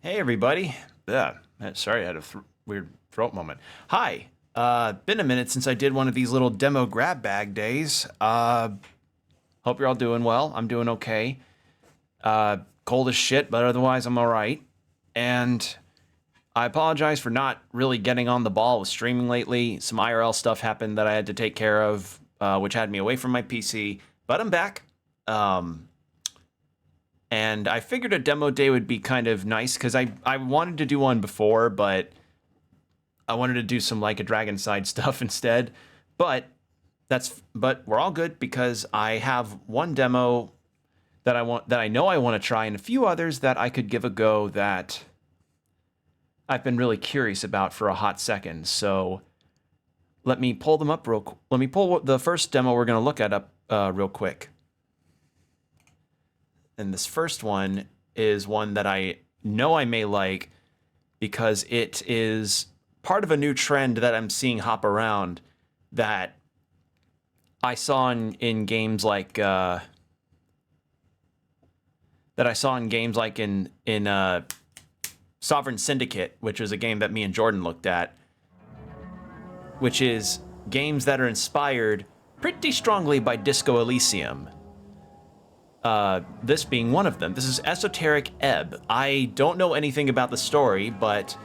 Hey everybody. Sorry, I had a weird throat moment. Hi. Been a minute since I did one of these little demo grab bag days. Hope you're all doing well. I'm doing okay. Cold as shit, but otherwise I'm all right. And I apologize for not really getting on the ball with streaming lately. Some IRL stuff happened that I had to take care of, which had me away from my PC. But I'm back. And I figured a demo day would be kind of nice because I wanted to do one before, but I wanted to do some Like a Dragon side stuff instead. But we're all good because I have one demo that I know I want to try, and a few others that I could give a go that I've been really curious about for a hot second. So let me pull them up let me pull the first demo we're going to look at up real quick. And this first one is one that I know I may like because it is part of a new trend that I'm seeing hop around that I saw in games like Sovereign Syndicate, which is a game that me and Jordan looked at, which is games that are inspired pretty strongly by Disco Elysium. This being one of them. This is Esoteric Ebb. I don't know anything about the story, but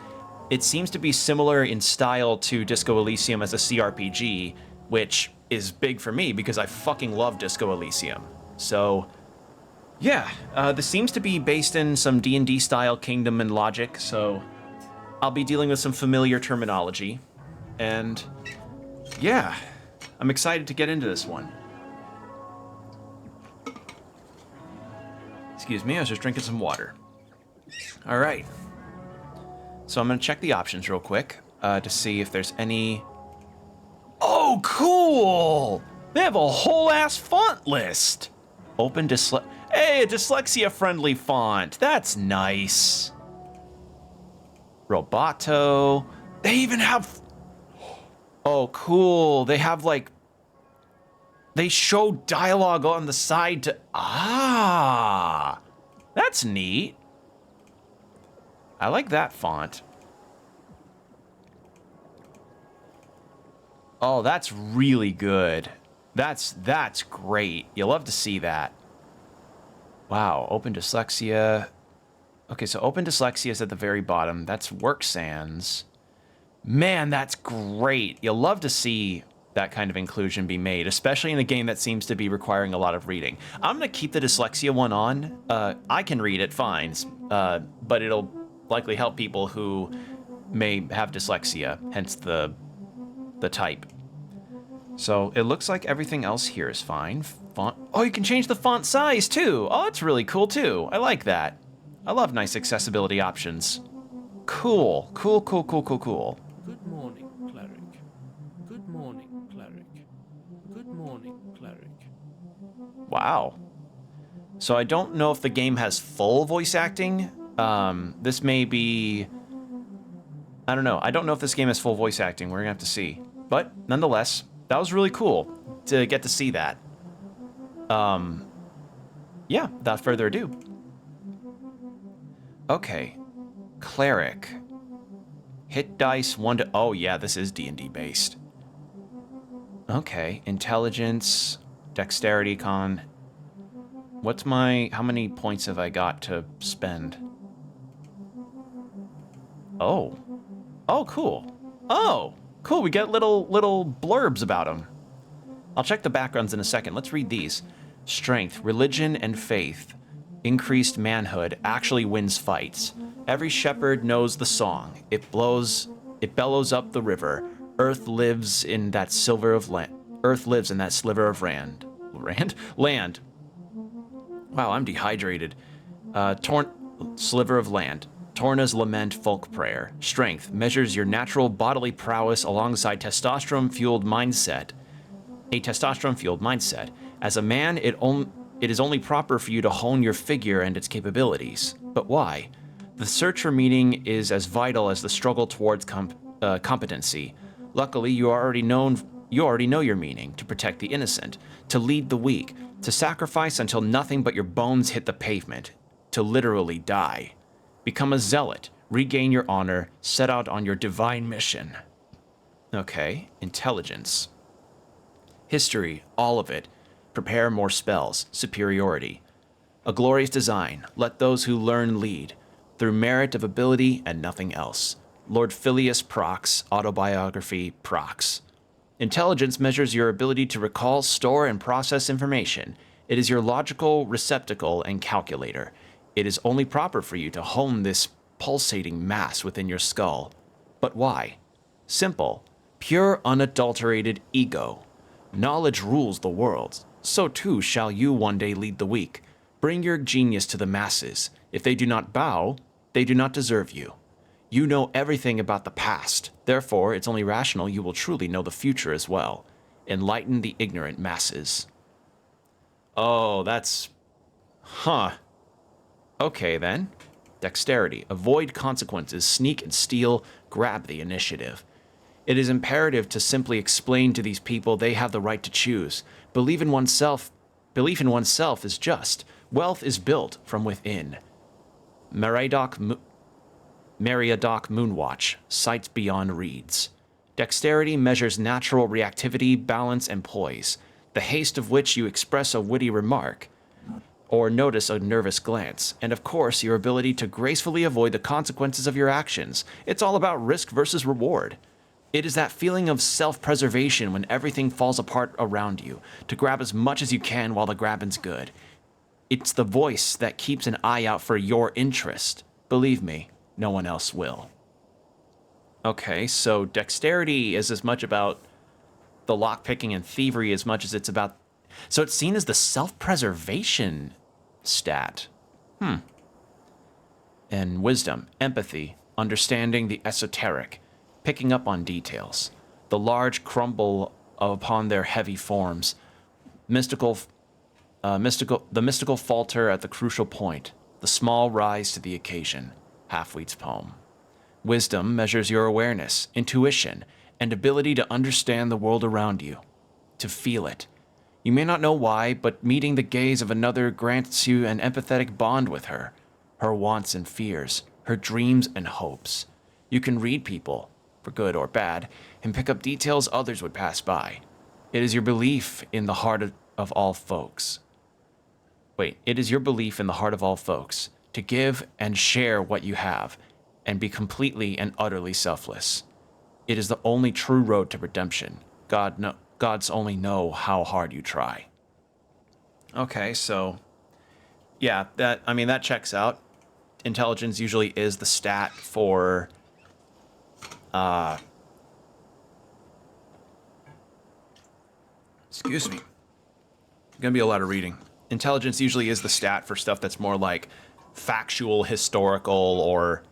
it seems to be similar in style to Disco Elysium as a CRPG, which is big for me because I fucking love Disco Elysium. So, yeah, this seems to be based in some D&D style kingdom and logic, so I'll be dealing with some familiar terminology. And, yeah, I'm excited to get into this one. Excuse me, I was just drinking some water. All right. So I'm going to check the options real quick to see if there's any... Oh, cool! They have a whole-ass font list! Hey, a dyslexia-friendly font. That's nice. Roboto. They even have... Oh, cool. They have, like... They show dialogue on the side to... Ah! That's neat. I like that font. Oh, that's really good. That's great. You love to see that. Wow, Open Dyslexia. Okay, so Open Dyslexia is at the very bottom. That's Work Sans. Man, that's great. You love to see that kind of inclusion be made, especially in a game that seems to be requiring a lot of reading. I'm gonna keep the dyslexia one on. I can read it fine, but it'll likely help people who may have dyslexia, hence the type. So it looks like everything else here is fine. Font. Oh, you can change the font size too. Oh, that's really cool too. I like that. I love nice accessibility options. Cool. Cool. Good morning, cleric. Good morning, cleric. Good morning, cleric. Wow. So I don't know if the game has full voice acting. This may be... I don't know. I don't know if this game has full voice acting. We're gonna have to see. But nonetheless, that was really cool to get to see that. Yeah, without further ado. Okay. Cleric. Hit dice 1 to... Oh, yeah, this is D&D based. Okay. Intelligence, dexterity, con... What's my... How many points have I got to spend? Oh. Oh, cool. Oh, cool. We get little blurbs about them. I'll check the backgrounds in a second. Let's read these. Strength, religion, and faith. Increased manhood actually wins fights. Every shepherd knows the song. It bellows up the river. Earth lives in that sliver of land. Land. Wow, I'm dehydrated. Sliver of land. Torna's lament folk prayer. Strength measures your natural bodily prowess alongside testosterone-fueled mindset. A testosterone-fueled mindset. As a man, it is only proper for you to hone your figure and its capabilities. But why? The search for meaning is as vital as the struggle towards competency. Luckily, you already know your meaning: to protect the innocent, to lead the weak, to sacrifice until nothing but your bones hit the pavement, to literally die. Become a zealot, regain your honor, set out on your divine mission. Okay, intelligence. History, all of it. Prepare more spells, superiority. A glorious design, let those who learn lead, through merit of ability and nothing else. Lord Phileas Prox, autobiography Prox. Intelligence measures your ability to recall, store, and process information. It is your logical receptacle and calculator. It is only proper for you to hone this pulsating mass within your skull. But why? Simple. Pure, unadulterated ego. Knowledge rules the world. So too shall you one day lead the weak. Bring your genius to the masses. If they do not bow, they do not deserve you. You know everything about the past. Therefore, it's only rational you will truly know the future as well. Enlighten the ignorant masses. Oh, that's... Huh. Okay, then. Dexterity. Avoid consequences. Sneak and steal. Grab the initiative. It is imperative to simply explain to these people they have the right to choose. Belief in oneself is just. Wealth is built from within. Meriadoc Moonwatch. Sight beyond reeds. Dexterity measures natural reactivity, balance, and poise, the haste of which you express a witty remark or notice a nervous glance, and of course your ability to gracefully avoid the consequences of your actions. It's all about risk versus reward. It is that feeling of self-preservation when everything falls apart around you, to grab as much as you can while the grabbing's good. It's the voice that keeps an eye out for your interest. Believe me, no one else will. Okay, so dexterity is as much about the lockpicking and thievery as much as it's about... So it's seen as the self-preservation stat. And wisdom, empathy, understanding the esoteric, picking up on details. The large crumble upon their heavy forms. The mystical falter at the crucial point. The small rise to the occasion. Halfwheat's poem. Wisdom measures your awareness, intuition, and ability to understand the world around you. To feel it. You may not know why, but meeting the gaze of another grants you an empathetic bond with her. Her wants and fears, her dreams and hopes. You can read people, for good or bad, and pick up details others would pass by. It is your belief in the heart of all folks. It is your belief in the heart of all folks to give and share what you have and be completely and utterly selfless. It is the only true road to redemption. Gods only know how hard you try. Okay, so yeah, that checks out. Intelligence usually is the stat for excuse me. Gonna be a lot of reading. Intelligence usually is the stat for stuff that's more like factual, historical, or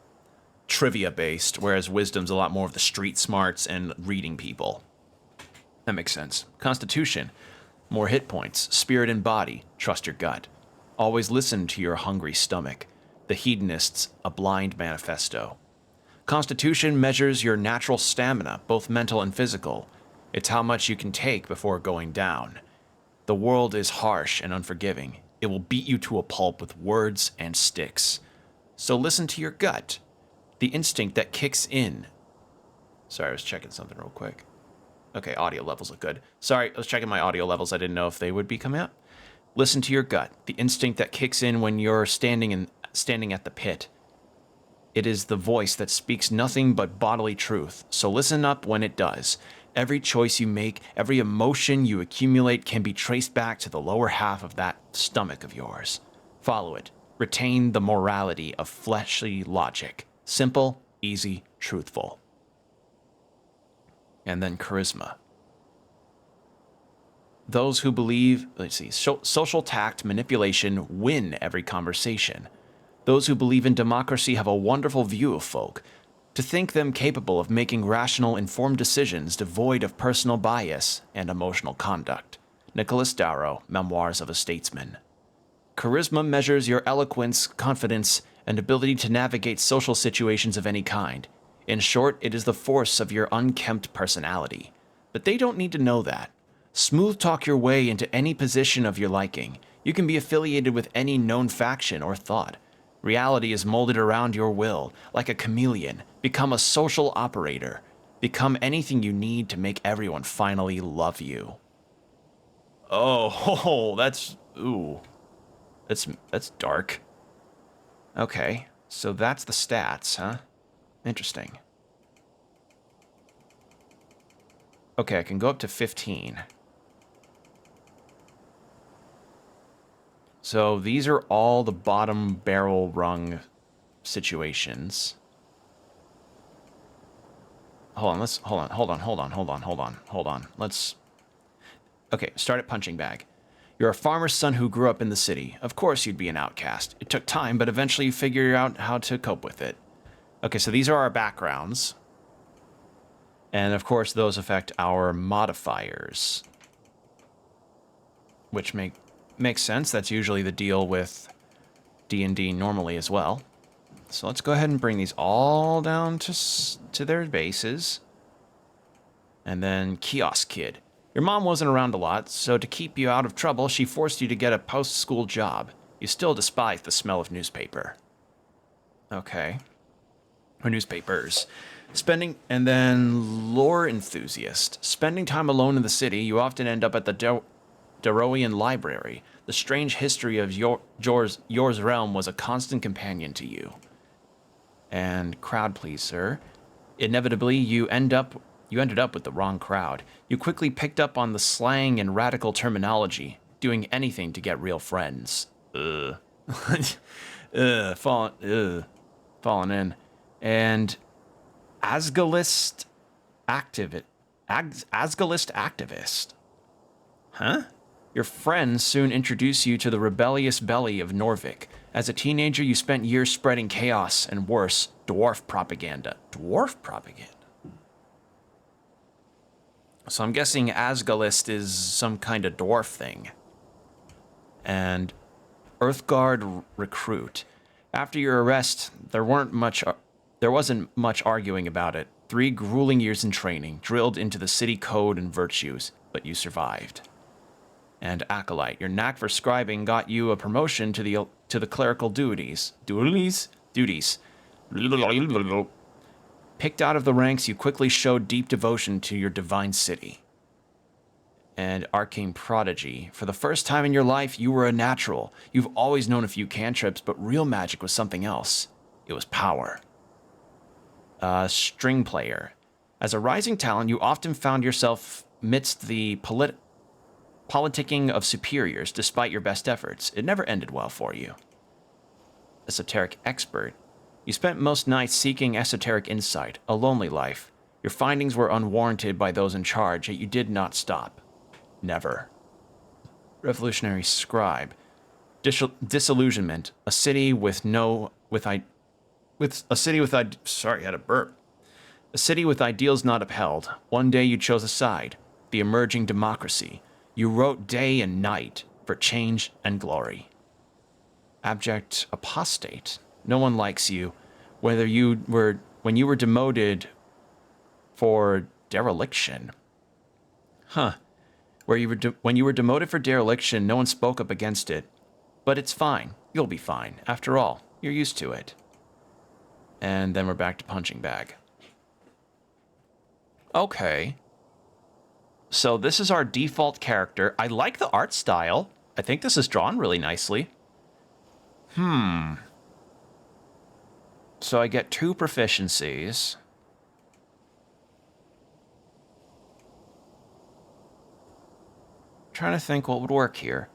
trivia based, whereas wisdom's a lot more of the street smarts and reading people. That makes sense. Constitution, more hit points. Spirit and body, trust your gut. Always listen to your hungry stomach. The hedonist's a blind manifesto. Constitution measures your natural stamina, both mental and physical. It's how much you can take before going down. The world is harsh and unforgiving. It will beat you to a pulp with words and sticks. So listen to your gut, the instinct that kicks in. Sorry, I was checking something real quick. Okay, audio levels look good. Sorry, I was checking my audio levels. I didn't know if they would be coming up. Listen to your gut, the instinct that kicks in when you're standing at the pit. It is the voice that speaks nothing but bodily truth, so listen up when it does. Every choice you make, every emotion you accumulate can be traced back to the lower half of that stomach of yours. Follow it. Retain the morality of fleshly logic. Simple, easy, truthful. And then charisma. Those who believe, social tact, manipulation win every conversation. Those who believe in democracy have a wonderful view of folk. To think them capable of making rational, informed decisions devoid of personal bias and emotional conduct. Nicholas Darrow, Memoirs of a Statesman. Charisma measures your eloquence, confidence, and ability to navigate social situations of any kind. In short, it is the force of your unkempt personality. But they don't need to know that. Smooth talk your way into any position of your liking. You can be affiliated with any known faction or thought. Reality is molded around your will, like a chameleon. Become a social operator. Become anything you need to make everyone finally love you. Oh, that's... Ooh. That's dark. Okay, so that's the stats, huh? Interesting. Okay, I can go up to 15. So these are all the bottom barrel rung situations. Hold on. Let's... Okay, start at punching bag. You're a farmer's son who grew up in the city. Of course you'd be an outcast. It took time, but eventually you figure out how to cope with it. Okay, so these are our backgrounds. And of course those affect our modifiers. Which makes sense. That's usually the deal with D&D normally as well. So let's go ahead and bring these all down to their bases. And then Kiosk Kid. Your mom wasn't around a lot, so to keep you out of trouble, she forced you to get a post-school job. You still despise the smell of newspaper. Okay. Or newspapers. And then Lore Enthusiast. Spending time alone in the city, you often end up at the Daroian Library. The strange history of yours realm was a constant companion to you. And Crowd Pleaser. Inevitably, you ended up with the wrong crowd. You quickly picked up on the slang and radical terminology, doing anything to get real friends. Falling in. And Asgalist activist. Huh? Your friends soon introduce you to the rebellious belly of Norvik. As a teenager, you spent years spreading chaos and worse, dwarf propaganda. Dwarf propaganda? So I'm guessing Asgalist is some kind of dwarf thing. And Earthguard recruit. After your arrest, there wasn't much arguing about it. 3 grueling years in training, drilled into the city code and virtues, but you survived. And Acolyte, your knack for scribing got you a promotion to the clerical duties. Duties. Picked out of the ranks, you quickly showed deep devotion to your divine city. And Arcane Prodigy. For the first time in your life, you were a natural. You've always known a few cantrips, but real magic was something else. It was power. String Player. As a rising talent, you often found yourself amidst the politicking of superiors, despite your best efforts. It never ended well for you. Esoteric Expert. You spent most nights seeking esoteric insight, a lonely life. Your findings were unwarranted by those in charge, yet you did not stop. Never. Revolutionary Scribe. Disillusionment. A city with ideals not upheld. One day you chose a side, the emerging democracy. You wrote day and night for change and glory. Abject Apostate. No one likes you, when you were demoted for dereliction. Huh. When you were demoted for dereliction, no one spoke up against it. But it's fine. You'll be fine. After all, you're used to it. And then we're back to punching bag. Okay. So this is our default character. I like the art style. I think this is drawn really nicely. So I get 2 proficiencies. Trying to think what would work here.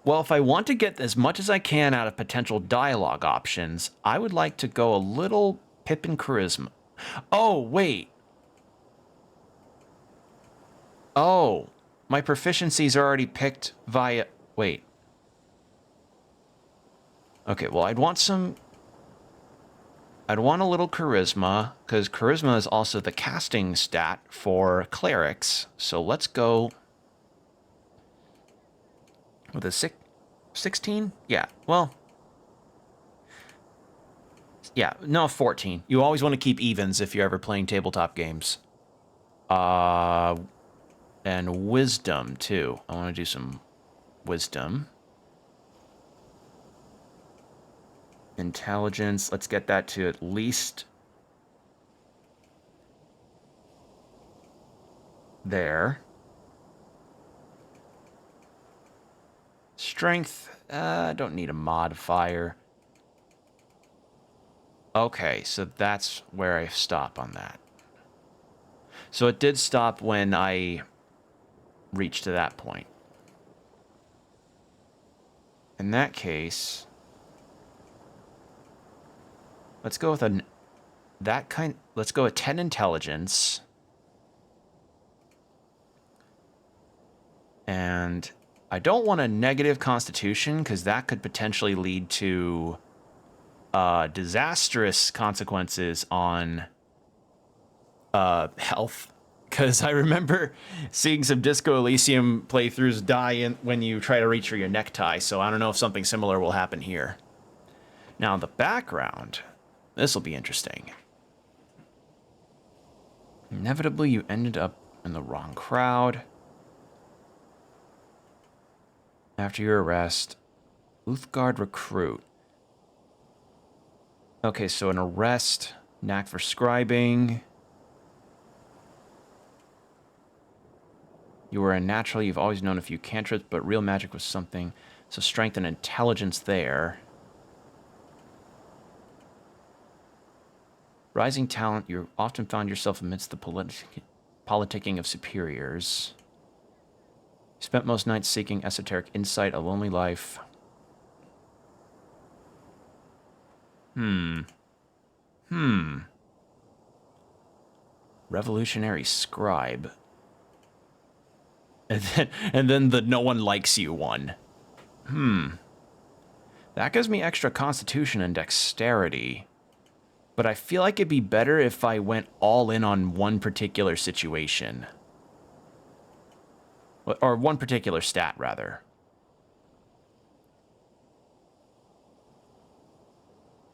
Well, if I want to get as much as I can out of potential dialogue options, I would like to go a little Pippin Charisma. Oh, wait. Oh, my proficiencies are already picked via... Wait. Okay, well, I'd want a little charisma, because charisma is also the casting stat for clerics. So let's go with a 16? Yeah, well... Yeah, no, 14. You always want to keep evens if you're ever playing tabletop games. And wisdom, too. I want to do some wisdom. Intelligence, let's get that to at least there. Strength, don't need a modifier. Okay, so that's where I stop on that. So it did stop when I reached to that point. In that case, let's go with let's go with 10 intelligence. And I don't want a negative constitution because that could potentially lead to disastrous consequences on health. Because I remember seeing some Disco Elysium playthroughs die when you try to reach for your necktie, so I don't know if something similar will happen here. Now, in the background, this will be interesting. Inevitably, you ended up in the wrong crowd. After your arrest, Uthgard recruit. Okay, so an arrest, knack for scribing. You were a natural, you've always known a few cantrips, but real magic was something. So strength and intelligence there. Rising talent, you often found yourself amidst the politicking of superiors. You spent most nights seeking esoteric insight, a lonely life. Revolutionary scribe. And then the no one likes you one. That gives me extra constitution and dexterity. But I feel like it'd be better if I went all in on one particular situation. Or one particular stat, rather.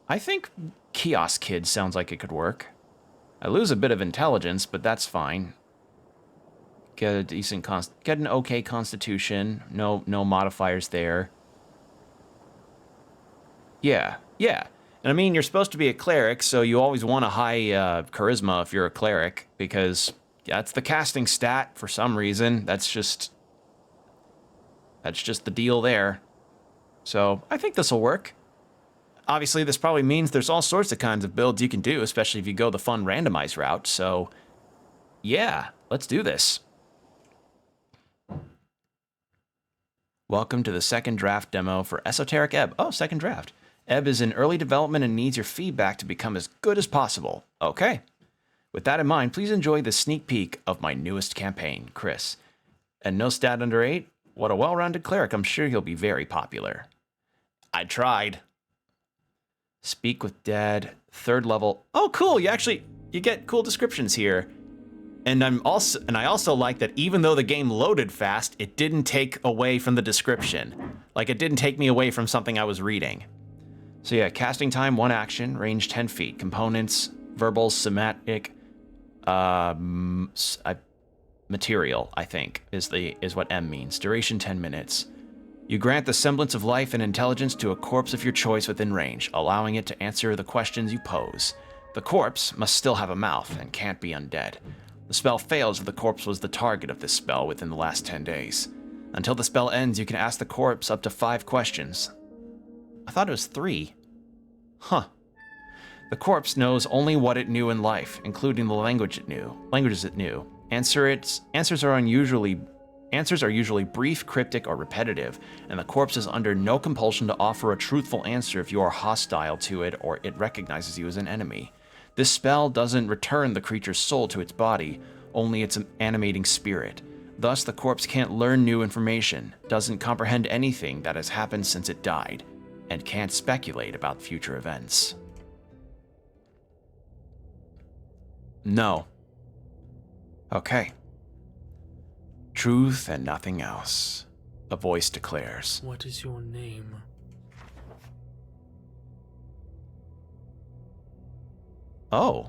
I think Kiosk Kid sounds like it could work. I lose a bit of intelligence, but that's fine. Get a decent get an okay constitution. No modifiers there. Yeah. And I mean, you're supposed to be a cleric, so you always want a high charisma if you're a cleric, because that's the casting stat for some reason. That's just the deal there. So I think this will work. Obviously, this probably means there's all sorts of kinds of builds you can do, especially if you go the fun randomized route. So yeah, let's do this. Welcome to the second draft demo for Esoteric Ebb. Oh, second draft. Ebb is in early development and needs your feedback to become as good as possible. Okay. With that in mind, please enjoy the sneak peek of my newest campaign, Chris. And no stat under 8? What a well-rounded cleric. I'm sure he'll be very popular. I tried. Speak with dead. 3rd level. Oh, cool. You get cool descriptions here. And I also like that even though the game loaded fast, it didn't take away from the description. Like, it didn't take me away from something I was reading. So yeah, casting time, 1 action, range 10 feet. Components, verbal, somatic, material, I think, is what M means. Duration 10 minutes. You grant the semblance of life and intelligence to a corpse of your choice within range, allowing it to answer the questions you pose. The corpse must still have a mouth and can't be undead. The spell fails if the corpse was the target of this spell within the last 10 days. Until the spell ends, you can ask the corpse up to 5 questions. I thought it was 3. Huh. The corpse knows only what it knew in life, including the languages it knew. Answers are usually brief, cryptic, or repetitive, and the corpse is under no compulsion to offer a truthful answer if you are hostile to it or it recognizes you as an enemy. This spell doesn't return the creature's soul to its body, only its animating spirit. Thus, the corpse can't learn new information, doesn't comprehend anything that has happened since it died, and can't speculate about future events. No. Okay. Truth and nothing else, a voice declares. What is your name? Oh.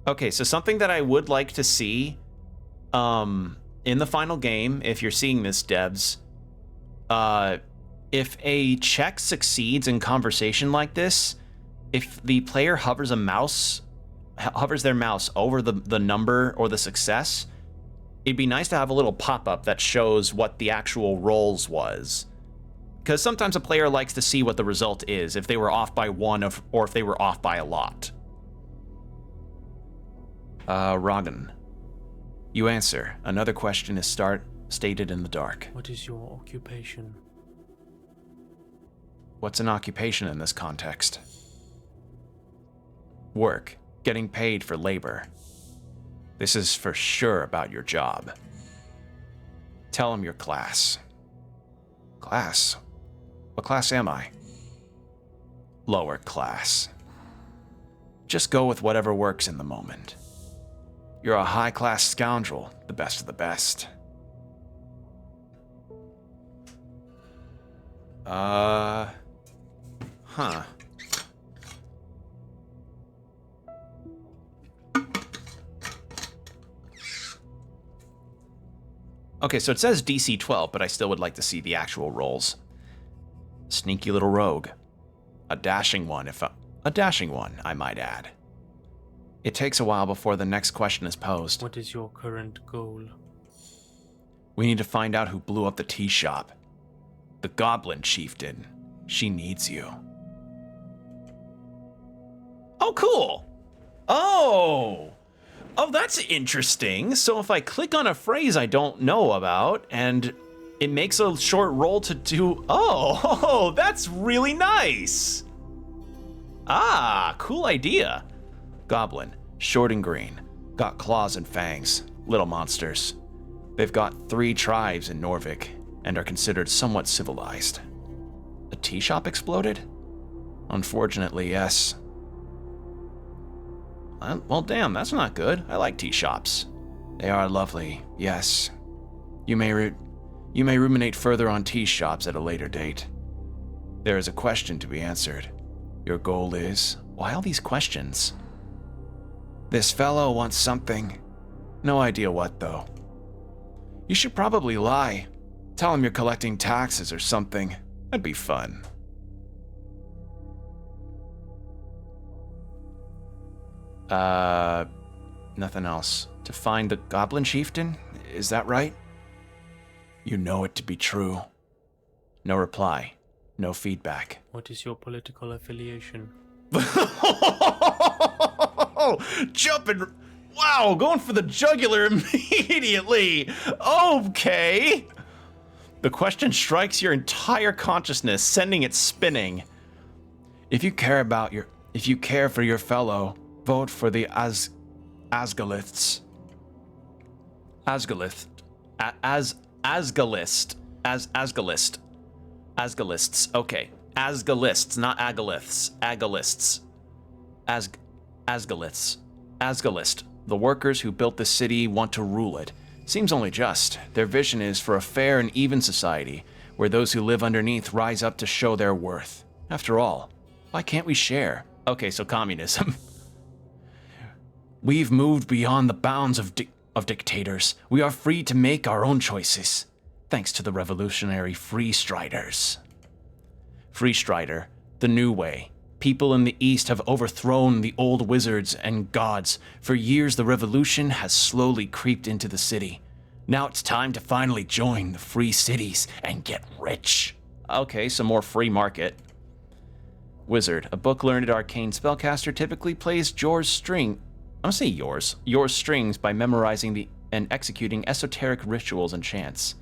Okay, so something that I would like to see in the final game, if you're seeing this, Debs, if a check succeeds in conversation like this, if the player hovers their mouse over the number or the success, it'd be nice to have a little pop-up that shows what the actual rolls was. Because sometimes a player likes to see what the result is, if they were off by one or if they were off by a lot. Rogan. You answer. Another question is stated in the dark. What is your occupation? What's an occupation in this context? Work. Getting paid for labor. This is for sure about your job. Tell him your class. Class? What class am I? Lower class. Just go with whatever works in the moment. You're a high-class scoundrel, the best of the best. Huh. Okay, so it says DC 12, but I still would like to see the actual rolls. Sneaky little rogue. A dashing one, I might add. It takes a while before the next question is posed. What is your current goal? We need to find out who blew up the tea shop. The Goblin Chieftain. She needs you. Oh, cool. Oh, that's interesting. So if I click on a phrase I don't know about, and it makes a short roll to do... Oh, that's really nice. Ah, cool idea. Goblin, short and green, got claws and fangs, little monsters. They've got 3 tribes in Norvik, and are considered somewhat civilized. A tea shop exploded? Unfortunately, yes. Well, damn, that's not good. I like tea shops. They are lovely, yes. You may ruminate further on tea shops at a later date. There is a question to be answered. Your goal is... Why all these questions? This fellow wants something. No idea what, though. You should probably lie. Tell him you're collecting taxes or something. That'd be fun. Nothing else. To find the Goblin Chieftain? Is that right? You know it to be true. No reply. No feedback. What is your political affiliation? Jumping... Wow, going for the jugular immediately. Okay. The question strikes your entire consciousness, sending it spinning. If you care for your fellow, vote for the Asgaliths. Asgalist. Okay. Asgalists, not Agalists. Agalists. Asgalist. The workers who built this city want to rule it. Seems only just. Their vision is for a fair and even society, where those who live underneath rise up to show their worth. After all, why can't we share? Okay, so communism. We've moved beyond the bounds of dictators. We are free to make our own choices, thanks to the revolutionary Free Striders. Free Strider, the new way. People in the East have overthrown the old wizards and gods. For years, the revolution has slowly creeped into the city. Now it's time to finally join the free cities and get rich. Okay, some more free market. Wizard, a book-learned arcane spellcaster, typically plays your strings by memorizing and executing esoteric rituals and chants.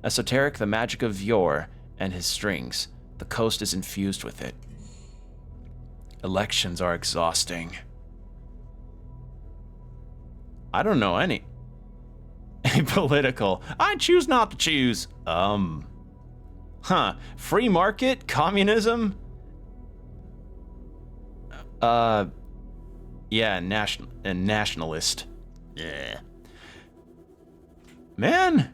Esoteric, the magic of Yor and his strings. The coast is infused with it. Elections are exhausting. I don't know any. Political. I choose not to choose. Free market? Communism? Yeah, nationalist. Yeah. Man.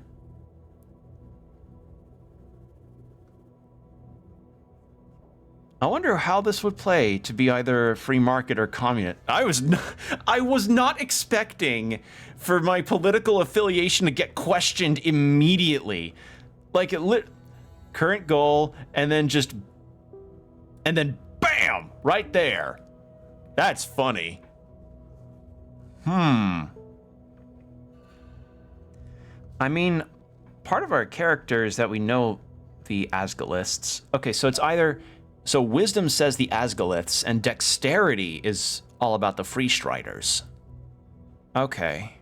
I wonder how this would play to be either free market or communist. I was not expecting for my political affiliation to get questioned immediately. Like, current goal, and then bam, right there. That's funny. I mean, part of our character is that we know the Asgalists. Okay, so it's either... So wisdom says the Asgalists, and dexterity is all about the Free Striders. Okay.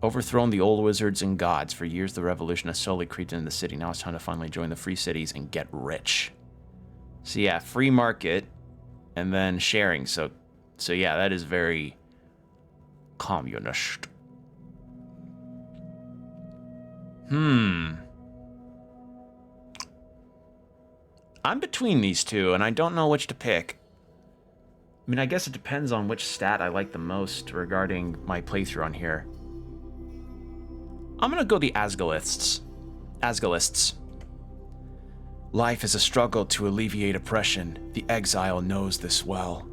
Overthrown the old wizards and gods. For years, the revolution has slowly creeped into the city. Now it's time to finally join the free cities and get rich. So yeah, free market, and then sharing. So yeah, that is very communist. I'm between these two, and I don't know which to pick. I mean, I guess it depends on which stat I like the most regarding my playthrough on here. I'm gonna go the Asgalists. Asgalists. Life is a struggle to alleviate oppression. The exile knows this well.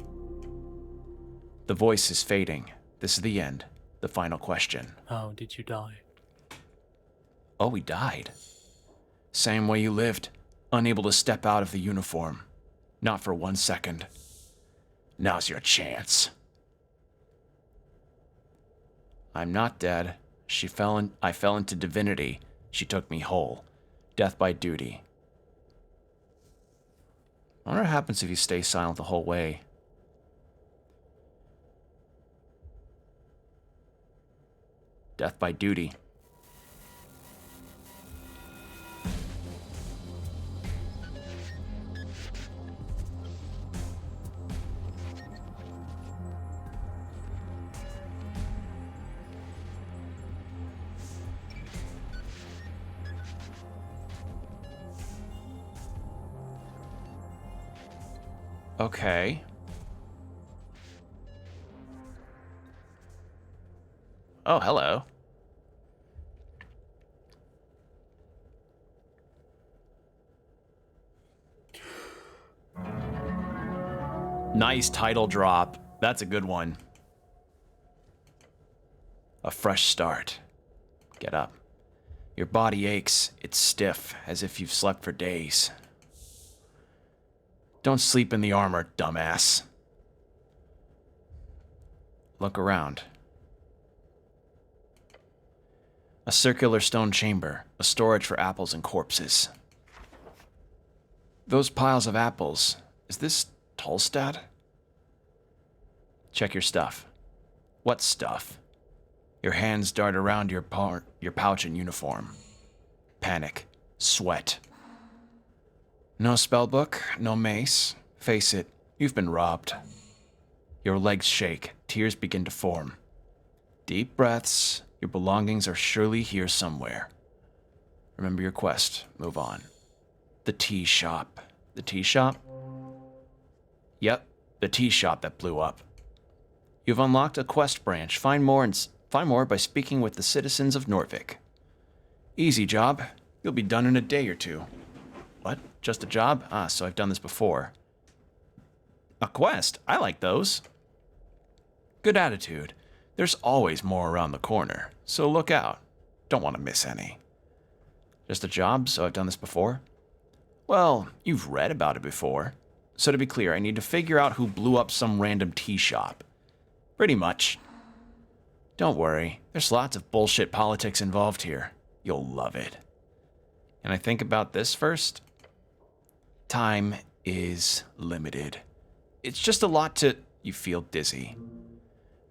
The voice is fading. This is the end. The final question. How did you die? Oh, he died. Same way you lived. Unable to step out of the uniform. Not for 1 second. Now's your chance. I'm not dead. I fell into divinity. She took me whole. Death by duty. I wonder what happens if you stay silent the whole way. Death by duty. Okay. Oh, hello. Nice title drop. That's a good one. A fresh start. Get up. Your body aches. It's stiff, as if you've slept for days. Don't sleep in the armor, dumbass. Look around. A circular stone chamber, a storage for apples and corpses. Those piles of apples, is this Tolstad? Check your stuff. What stuff? Your hands dart around your pouch and uniform. Panic. Sweat. No spellbook, no mace. Face it, you've been robbed. Your legs shake, tears begin to form. Deep breaths, your belongings are surely here somewhere. Remember your quest, move on. The tea shop. The tea shop? Yep, the tea shop that blew up. You've unlocked a quest branch. Find more by speaking with the citizens of Norvik. Easy job. You'll be done in a day or two. What? Just a job? Ah, so I've done this before. A quest? I like those. Good attitude. There's always more around the corner, so look out. Don't want to miss any. Just a job, so I've done this before? Well, you've read about it before. So to be clear, I need to figure out who blew up some random tea shop. Pretty much. Don't worry, there's lots of bullshit politics involved here. You'll love it. Can I think about this first? Time is limited. It's just a lot to... You feel dizzy.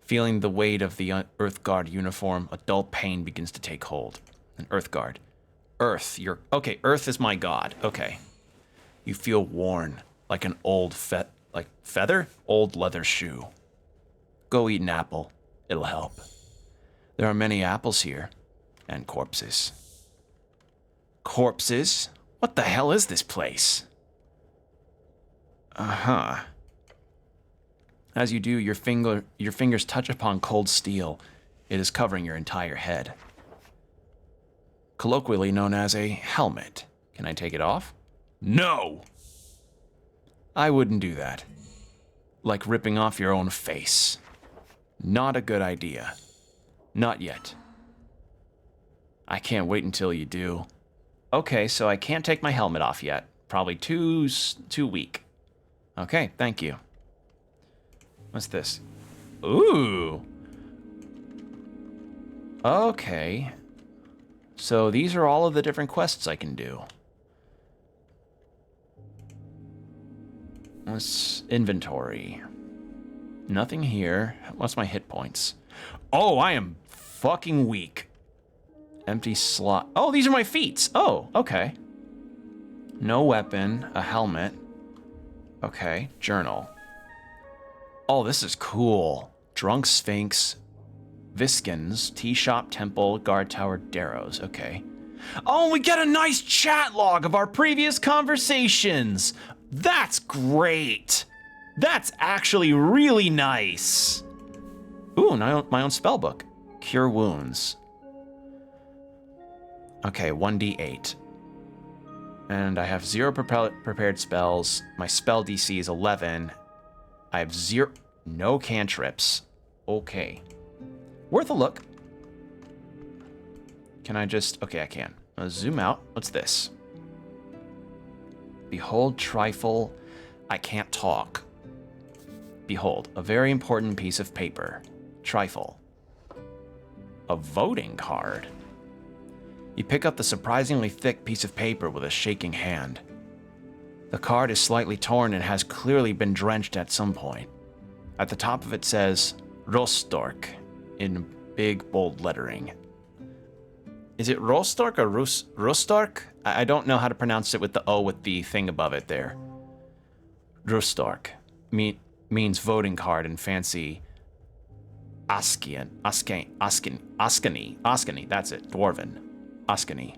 Feeling the weight of the Earthguard uniform, a dull pain begins to take hold. An Earthguard. Earth, you're... Okay, Earth is my god. Okay. You feel worn, like an old feather? Old leather shoe. Go eat an apple. It'll help. There are many apples here. And corpses. Corpses? What the hell is this place? Uh-huh. As you do, your fingers touch upon cold steel. It is covering your entire head. Colloquially known as a helmet. Can I take it off? No! I wouldn't do that. Like ripping off your own face. Not a good idea. Not yet. I can't wait until you do. Okay, so I can't take my helmet off yet. Probably too weak. Okay, thank you. What's this? Ooh. Okay. So these are all of the different quests I can do. Let's inventory. Nothing here. What's my hit points? Oh, I am fucking weak. Empty slot. Oh, these are my feats. Oh, okay. No weapon, a helmet. Okay, journal. Oh, this is cool. Drunk Sphinx, Viskins, Tea Shop, Temple, Guard Tower, Darrows. Okay. Oh, we get a nice chat log of our previous conversations. That's great. That's actually really nice. Ooh, my own spell book. Cure wounds. Okay, 1d8. And I have 0 prepared spells. My spell DC is 11. I have 0... No cantrips. Okay. Worth a look. Can I just... Okay, I can. I'll zoom out. What's this? Behold, trifle. I can't talk. Behold, a very important piece of paper. Trifle. A voting card. You pick up the surprisingly thick piece of paper with a shaking hand. The card is slightly torn and has clearly been drenched at some point. At the top of it says, Rostork, in big, bold lettering. Is it Rostork or Rostork? I don't know how to pronounce it with the O with the thing above it there. Rostork means voting card in fancy Askani, that's it, Dwarven. Askani.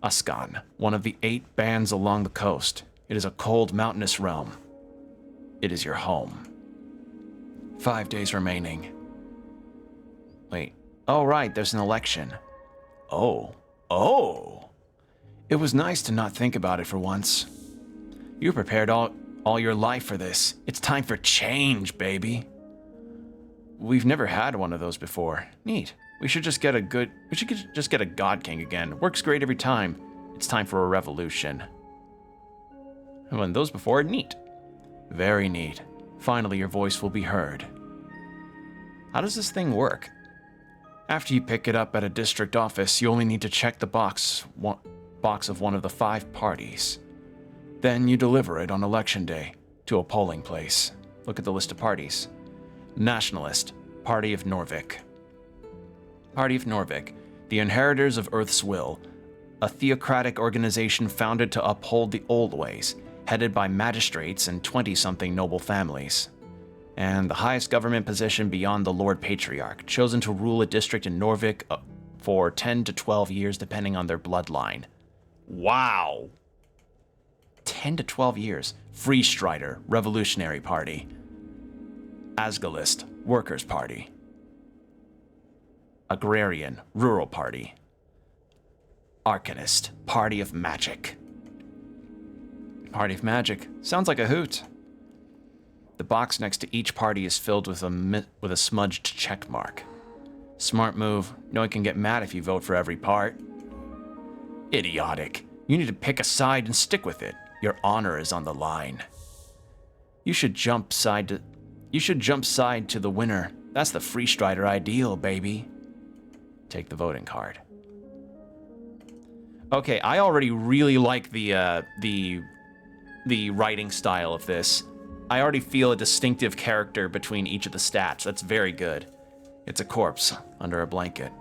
Askan, one of the 8 bands along the coast. It is a cold, mountainous realm. It is your home. 5 days remaining. Wait. Oh, right, there's an election. Oh. It was nice to not think about it for once. You prepared all your life for this. It's time for change, baby. We've never had one of those before. Neat. We should just get a God King again. Works great every time. It's time for a revolution. And when those before, neat. Very neat. Finally, your voice will be heard. How does this thing work? After you pick it up at a district office, you only need to check the box of one of the 5 parties. Then you deliver it on election day to a polling place. Look at the list of parties. Nationalist, Party of Norvik. Party of Norvik, the inheritors of Earth's will, a theocratic organization founded to uphold the old ways, headed by magistrates and 20-something noble families. And the highest government position beyond the Lord Patriarch, chosen to rule a district in Norvik for 10 to 12 years depending on their bloodline. Wow! 10 to 12 years. Free Strider, Revolutionary Party. Asgalist, Workers' Party. Agrarian, Rural Party. Arcanist, Party of Magic. Party of Magic. Sounds like a hoot. The box next to each party is filled with a smudged check mark. Smart move. No one can get mad if you vote for every part. Idiotic. You need to pick a side and stick with it. Your honor is on the line. You should jump side to the winner. That's the Free Strider ideal, baby. Take the voting card. Okay, I already really like the writing style of this. I already feel a distinctive character between each of the stats. That's very good. It's a corpse under a blanket.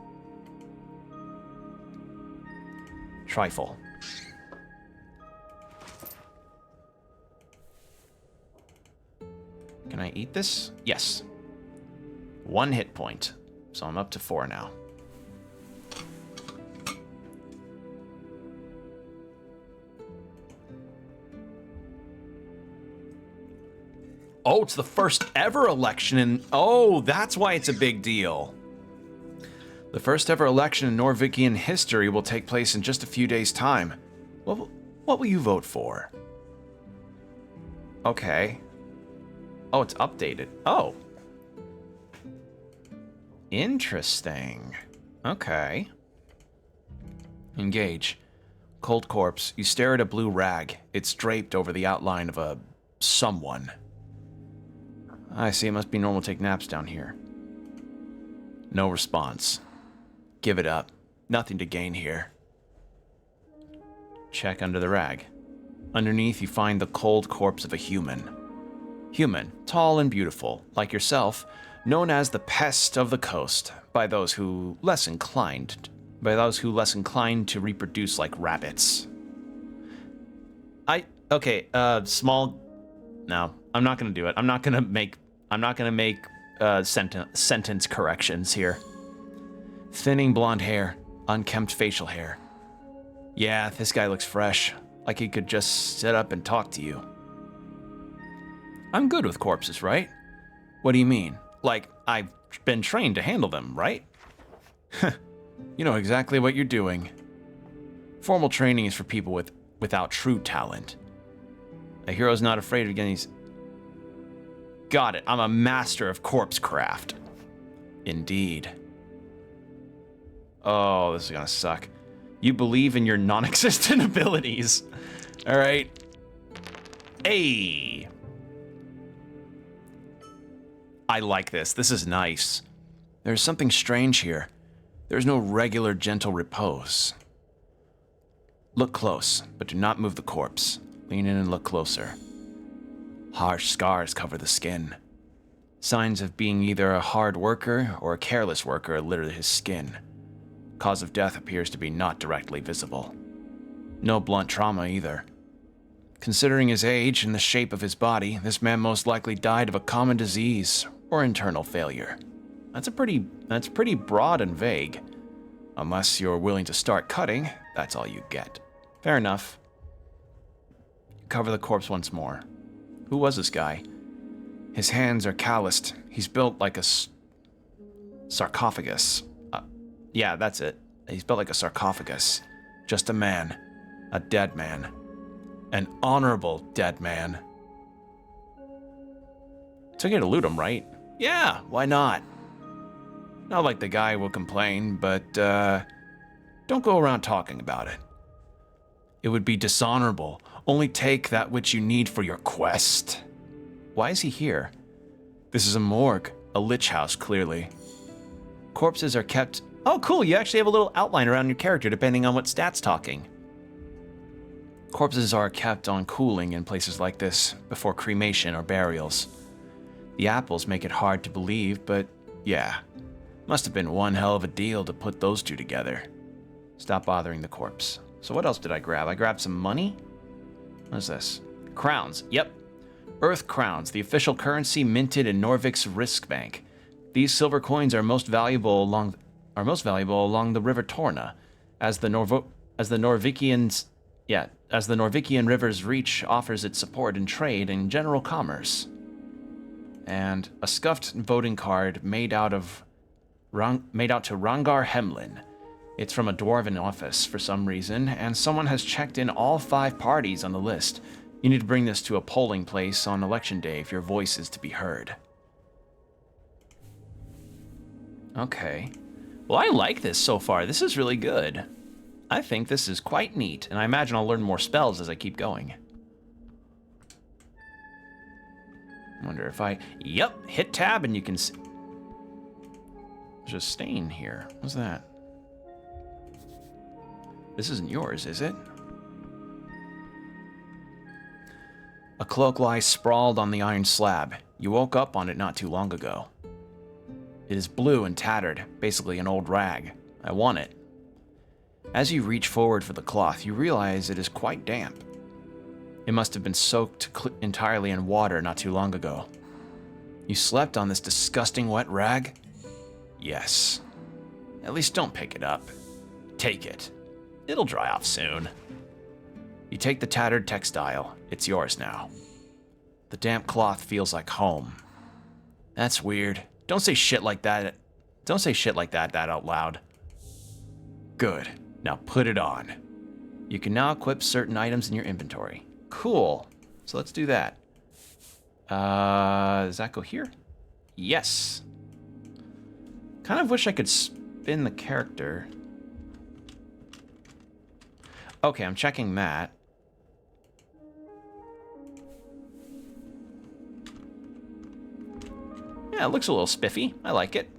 Trifle. Can I eat this? Yes. 1 hit point. So I'm up to 4 now. Oh, it's the first ever election in... Oh, that's why it's a big deal. The first ever election in Norvikian history will take place in just a few days' time. What will you vote for? Okay. Oh, it's updated. Oh. Interesting. Okay. Engage. Cold corpse. You stare at a blue rag. It's draped over the outline of a someone. I see, it must be normal to take naps down here. No response. Give it up. Nothing to gain here. Check under the rag. Underneath, you find the cold corpse of a human. Human, tall and beautiful, like yourself, known as the pest of the coast by those who less inclined to reproduce like rabbits. No, I'm not gonna do it. I'm not gonna make sentence corrections here. Thinning blonde hair, unkempt facial hair. Yeah, this guy looks fresh, like he could just sit up and talk to you. I'm good with corpses, right? What do you mean? Like, I've been trained to handle them, right? You know exactly what you're doing. Formal training is for people without true talent. A hero's not afraid of getting... Got it, I'm a master of corpse craft. Indeed. Oh, this is gonna suck. You believe in your non-existent abilities. Alright. Hey! I like this. This is nice. There's something strange here. There's no regular gentle repose. Look close, but do not move the corpse. Lean in and look closer. Harsh scars cover the skin. Signs of being either a hard worker or a careless worker litter his skin. Cause of death appears to be not directly visible. No blunt trauma either. Considering his age and the shape of his body, this man most likely died of a common disease or internal failure. That's pretty broad and vague. Unless you're willing to start cutting, that's all you get. Fair enough. Cover the corpse once more. Who was this guy? His hands are calloused. He's built like a sarcophagus. Yeah, that's it. He's built like a sarcophagus. Just a man. A dead man. An honorable dead man. Took you to loot him, right? Yeah, why not? Not like the guy will complain, but don't go around talking about it. It would be dishonorable. Only take that which you need for your quest. Why is he here? This is a morgue, a lich house, clearly. Corpses are kept... Oh, cool, you actually have a little outline around your character depending on what stat's talking. Corpses are kept on cooling in places like this before cremation or burials. The apples make it hard to believe, but yeah. Must have been one hell of a deal to put those two together. Stop bothering the corpse. So what else did I grab? I grabbed some money? What is this? Crowns. Yep. Earth crowns, the official currency minted in Norvik's Risk Bank. These silver coins are most valuable along the River Torna, as the Norvikian river's reach offers its support in trade and general commerce. And a scuffed voting card made out to Rangar Hemlin. It's from a dwarven office for some reason, and someone has checked in all 5 parties on the list. You need to bring this to a polling place on election day if your voice is to be heard. Okay. Well, I like this so far. This is really good. I think this is quite neat, and I imagine I'll learn more spells as I keep going. Wonder if Yep, hit tab and you can see... There's a stain here. What's that? This isn't yours, is it? A cloak lies sprawled on the iron slab. You woke up on it not too long ago. It is blue and tattered, basically an old rag. I want it. As you reach forward for the cloth, you realize it is quite damp. It must have been soaked entirely in water not too long ago. You slept on this disgusting wet rag? Yes. At least don't pick it up. Take it. It'll dry off soon. You take the tattered textile. It's yours now. The damp cloth feels like home. That's weird. Don't say shit like that. Don't say shit like that out loud. Good. Now put it on. You can now equip certain items in your inventory. Cool. So let's do that. Does that go here? Yes. Kind of wish I could spin the character. Okay, I'm checking that. Yeah, it looks a little spiffy. I like it.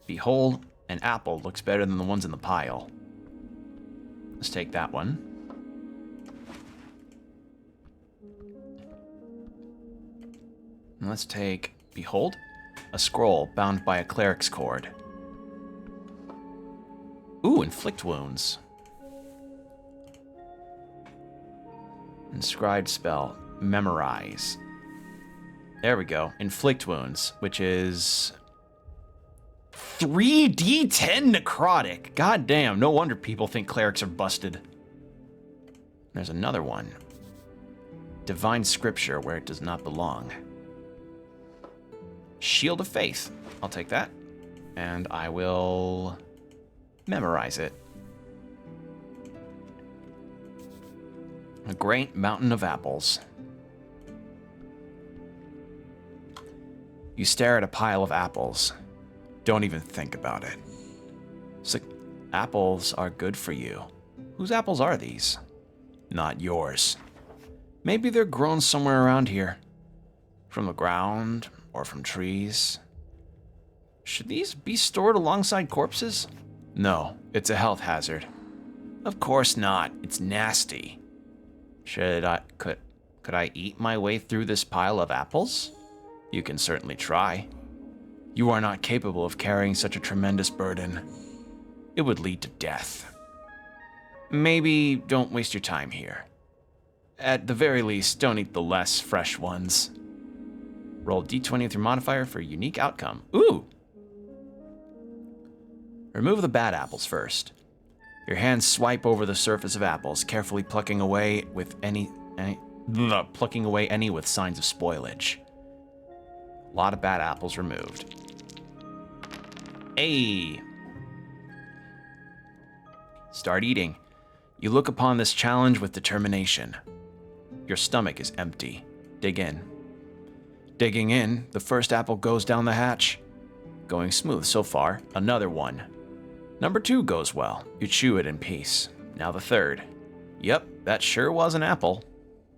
Behold, an apple looks better than the ones in the pile. Let's take that one. And let's take, behold, a scroll bound by a cleric's cord. Ooh, inflict wounds. Inscribed spell, memorize. There we go, inflict wounds, which is 3d10 necrotic. God damn, no wonder people think clerics are busted. There's another one. Divine scripture where it does not belong. Shield of faith. I'll take that. And I will memorize it. A great mountain of apples. You stare at a pile of apples. Don't even think about it. So, apples are good for you. Whose apples are these? Not yours. Maybe they're grown somewhere around here. From the ground, or from trees. Should these be stored alongside corpses? No, it's a health hazard. Of course not. It's nasty. Could I eat my way through this pile of apples? You can certainly try. You are not capable of carrying such a tremendous burden. It would lead to death. Maybe don't waste your time here. At the very least, don't eat the less fresh ones. Roll d20 with your modifier for a unique outcome. Ooh! Remove the bad apples first. Your hands swipe over the surface of apples, carefully plucking away any with signs of spoilage. A lot of bad apples removed. Hey! Start eating. You look upon this challenge with determination. Your stomach is empty. Dig in. Digging in, the first apple goes down the hatch. Going smooth so far. Another one. Number 2 goes well. You chew it in peace. Now the third. Yep, that sure was an apple.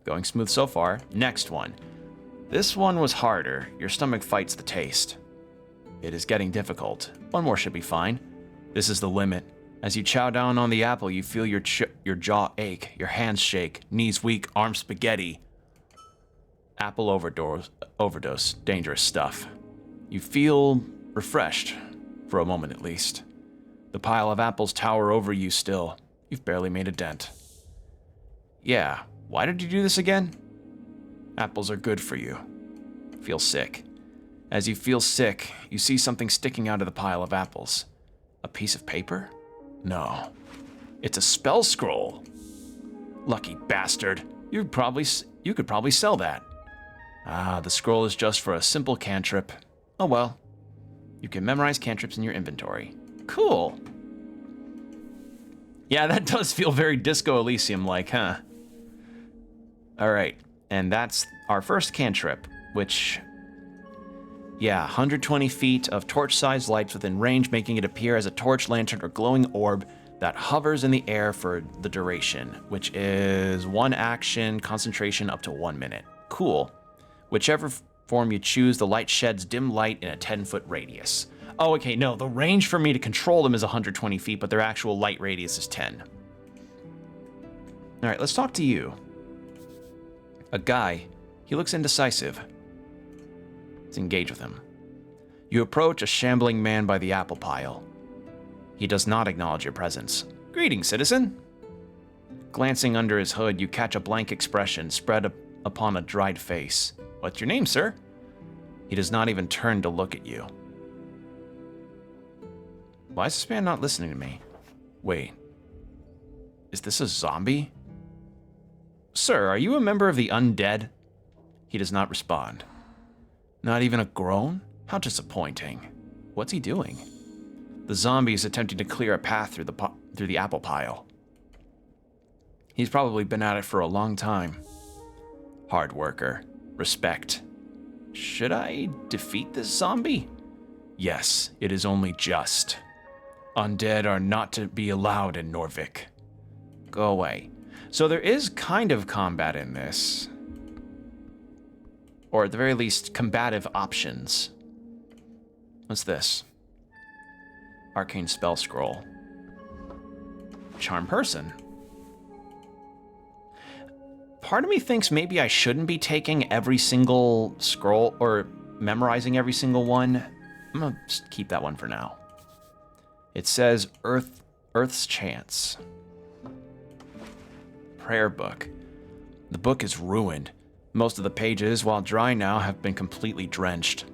Going smooth so far. Next one. This one was harder. Your stomach fights the taste. It is getting difficult. One more should be fine. This is the limit. As you chow down on the apple, you feel your jaw ache, your hands shake, knees weak, arms spaghetti. Apple overdose, dangerous stuff. You feel refreshed, for a moment at least. The pile of apples tower over you still. You've barely made a dent. Yeah, why did you do this again? Apples are good for you. Feel sick. As you feel sick, you see something sticking out of the pile of apples. A piece of paper? No. It's a spell scroll. Lucky bastard. You could probably sell that. Ah, the scroll is just for a simple cantrip. Oh well. You can memorize cantrips in your inventory. Cool. Yeah, that does feel very Disco Elysium-like, huh? Alright, and that's our first cantrip, which... Yeah, 120 feet of torch-sized lights within range, making it appear as a torch, lantern, or glowing orb that hovers in the air for the duration, which is 1 action, concentration up to 1 minute. Cool. Whichever form you choose, the light sheds dim light in a 10-foot radius. Oh, okay, no, the range for me to control them is 120 feet, but their actual light radius is 10. All right, let's talk to you. A guy. He looks indecisive. Let's engage with him. You approach a shambling man by the apple pile. He does not acknowledge your presence. Greetings, citizen. Glancing under his hood, you catch a blank expression spread upon a dried face. What's your name, sir? He does not even turn to look at you. Why is this man not listening to me? Wait. Is this a zombie? Sir, are you a member of the undead? He does not respond. Not even a groan? How disappointing. What's he doing? The zombie is attempting to clear a path through the apple pile. He's probably been at it for a long time. Hard worker. Respect. Should I defeat this zombie? Yes, it is only just. Undead are not to be allowed in Norvik. Go away. So there is kind of combat in this. Or at the very least, combative options. What's this? Arcane spell scroll. Charm person. Part of me thinks maybe I shouldn't be taking every single scroll or memorizing every single one. I'm gonna just keep that one for now. It says Earth's Chance. Prayer book. The book is ruined. Most of the pages, while dry now, have been completely drenched.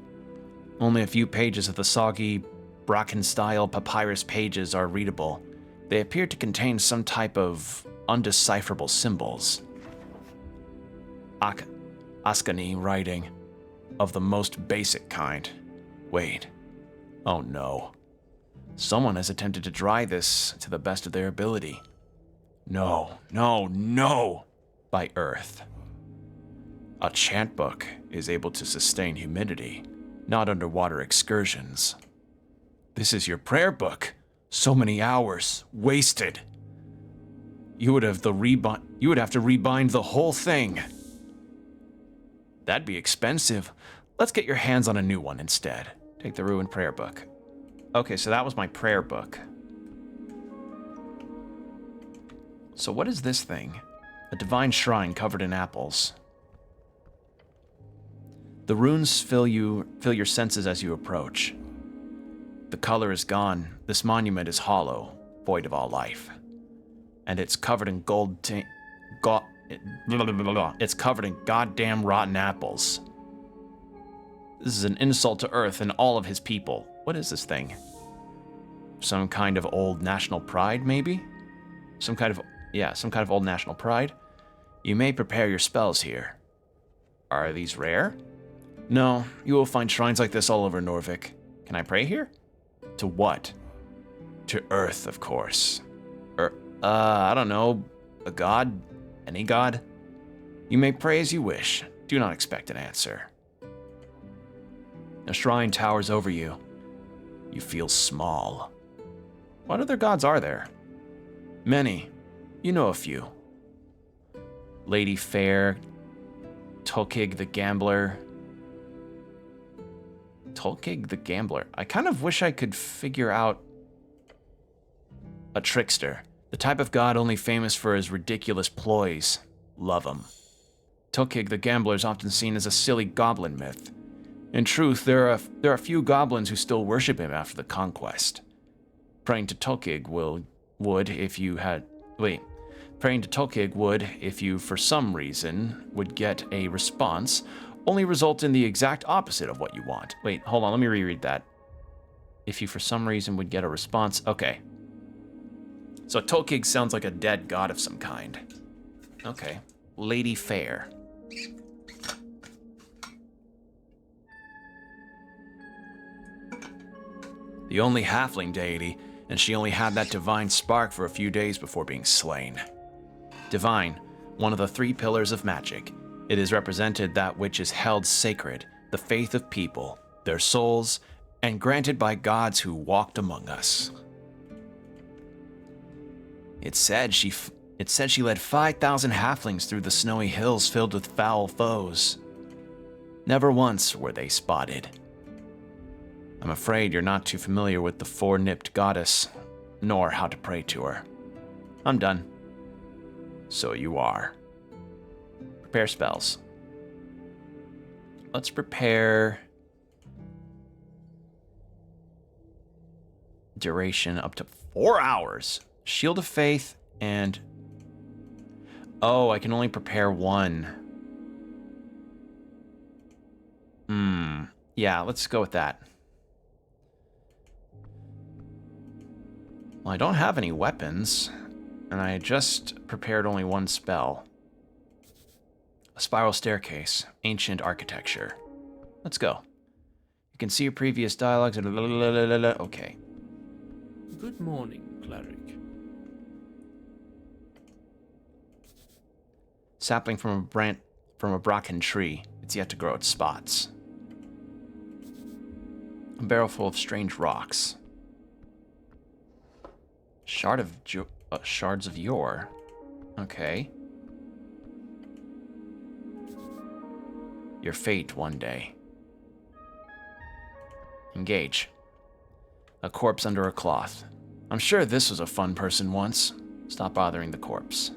Only a few pages of the soggy, Bracken-style papyrus pages are readable. They appear to contain some type of undecipherable symbols. Askani writing, of the most basic kind. Wait. Oh no. Someone has attempted to dry this to the best of their ability. No, no, no! By Earth. A chant book is able to sustain humidity, not underwater excursions. This is your prayer book. So many hours wasted. You would have to rebind the whole thing. That'd be expensive. Let's get your hands on a new one instead. Take the ruined prayer book. Okay, so that was my prayer book. So what is this thing? A divine shrine covered in apples. The runes fill your senses as you approach. The color is gone. This monument is hollow, void of all life. And it's covered in it's covered in goddamn rotten apples. This is an insult to Earth and all of his people. What is this thing? Some kind of old national pride, maybe? Some kind of old national pride. You may prepare your spells here. Are these rare? No, you will find shrines like this all over Norvik. Can I pray here? To what? To Earth, of course. I don't know. A god? Any god? You may pray as you wish. Do not expect an answer. A shrine towers over you. You feel small. What other gods are there? Many. You know a few. Lady Fair, Tolkig the Gambler. Tolkig the Gambler. I kind of wish I could figure out a trickster. The type of god only famous for his ridiculous ploys. Love him. Tolkig the Gambler is often seen as a silly goblin myth. In truth, there are few goblins who still worship him after the conquest. Praying to Tolkig would, if you for some reason would get a response, only result in the exact opposite of what you want. Wait, hold on, let me reread that. If you for some reason would get a response, okay. So Tolkig sounds like a dead god of some kind. Okay, Lady Fair. The only halfling deity, and she only had that divine spark for a few days before being slain. Divine, one of the three pillars of magic. It is represented that which is held sacred, the faith of people, their souls, and granted by gods who walked among us. It said she led 5,000 halflings through the snowy hills filled with foul foes. Never once were they spotted. I'm afraid you're not too familiar with the four-nipped goddess, nor how to pray to her. I'm done. So you are. Prepare spells. Let's prepare duration up to 4 hours. Shield of Faith and... Oh, I can only prepare one. Yeah, let's go with that. Well, I don't have any weapons, and I just prepared only one spell. A spiral staircase, ancient architecture. Let's go. You can see your previous dialogues. Okay. Good morning, cleric. Sapling from a bracken tree. It's yet to grow its spots. A barrel full of strange rocks. Shards of yore. Okay. Your fate one day. Engage. A corpse under a cloth. I'm sure this was a fun person once. Stop bothering the corpse.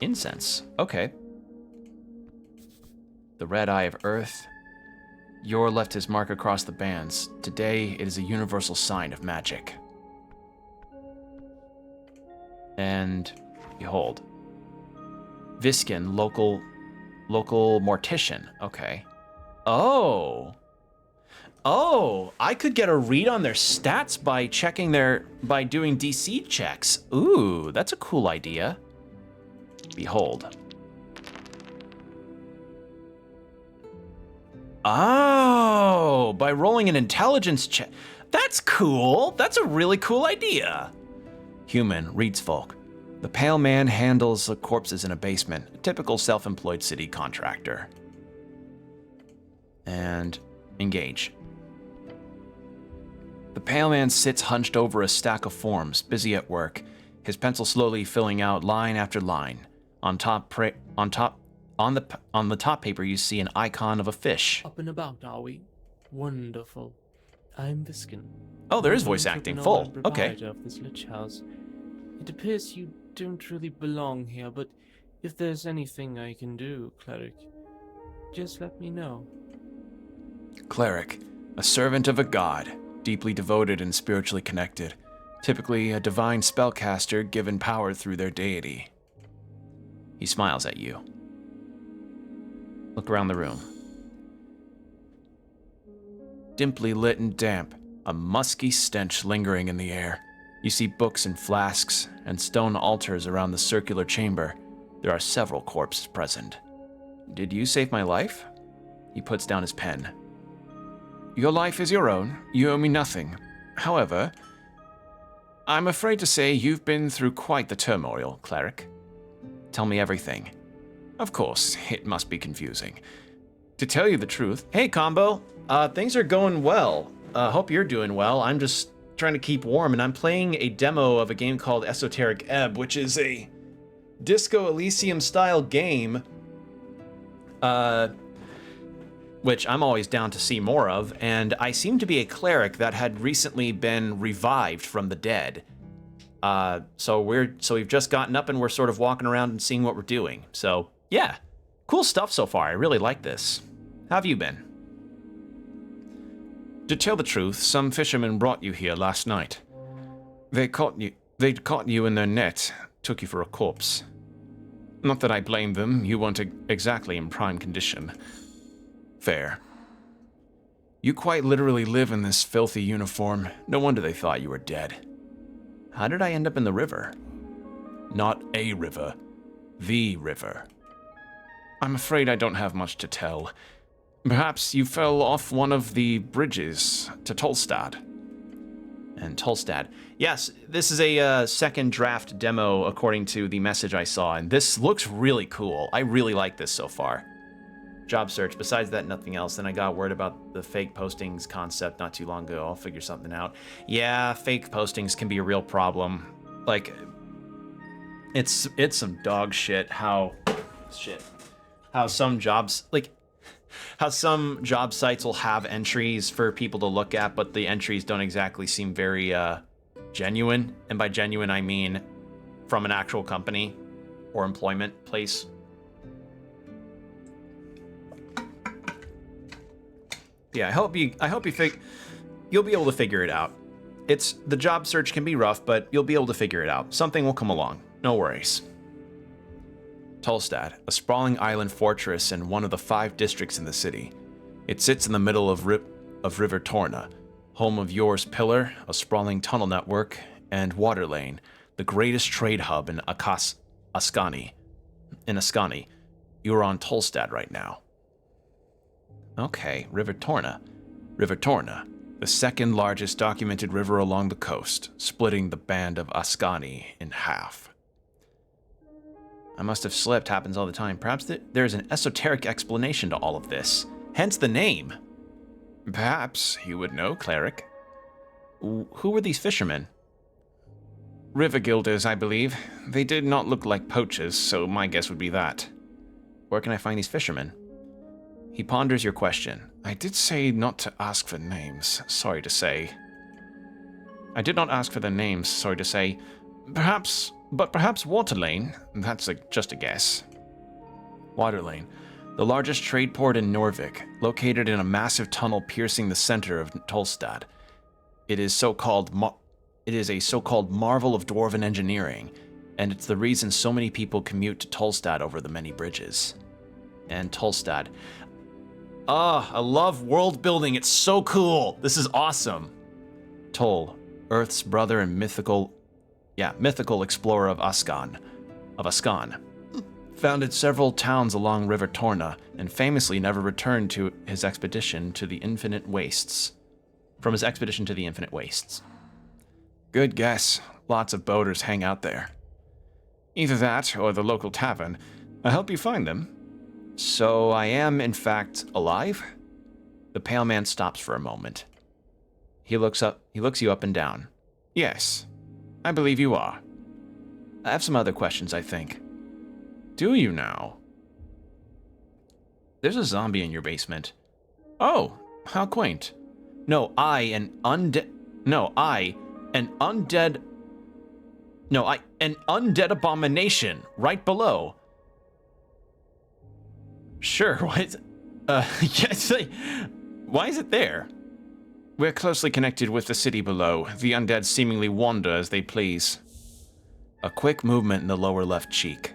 Incense. Okay. The red eye of earth. Yor left his mark across the bands. Today, it is a universal sign of magic. And behold. Viskin, local mortician. Okay. Oh. Oh, I could get a read on their stats by by doing DC checks. Ooh, that's a cool idea. Behold. Oh, by rolling an intelligence check. That's cool. That's a really cool idea. Human, reads folk. The pale man handles the corpses in a basement, a typical self-employed city contractor. And engage. The pale man sits hunched over a stack of forms, busy at work, his pencil slowly filling out line after line. On the top paper, you see an icon of a fish. Up and about, are we? Wonderful. I'm Viskin. Oh, there is voice acting. Full. Okay. Of this lich house. It appears you don't really belong here, but if there's anything I can do, cleric, just let me know. Cleric, a servant of a god, deeply devoted and spiritually connected. Typically a divine spellcaster given power through their deity. He smiles at you. Look around the room. Dimply lit and damp, a musky stench lingering in the air. You see books and flasks and stone altars around the circular chamber. There are several corpses present. Did you save my life? He puts down his pen. Your life is your own. You owe me nothing. However, I'm afraid to say you've been through quite the turmoil, cleric. Tell me everything. Of course, it must be confusing. To tell you the truth... Hey, Combo. Things are going well. Hope you're doing well. I'm just trying to keep warm, and I'm playing a demo of a game called Esoteric Ebb, which is a Disco Elysium-style game, which I'm always down to see more of, and I seem to be a cleric that had recently been revived from the dead. So we've just gotten up and we're sort of walking around and seeing what we're doing. So, yeah, cool stuff so far. I really like this. How have you been? To tell the truth, some fishermen brought you here last night. They'd caught you in their net, took you for a corpse. Not that I blame them, you weren't exactly in prime condition. Fair. You quite literally live in this filthy uniform. No wonder they thought you were dead. How did I end up in the river? Not a river. The river. I'm afraid I don't have much to tell. Perhaps you fell off one of the bridges to Tolstad. And Tolstad. Yes, this is a second draft demo according to the message I saw, and this looks really cool. I really like this so far. Job search. Besides that, nothing else. Then I got word about the fake postings concept not too long ago. I'll figure something out. Yeah, fake postings can be a real problem. Like, it's some dog shit how some jobs, like, how some job sites will have entries for people to look at, but the entries don't exactly seem very genuine. And by genuine, I mean from an actual company or employment place. Yeah, I hope you'll be able to figure it out. The job search can be rough, but you'll be able to figure it out. Something will come along. No worries. Tolstad, a sprawling island fortress in one of the 5 districts in the city. It sits in the middle of River Torna, home of Yor's Pillar, a sprawling tunnel network, and Water Lane, the greatest trade hub in Ascani. In Ascani. You're on Tolstad right now. Okay, River Torna. River Torna, the second largest documented river along the coast, splitting the band of Ascani in half. I must have slipped, happens all the time. Perhaps there is an esoteric explanation to all of this, hence the name. Perhaps you would know, cleric. Who were these fishermen? River guilders, I believe. They did not look like poachers, so my guess would be that. Where can I find these fishermen? He ponders your question. I did say not to ask for names, sorry to say. I did not ask for their names, sorry to say. Perhaps Waterlane. That's just a guess. Waterlane, the largest trade port in Norvik, located in a massive tunnel piercing the center of Tolstad. It is a so-called marvel of dwarven engineering, and it's the reason so many people commute to Tolstad over the many bridges. And Tolstad. Ah, I love world building. It's so cool. This is awesome. Tol, Earth's brother and mythical explorer of Askan. Founded several towns along River Torna, and famously never returned to his expedition to the Infinite Wastes. From his expedition to the Infinite Wastes. Good guess. Lots of boaters hang out there. Either that, or the local tavern. I'll help you find them. So I am, in fact, alive? The pale man stops for a moment. He looks you up and down. Yes, I believe you are. I have some other questions, I think. Do you now? There's a zombie in your basement. Oh, how quaint. An undead abomination right below. Sure, yes, why is it there? We're closely connected with the city below. The undead seemingly wander as they please. A quick movement in the lower left cheek.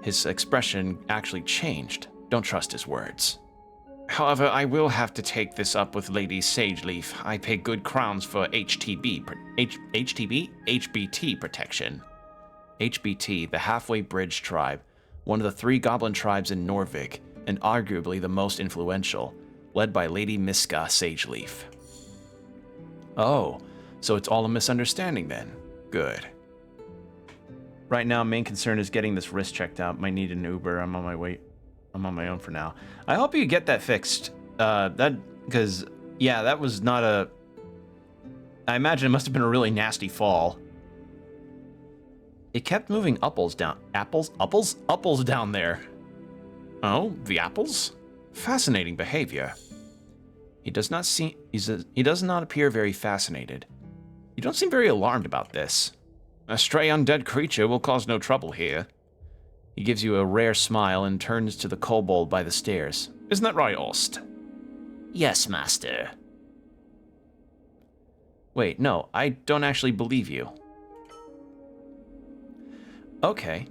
His expression actually changed. Don't trust his words. However, I will have to take this up with Lady Sageleaf. I pay good crowns for HBT protection. HBT, the Halfway Bridge tribe, one of the 3 goblin tribes in Norvik, and arguably the most influential, led by Lady Miska Sageleaf. Oh, so it's all a misunderstanding then. Good. Right now, main concern is getting this wrist checked out. Might need an Uber. I'm on my way. I'm on my own for now. I hope you get that fixed. Because, yeah, that was not a... I imagine it must have been a really nasty fall. It kept moving apples down. Apples down there. Oh, the apples? Fascinating behavior. He does not appear very fascinated. You don't seem very alarmed about this. A stray undead creature will cause no trouble here. He gives you a rare smile and turns to the kobold by the stairs. Isn't that right, Ost? Yes, master. Wait, no, I don't actually believe you. Okay.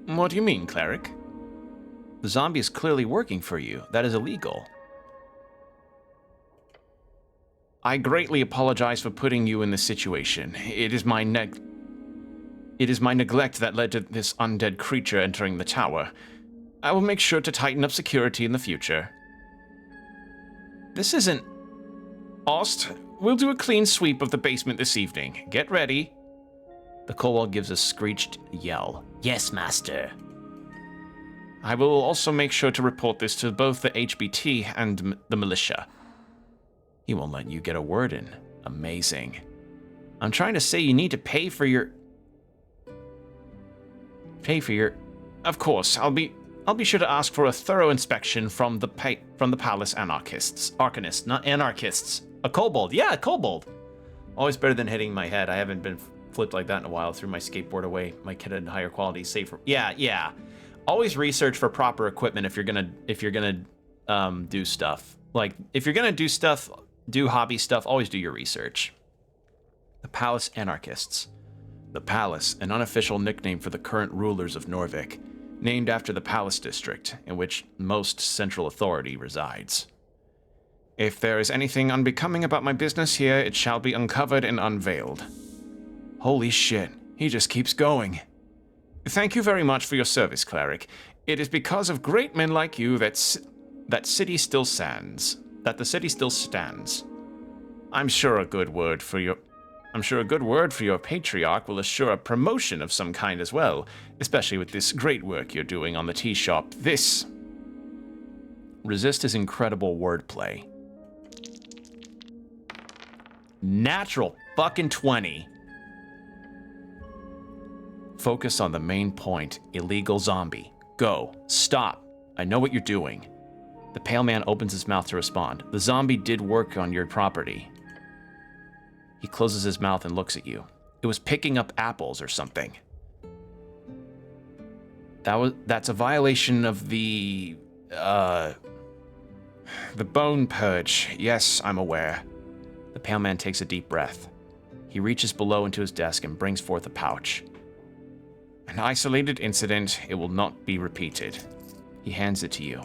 What do you mean, cleric? The zombie is clearly working for you. That is illegal. I greatly apologize for putting you in this situation. It is my neglect that led to this undead creature entering the tower. I will make sure to tighten up security in the future. This isn't... Ost, we'll do a clean sweep of the basement this evening. Get ready. The kobold gives a screeched yell. Yes, master. I will also make sure to report this to both the HBT and the militia. He won't let you get a word in. Amazing. I'm trying to say you need to pay for your... Of course, I'll be sure to ask for a thorough inspection from the palace arcanists, not anarchists. A kobold, yeah, a kobold. Always better than hitting my head. I haven't been flipped like that in a while. Threw my skateboard away. My kid had higher quality, safer. Yeah. Always research for proper equipment if you're gonna do stuff. Like if you're gonna do stuff, do hobby stuff. Always do your research. The palace anarchists. The Palace, an unofficial nickname for the current rulers of Norvik, named after the Palace District, in which most central authority resides. If there is anything unbecoming about my business here, it shall be uncovered and unveiled. Holy shit, he just keeps going. Thank you very much for your service, cleric. It is because of great men like you that the city still stands. I'm sure a good word for your patriarch will assure a promotion of some kind as well, especially with this great work you're doing on the tea shop. Resist his incredible wordplay. Natural fucking 20. Focus on the main point, illegal zombie. Go. Stop. I know what you're doing. The pale man opens his mouth to respond. The zombie did work on your property. He closes his mouth and looks at you. It was picking up apples or something. That's a violation of the bone purge. Yes, I'm aware. The pale man takes a deep breath. He reaches below into his desk and brings forth a pouch. An isolated incident, it will not be repeated. He hands it to you.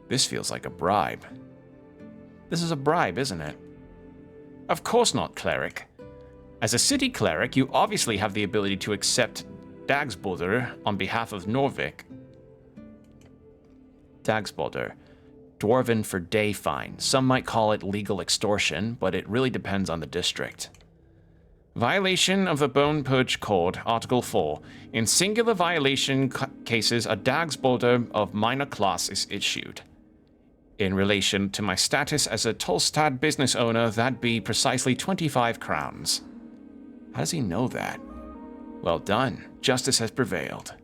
This feels like a bribe. This is a bribe, isn't it? Of course not, cleric. As a city cleric, you obviously have the ability to accept Dagsbolder on behalf of Norvik. Dagsbolder. Dwarven for day fine. Some might call it legal extortion, but it really depends on the district. Violation of the Bone Purge Code, Article 4. In singular violation cases, a Dagsbolder of minor class is issued. In relation to my status as a Tolstad business owner, that'd be precisely 25 crowns. How does he know that? Well done. Justice has prevailed.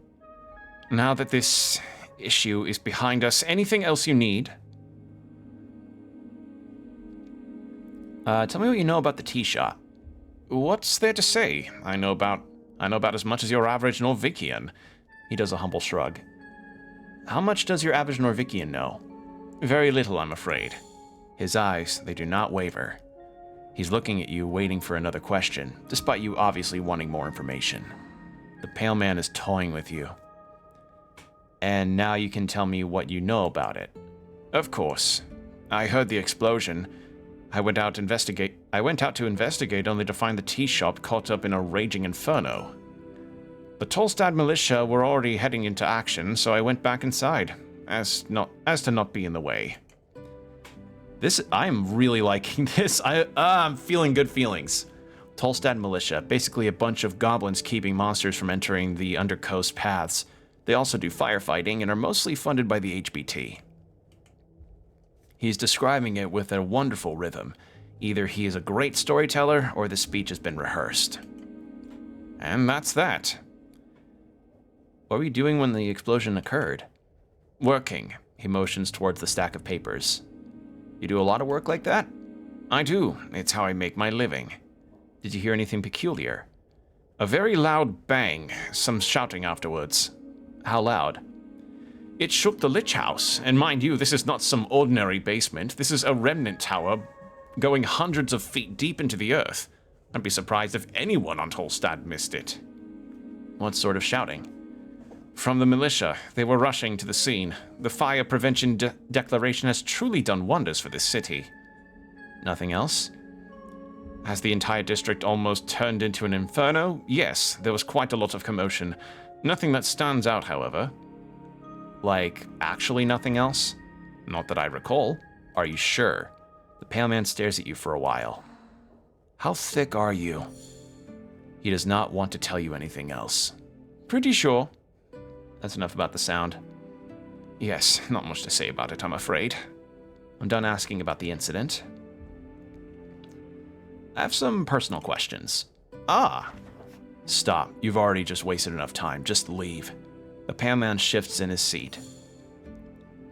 Now that this issue is behind us, anything else you need? Tell me what you know about the tea shop. What's there to say? I know about as much as your average Norvikian. He does a humble shrug. How much does your average Norvikian know? Very little, I'm afraid. His eyes, they do not waver. He's looking at you, waiting for another question, despite you obviously wanting more information. The pale man is toying with you. And now you can tell me what you know about it. Of course. I heard the explosion. I went out to investigate only to find the tea shop caught up in a raging inferno. The Tolstad militia were already heading into action, so I went back inside, as to not be in the way. I'm really liking this. I'm feeling good feelings. Tolstad militia, basically a bunch of goblins keeping monsters from entering the undercoast paths. They also do firefighting and are mostly funded by the HBT. He's describing it with a wonderful rhythm. Either he is a great storyteller or the speech has been rehearsed. And that's that. What were you doing when the explosion occurred? Working. He motions towards the stack of papers. You do a lot of work like that? I do. It's how I make my living. Did you hear anything peculiar? A very loud bang, some shouting afterwards. How loud? It shook the Lich House, and mind you, this is not some ordinary basement. This is a remnant tower going hundreds of feet deep into the earth. I'd be surprised if anyone on Tolstad missed it. What sort of shouting? From the militia. They were rushing to the scene. The fire prevention declaration has truly done wonders for this city. Nothing else? Has the entire district almost turned into an inferno? Yes, there was quite a lot of commotion. Nothing that stands out, however. Like, actually nothing else? Not that I recall. Are you sure? The pale man stares at you for a while. How thick are you? He does not want to tell you anything else. Pretty sure. That's enough about the sound. Yes, not much to say about it, I'm afraid. I'm done asking about the incident. I have some personal questions. Ah! Stop. You've already just wasted enough time. Just leave. The pale man shifts in his seat.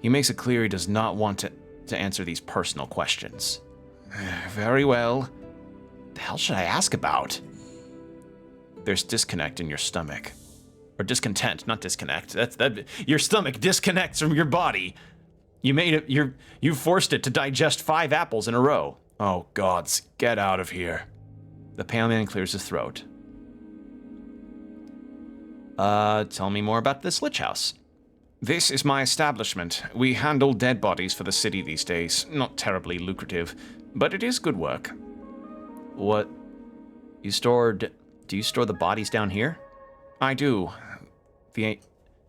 He makes it clear he does not want to answer these personal questions. Very well. The hell should I ask about? There's disconnect in your stomach. Or discontent, not disconnect. Your stomach disconnects from your body. You forced it to digest 5 apples in a row. Oh, gods, get out of here. The pale man clears his throat. Tell me more about this Lich House. This is my establishment. We handle dead bodies for the city these days. Not terribly lucrative, but it is good work. What? Do you store the bodies down here? I do. The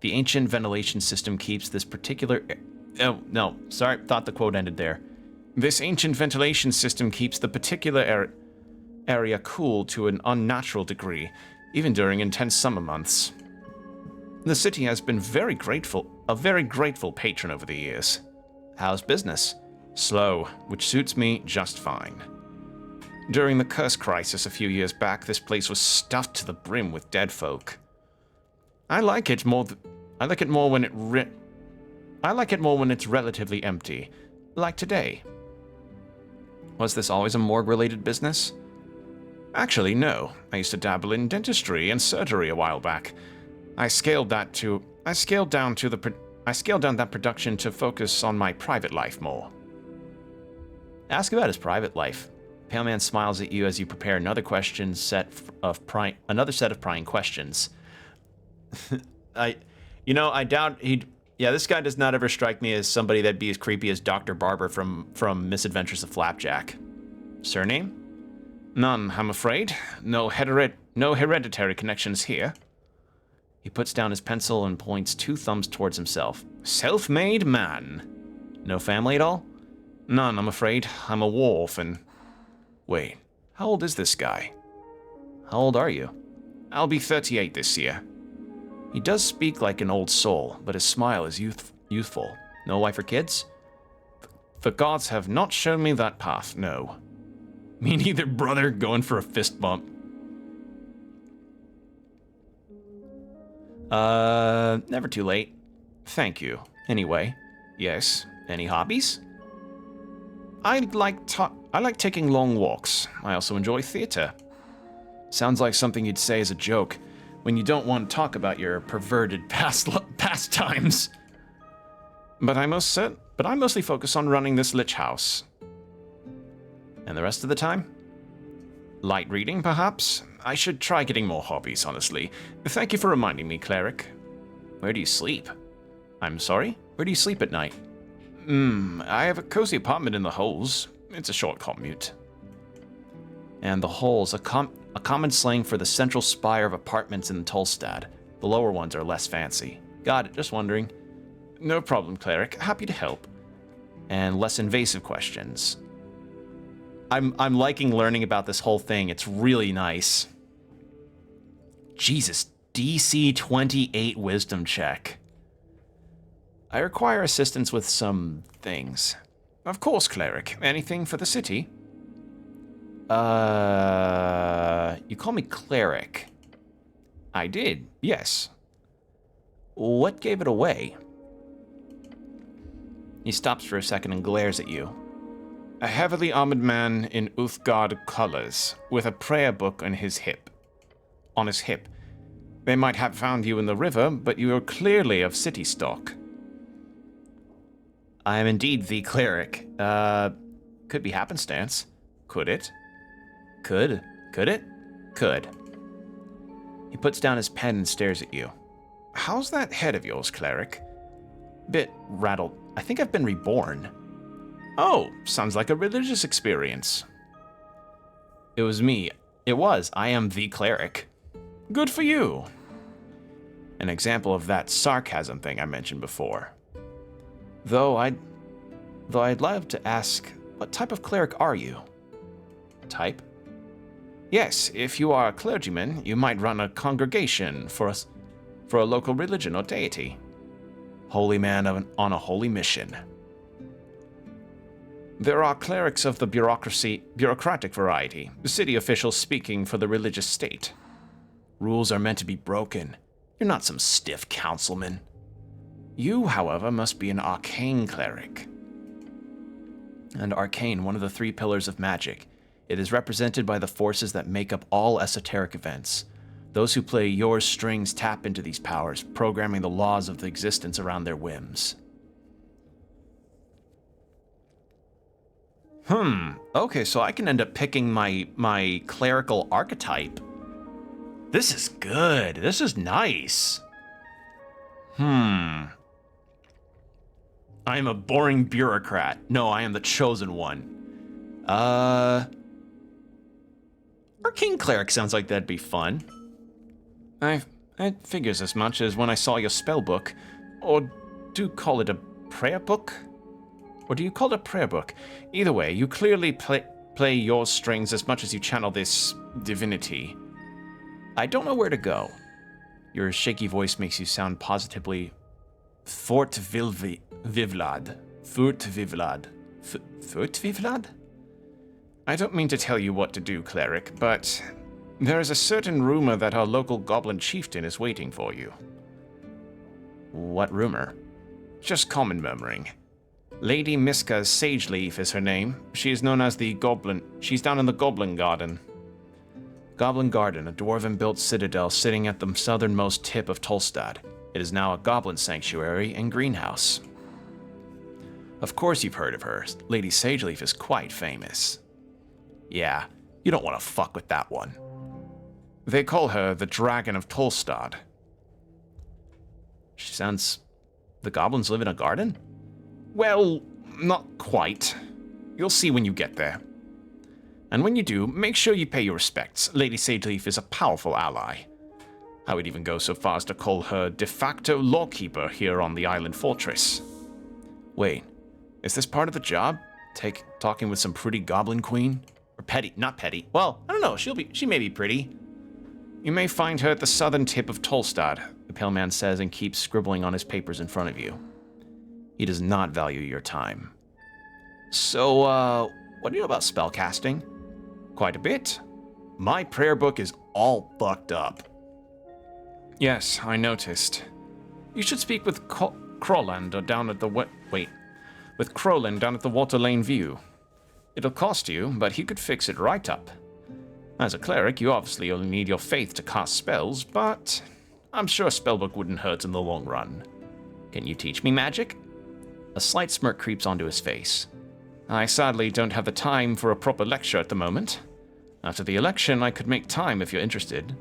ancient ventilation system keeps this particular... Oh, no, sorry, thought the quote ended there. This ancient ventilation system keeps the particular area cool to an unnatural degree, even during intense summer months. The city has been a very grateful patron over the years. How's business? Slow, which suits me just fine. During the curse crisis a few years back, this place was stuffed to the brim with dead folk. I like it more when it's relatively empty, like today. Was this always a morgue-related business? Actually, no. I used to dabble in dentistry and surgery a while back. I scaled down that production to focus on my private life more. Ask about his private life. Pale Man smiles at you as you prepare another set of prying questions. I doubt he'd. Yeah, this guy does not ever strike me as somebody that'd be as creepy as Dr. Barber from Misadventures of Flapjack. Surname? None, I'm afraid. No hereditary connections here. He puts down his pencil and points 2 thumbs towards himself. Self-made man. No family at all? None, I'm afraid. I'm a war orphan. Wait, how old is this guy? How old are you? I'll be 38 this year. He does speak like an old soul, but his smile is youthful. No wife or kids? The gods have not shown me that path, no. Me neither, brother. Going for a fist bump. Never too late. Thank you. Anyway, yes. Any hobbies? I like taking long walks. I also enjoy theater. Sounds like something you'd say as a joke when you don't want to talk about your perverted pastimes. But I mostly focus on running this lich house. And the rest of the time? Light reading, perhaps? I should try getting more hobbies, honestly. Thank you for reminding me, cleric. Where do you sleep? I'm sorry? Where do you sleep at night? I have a cozy apartment in the Holes. It's a short commute. And the Holes, a common slang for the central spire of apartments in Tolstad. The lower ones are less fancy. Got it, just wondering. No problem, cleric. Happy to help. And less invasive questions. I'm liking learning about this whole thing. It's really nice. Jesus, DC 28 wisdom check. I require assistance with some things. Of course, cleric. Anything for the city? You call me cleric. I did, yes. What gave it away? He stops for a second and glares at you. A heavily armored man in Uthgard colors, with a prayer book on his hip. They might have found you in the river, but you are clearly of city stock. I am indeed the cleric. Could be happenstance. Could it? Could it? Could. He puts down his pen and stares at you. How's that head of yours, cleric? Bit rattled. I think I've been reborn. Oh, sounds like a religious experience. It was me. It was. I am the cleric. Good for you. An example of that sarcasm thing I mentioned before. Though I'd love to ask, what type of cleric are you? Type? Yes, if you are a clergyman, you might run a congregation for a local religion or deity. Holy man on a holy mission. There are clerics of the bureaucratic variety, city officials speaking for the religious state. Rules are meant to be broken. You're not some stiff councilman. You, however, must be an arcane cleric. And arcane, one of the 3 pillars of magic. It is represented by the forces that make up all esoteric events. Those who play your strings tap into these powers, programming the laws of the existence around their whims. Okay, so I can end up picking my clerical archetype. This is good. This is nice. I am a boring bureaucrat. No, I am the chosen one. Arcane cleric sounds like that'd be fun. It figures as much as when I saw your spell book. Or do call it a prayer book? Or do you call it a prayer book? Either way, you clearly play your strings as much as you channel this divinity. I don't know where to go. Your shaky voice makes you sound positively Fort Vivlad. Fort Vivlad? I don't mean to tell you what to do, cleric, but there is a certain rumor that our local goblin chieftain is waiting for you. What rumor? Just common murmuring. Lady Miska Sageleaf is her name. She is known as the Goblin. She's down in the Goblin Garden. Goblin Garden, a dwarven-built citadel sitting at the southernmost tip of Tolstad. It is now a goblin sanctuary and greenhouse. Of course you've heard of her. Lady Sageleaf is quite famous. Yeah, you don't want to fuck with that one. They call her the Dragon of Tolstad. She sounds... The goblins live in a garden? Well, not quite. You'll see when you get there. And when you do, make sure you pay your respects. Lady Sageleaf is a powerful ally. I would even go so far as to call her de facto lawkeeper here on the island fortress. Wait, is this part of the job? Talking with some pretty goblin queen? Or petty, not petty. Well, I don't know, she may be pretty. You may find her at the southern tip of Tolstad, the pale man says and keeps scribbling on his papers in front of you. He does not value your time. So, what do you know about spellcasting? Quite a bit. My prayer book is all fucked up. Yes, I noticed. You should speak with Crowland down at the with Crowland down at the Water Lane View. It'll cost you, but he could fix it right up. As a cleric, you obviously only need your faith to cast spells, but I'm sure a spellbook wouldn't hurt in the long run. Can you teach me magic? A slight smirk creeps onto his face. I sadly don't have the time for a proper lecture at the moment. After the election, I could make time if you're interested.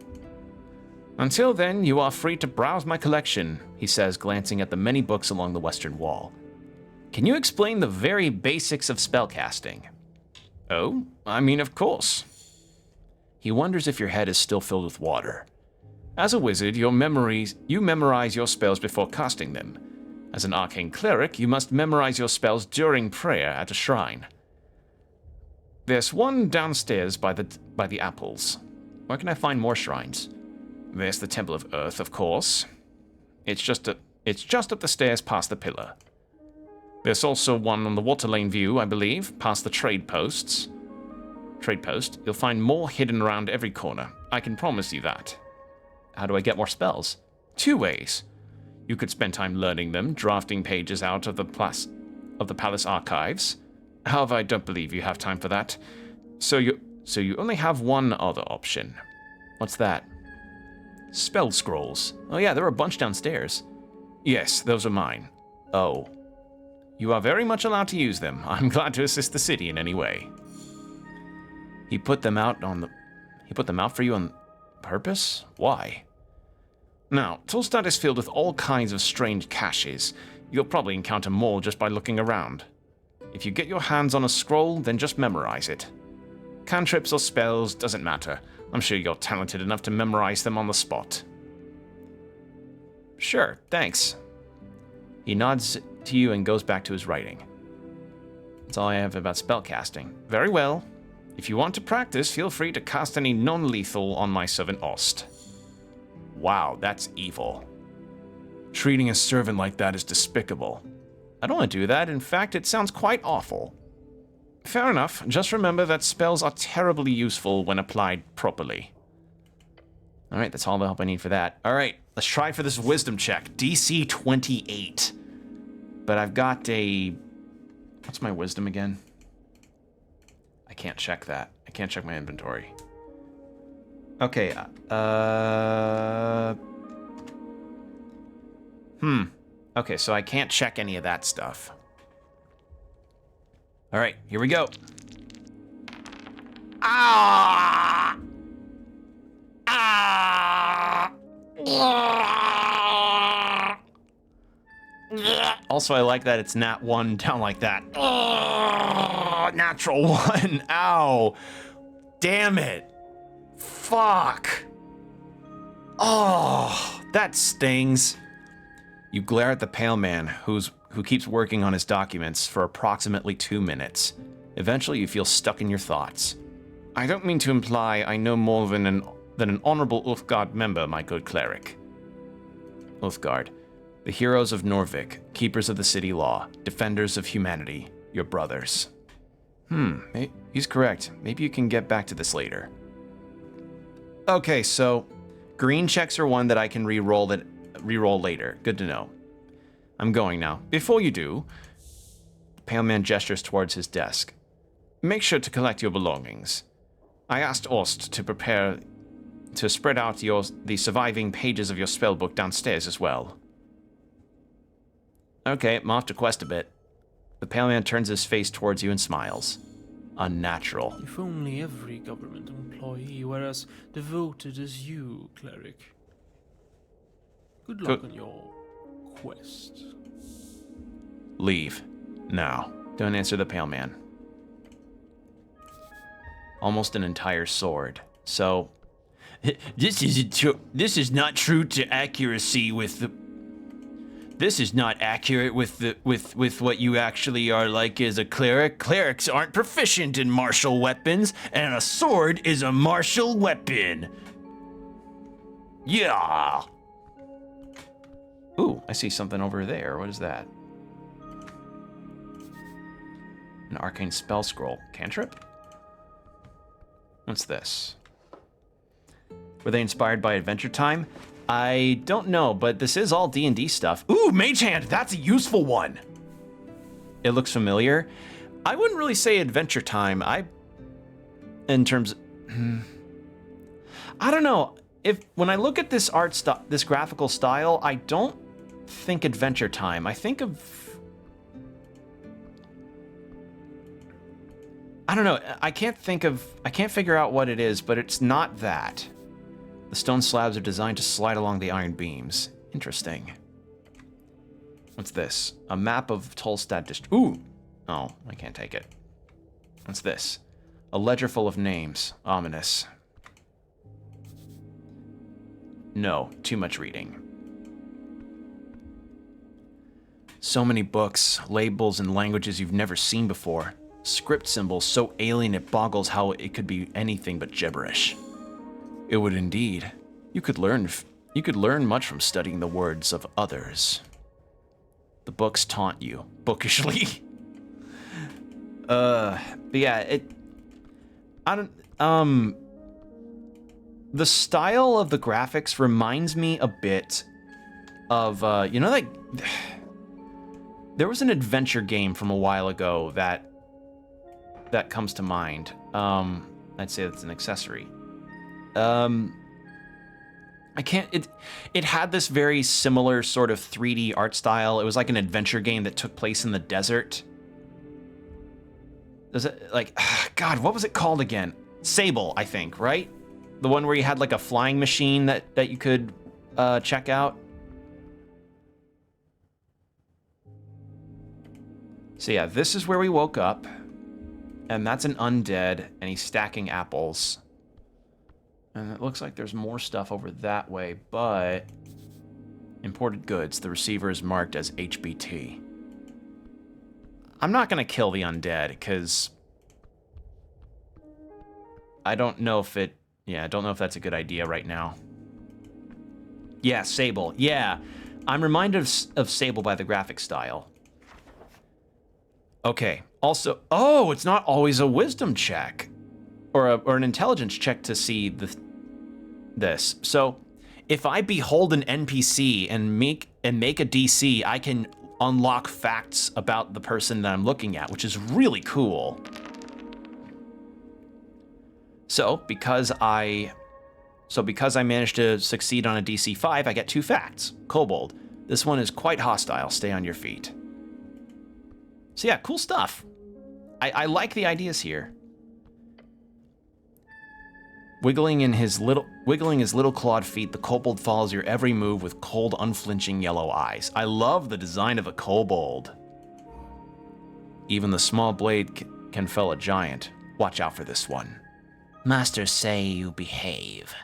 Until then, you are free to browse my collection, he says, glancing at the many books along the western wall. Can you explain the very basics of spellcasting? Oh, I mean, of course. He wonders if your head is still filled with water. As a wizard, you memorize your spells before casting them. As an arcane cleric, you must memorize your spells during prayer at a shrine. There's one downstairs by the apples. Where can I find more shrines? There's the Temple of Earth, of course. It's just up the stairs past the pillar. There's also one on the Water Lane View, I believe, past the trade post. You'll find more hidden around every corner. I can promise you that. How do I get more spells? 2 ways. You could spend time learning them, drafting pages out of the palace archives. However, I don't believe you have time for that. So you only have one other option. What's that? Spell scrolls. Oh yeah, there are a bunch downstairs. Yes, those are mine. Oh. You are very much allowed to use them. I'm glad to assist the city in any way. He put them out for you on purpose? Why? Now, Tolstad is filled with all kinds of strange caches. You'll probably encounter more just by looking around. If you get your hands on a scroll, then just memorize it. Cantrips or spells, doesn't matter. I'm sure you're talented enough to memorize them on the spot. Sure, thanks. He nods to you and goes back to his writing. That's all I have about spellcasting. Very well. If you want to practice, feel free to cast any non-lethal on my servant Ost. Wow, that's evil. Treating a servant like that is despicable. I don't want to do that. In fact, it sounds quite awful. Fair enough. Just remember that spells are terribly useful when applied properly. Alright, that's all the help I need for that. Alright, let's try for this wisdom check. DC 28. But I've got a... What's my wisdom again? I can't check that. I can't check my inventory. Okay, Okay, so I can't check any of that stuff. Alright, here we go. Ah! Ah! Also, I like that it's nat 1 down like that. Natural 1. Ow. Damn it. Fuck. Oh, that stings. You glare at the pale man who keeps working on his documents for approximately 2 minutes. Eventually, you feel stuck in your thoughts. I don't mean to imply I know more than an honorable Ulfgard member, my good cleric. Ulfgard, the heroes of Norvik, keepers of the city law, defenders of humanity, your brothers. You He's correct. Maybe you can get back to this later. Okay, so green checks are one that I can re-roll later. Good to know. I'm going now. Before you do, the pale man gestures towards his desk. Make sure to collect your belongings. I asked Ost to prepare to spread out the surviving pages of your spellbook downstairs as well. Okay, I'm off to quest a bit. The pale man turns his face towards you and smiles. Unnatural. If only every government employee were as devoted as you, cleric. Good luck on your quest. Leave. Now. Don't answer the pale man. Almost an entire sword. So, this is not true to accuracy with the... This is not accurate with what you actually are like as a cleric. Clerics aren't proficient in martial weapons, and a sword is a martial weapon. Yeah. Ooh, I see something over there. What is that? An arcane spell scroll. Cantrip? What's this? Were they inspired by Adventure Time? I don't know, but this is all D&D stuff. Ooh, Mage Hand! That's a useful one! It looks familiar. I wouldn't really say Adventure Time. In terms... I don't know. When I look at this this graphical style, I don't think Adventure Time. I think of... I don't know. I can't figure out what it is, but it's not that. The stone slabs are designed to slide along the iron beams. Interesting. What's this? A map of Tolstad district. Ooh! Oh, I can't take it. What's this? A ledger full of names. Ominous. No, too much reading. So many books, labels, and languages you've never seen before. Script symbols so alien it boggles how it could be anything but gibberish. It would indeed. You could learn much from studying the words of others. The books taunt you, bookishly. But yeah, the style of the graphics reminds me a bit of, you know, like, there was an adventure game from a while ago that comes to mind. I'd say that's an accessory. It had this very similar sort of 3D art style. It was like an adventure game that took place in the desert. Does it, like, God, what was it called again? Sable, I think, right? The one where you had like a flying machine that you could check out. So yeah, this is where we woke up. And that's an undead, and he's stacking apples. And it looks like there's more stuff over that way, but... Imported goods. The receiver is marked as HBT. I'm not going to kill the undead, because... I don't know if it... Yeah, I don't know if that's a good idea right now. Yeah, Sable. Yeah. I'm reminded of Sable by the graphic style. Okay. Also... Oh, it's not always a wisdom check. Or an intelligence check to see this. So, if I behold an NPC and make a DC, I can unlock facts about the person that I'm looking at, which is really cool. So, because I managed to succeed on a DC 5, I get 2 facts. Kobold. This one is quite hostile. Stay on your feet. So yeah, cool stuff. I like the ideas here. Wiggling his little clawed feet, the kobold follows your every move with cold, unflinching yellow eyes. I love the design of a kobold. Even the small blade can fell a giant. Watch out for this one. Masters say you behave.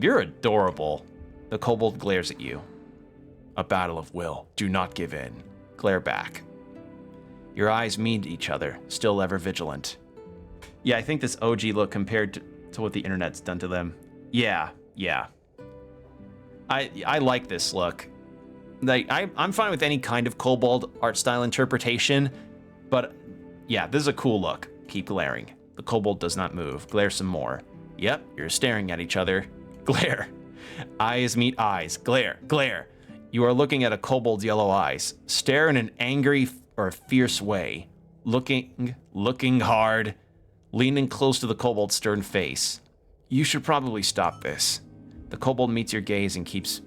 You're adorable. The kobold glares at you. A battle of will. Do not give in. Glare back. Your eyes meet each other, still ever vigilant. Yeah, I think this OG look compared to what the internet's done to them. Yeah. I like this look. Like I'm fine with any kind of kobold art style interpretation, but Yeah, this is a cool look. Keep glaring. The kobold does not move. Glare some more. Yep, you're staring at each other. Glare. Eyes meet eyes. Glare. Glare. You are looking at a kobold's yellow eyes. Stare in an angry or fierce way. Looking hard. Leaning close to the kobold's stern face. You should probably stop this. The kobold meets your gaze and keeps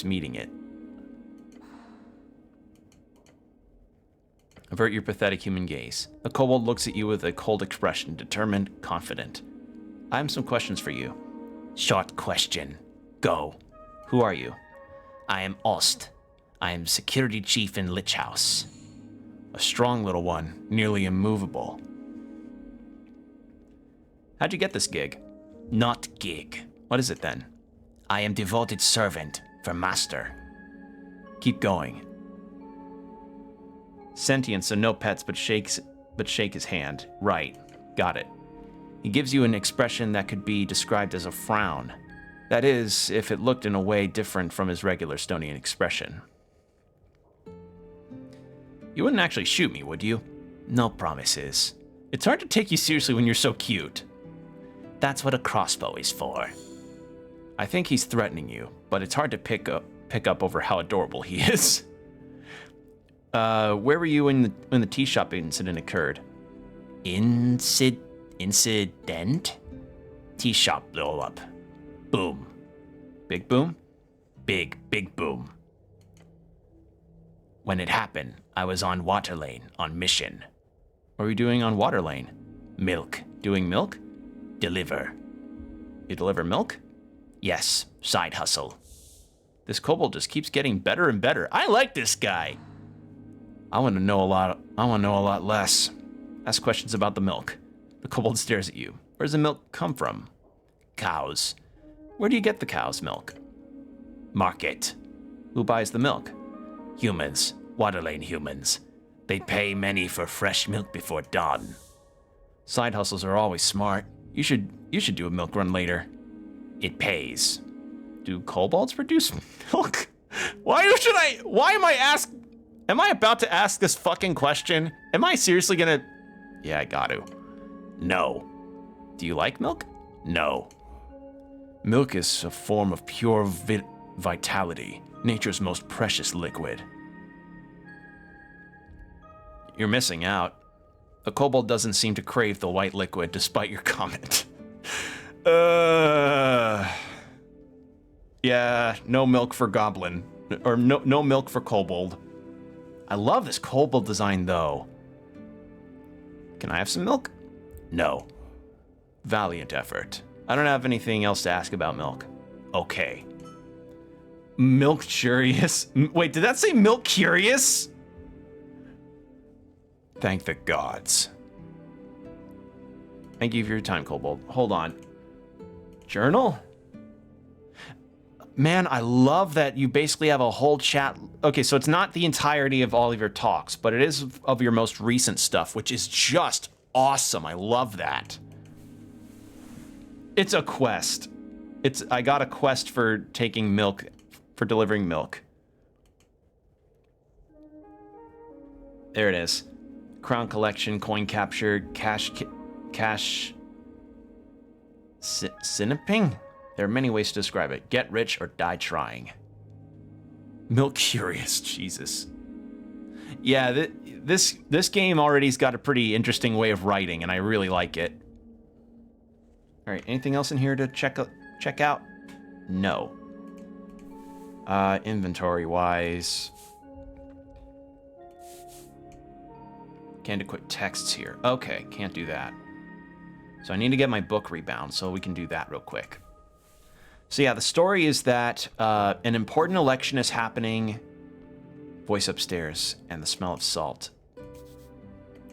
meeting it. Avert your pathetic human gaze. The kobold looks at you with a cold expression, determined, confident. I have some questions for you. Short question. Go. Who are you? I am Ost. I am security chief in Lich House. A strong little one, nearly immovable. How'd you get this gig? Not gig. What is it then? I am devoted servant for master. Keep going. Sentient, so no pets, but shake his hand. Right. Got it. He gives you an expression that could be described as a frown. That is, if it looked in a way different from his regular Stonian expression. You wouldn't actually shoot me, would you? No promises. It's hard to take you seriously when you're so cute. That's what a crossbow is for. I think he's threatening you, but it's hard to pick up over how adorable he is. Where were you when the tea shop incident occurred? Incident? Tea shop blew up. Boom. Big boom? Big boom. When it happened, I was on Water Lane, on mission. What were you doing on Water Lane? Milk. Doing milk? Deliver. You deliver milk? Yes, side hustle. This kobold just keeps getting better and better. I like this guy. I want to know a lot less. Ask questions about the milk. The kobold stares at you. Where does the milk come from? Cows. Where do you get the cow's milk? Market. Who buys the milk? Humans. Waterlane humans. They pay many for fresh milk before dawn. Side hustles are always smart. You should do a milk run later. It pays. Do kobolds produce milk? Am I about to ask this fucking question? Am I seriously gonna? Yeah, I got to. No. Do you like milk? No. Milk is a form of pure vitality, nature's most precious liquid. You're missing out. A kobold doesn't seem to crave the white liquid, despite your comment. Yeah, no milk for goblin. Or no milk for kobold. I love this kobold design, though. Can I have some milk? No. Valiant effort. I don't have anything else to ask about milk. Okay. Milk curious? Wait, did that say milk curious? Thank the gods. Thank you for your time, kobold. Hold on. Journal? Man, I love that you basically have a whole chat. Okay, so it's not the entirety of all of your talks, but it is of your most recent stuff, which is just awesome. I love that. It's a quest. I got a quest for taking milk, for delivering milk. There it is. Crown collection, coin capture, cash sinniping? There are many ways to describe it. Get rich or die trying. Milk curious, Jesus. Yeah, this game already's got a pretty interesting way of writing, and I really like it. All right, anything else in here to check out? No. Inventory-wise. Can't equip texts here. Okay, can't do that. So I need to get my book rebound, so we can do that real quick. So yeah, the story is that an important election is happening. Voice upstairs, and the smell of salt.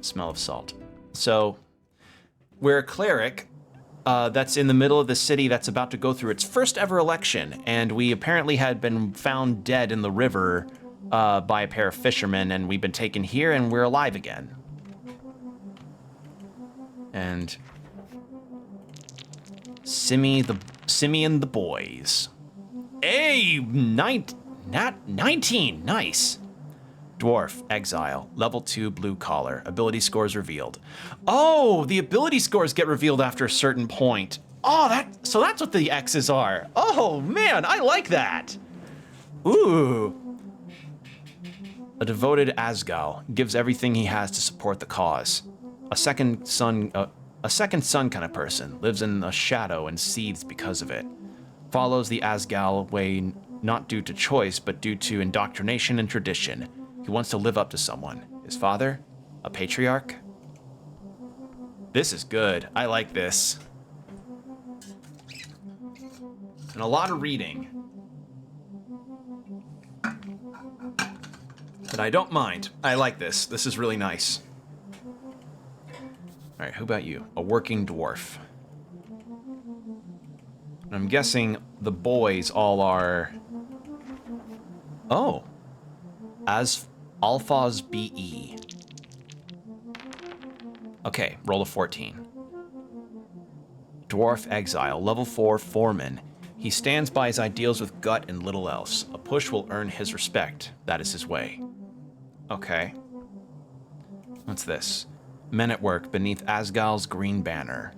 Smell of salt. So we're a cleric that's in the middle of the city that's about to go through its first ever election, and we apparently had been found dead in the river by a pair of fishermen, and we've been taken here, and we're alive again. And Simeon the boys. Hey, 19, nice. Dwarf, exile, level 2 blue collar, ability scores revealed. Oh, the ability scores get revealed after a certain point. Oh, so that's what the X's are. Oh man, I like that. Ooh. A devoted Asgal gives everything he has to support the cause. A second son kind of person, lives in the shadow and seethes because of it. Follows the Asgal way not due to choice, but due to indoctrination and tradition. He wants to live up to someone. His father? A patriarch? This is good. I like this. And a lot of reading. But I don't mind. I like this. This is really nice. All right, who about you? A working dwarf. And I'm guessing the boys all are... Oh. As Alphas BE. Okay, roll a 14. Dwarf exile, level 4 foreman. He stands by his ideals with gut and little else. A push will earn his respect. That is his way. Okay. What's this? Men at work beneath Asgal's green banner.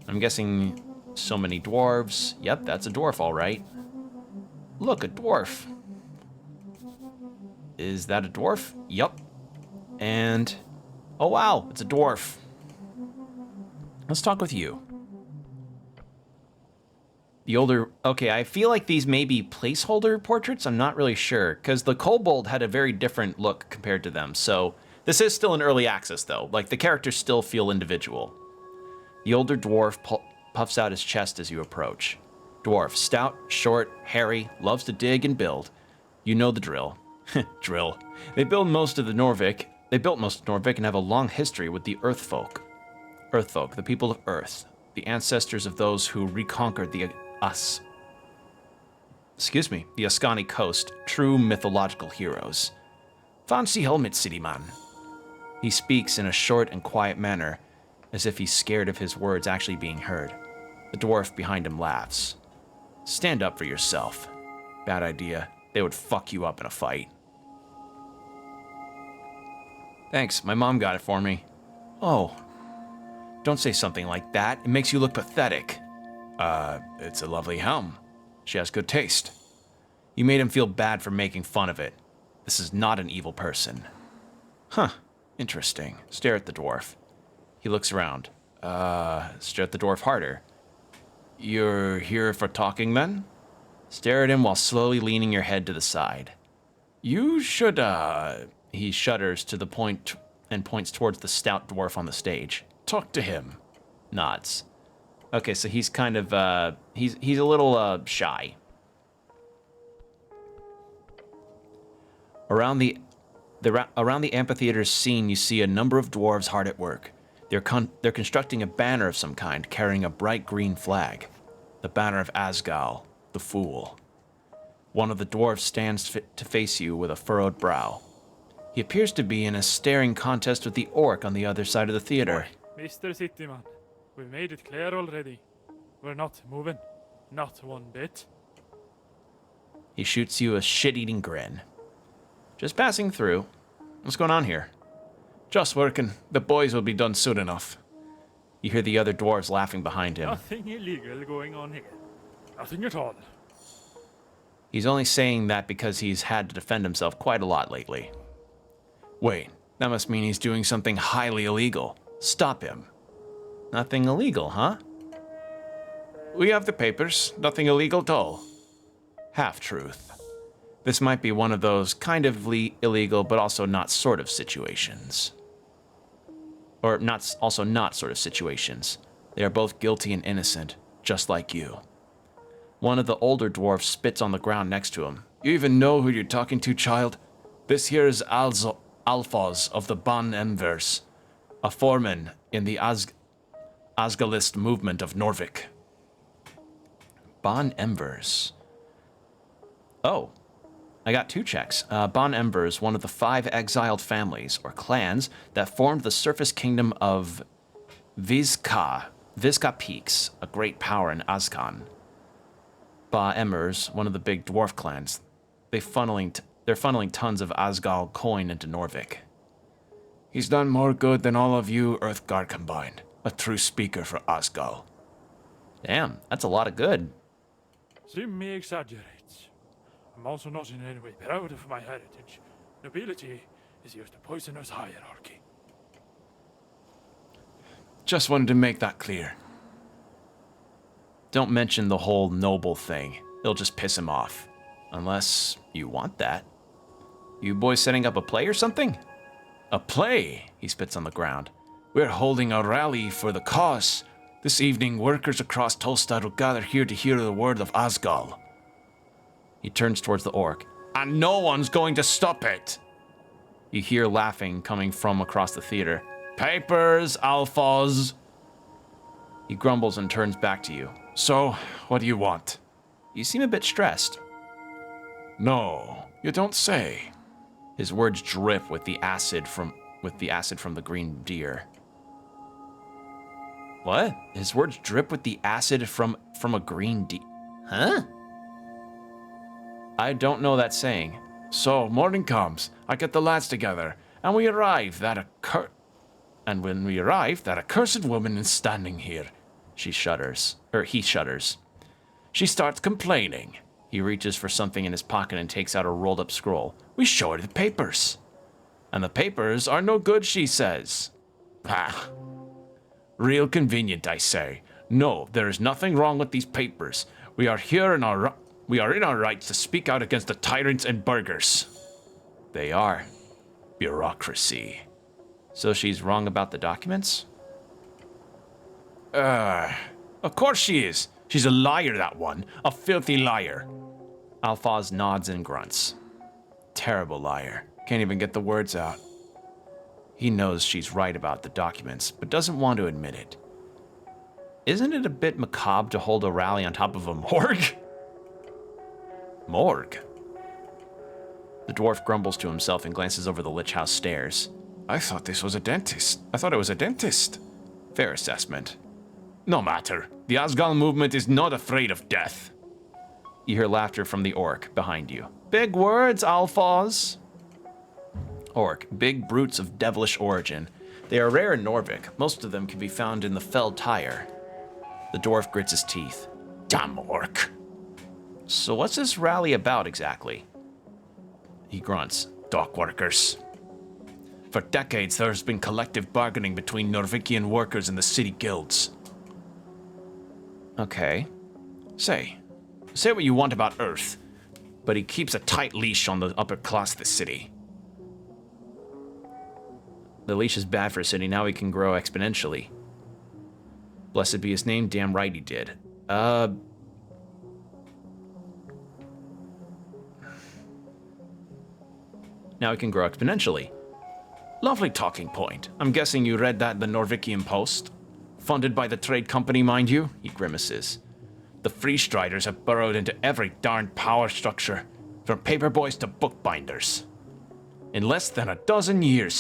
I'm guessing so many dwarves. Yep, that's a dwarf, all right. Look, a dwarf. Is that a dwarf? Yup. And... oh, wow, it's a dwarf. Let's talk with you. The older... okay, I feel like these may be placeholder portraits. I'm not really sure, because the kobold had a very different look compared to them. So this is still in early access, though. Like, the characters still feel individual. The older dwarf puffs out his chest as you approach. Dwarf, stout, short, hairy, loves to dig and build. You know the drill. Drill. They built most of Norvik and have a long history with the Earthfolk. Earthfolk, the people of Earth, the ancestors of those who reconquered the Ascani coast, true mythological heroes. Fancy helmet, city man. He speaks in a short and quiet manner, as if he's scared of his words actually being heard. The dwarf behind him laughs. Stand up for yourself. Bad idea. They would fuck you up in a fight. Thanks, my mom got it for me. Oh. Don't say something like that. It makes you look pathetic. It's a lovely helm. She has good taste. You made him feel bad for making fun of it. This is not an evil person. Huh. Interesting. Stare at the dwarf. He looks around. Stare at the dwarf harder. You're here for talking, then? Stare at him while slowly leaning your head to the side. You should, He shudders to the point and points towards the stout dwarf on the stage. Talk to him. Nods. Okay, so he's kind of, he's a little, shy. Around the amphitheater's scene, you see a number of dwarves hard at work. They're constructing a banner of some kind, carrying a bright green flag. The banner of Asgal, the Fool. One of the dwarves stands to face you with a furrowed brow. He appears to be in a staring contest with the orc on the other side of the theater. Mr. Cityman, we made it clear already. We're not moving. Not one bit. He shoots you a shit-eating grin. Just passing through. What's going on here? Just working. The boys will be done soon enough. You hear the other dwarves laughing behind him. Nothing illegal going on here. Nothing at all. He's only saying that because he's had to defend himself quite a lot lately. Wait, that must mean he's doing something highly illegal. Stop him. Nothing illegal, huh? We have the papers. Nothing illegal at all. Half-truth. This might be one of those kind of illegal, but also not sort of situations. Or also not sort of situations. They are both guilty and innocent, just like you. One of the older dwarfs spits on the ground next to him. You even know who you're talking to, child? This here is Alphas of the Ban Embers, a foreman in the Asgalist movement of Norvik. Ban Embers. Oh. I got 2 checks. Ban Embers, one of the 5 exiled families, or clans, that formed the surface kingdom of Vizca Peaks, a great power in Azkan. Ba Embers, one of the big dwarf clans. They funnily They're funneling tons of Asgal coin into Norvik. He's done more good than all of you Earthguard combined. A true speaker for Asgal. Damn, that's a lot of good. Simmi exaggerates. I'm also not in any way proud of my heritage. Nobility is just a poisonous hierarchy. Just wanted to make that clear. Don't mention the whole noble thing. It'll just piss him off. Unless you want that. You boys setting up a play or something? A play? He spits on the ground. We're holding a rally for the cause. This evening, workers across Tolstad will gather here to hear the word of Asgal. He turns towards the orc. And no one's going to stop it! You hear laughing coming from across the theater. Papers, alphas! He grumbles and turns back to you. So, what do you want? You seem a bit stressed. No, you don't say. His words drip with the acid from the green deer. What? His words drip with the acid from a green deer. Huh? I don't know that saying. So, morning comes. I get the lads together, and we arrive that when we arrive, that accursed woman is standing here. She shudders. He shudders. She starts complaining. He reaches for something in his pocket and takes out a rolled-up scroll. We show her the papers. And the papers are no good, she says. Ah. Real convenient, I say. No, there is nothing wrong with these papers. We are in our rights to speak out against the tyrants and burghers. They are. Bureaucracy. So she's wrong about the documents? Of course she is. She's a liar, that one. A filthy liar. Alphaz nods and grunts. Terrible liar. Can't even get the words out. He knows she's right about the documents, but doesn't want to admit it. Isn't it a bit macabre to hold a rally on top of a morgue? Morgue? The dwarf grumbles to himself and glances over the Lich House stairs. I thought it was a dentist. Fair assessment. No matter. The Asgal movement is not afraid of death. You hear laughter from the orc behind you. Big words, Alphaz. Orc, big brutes of devilish origin. They are rare in Norvik. Most of them can be found in the fell Tyre. The dwarf grits his teeth. Damn orc. So what's this rally about exactly? He grunts. Dock workers. For decades, there has been collective bargaining between Norvikian workers and the city guilds. Okay. Say what you want about Earth, but he keeps a tight leash on the upper class of the city. The leash is bad for a city, now he can grow exponentially. Blessed be his name, damn right he did. Now he can grow exponentially. Lovely talking point. I'm guessing you read that in the Norvikian Post? Funded by the trade company, mind you? He grimaces. The Freestriders have burrowed into every darn power structure, from paperboys to bookbinders. In less than a dozen years,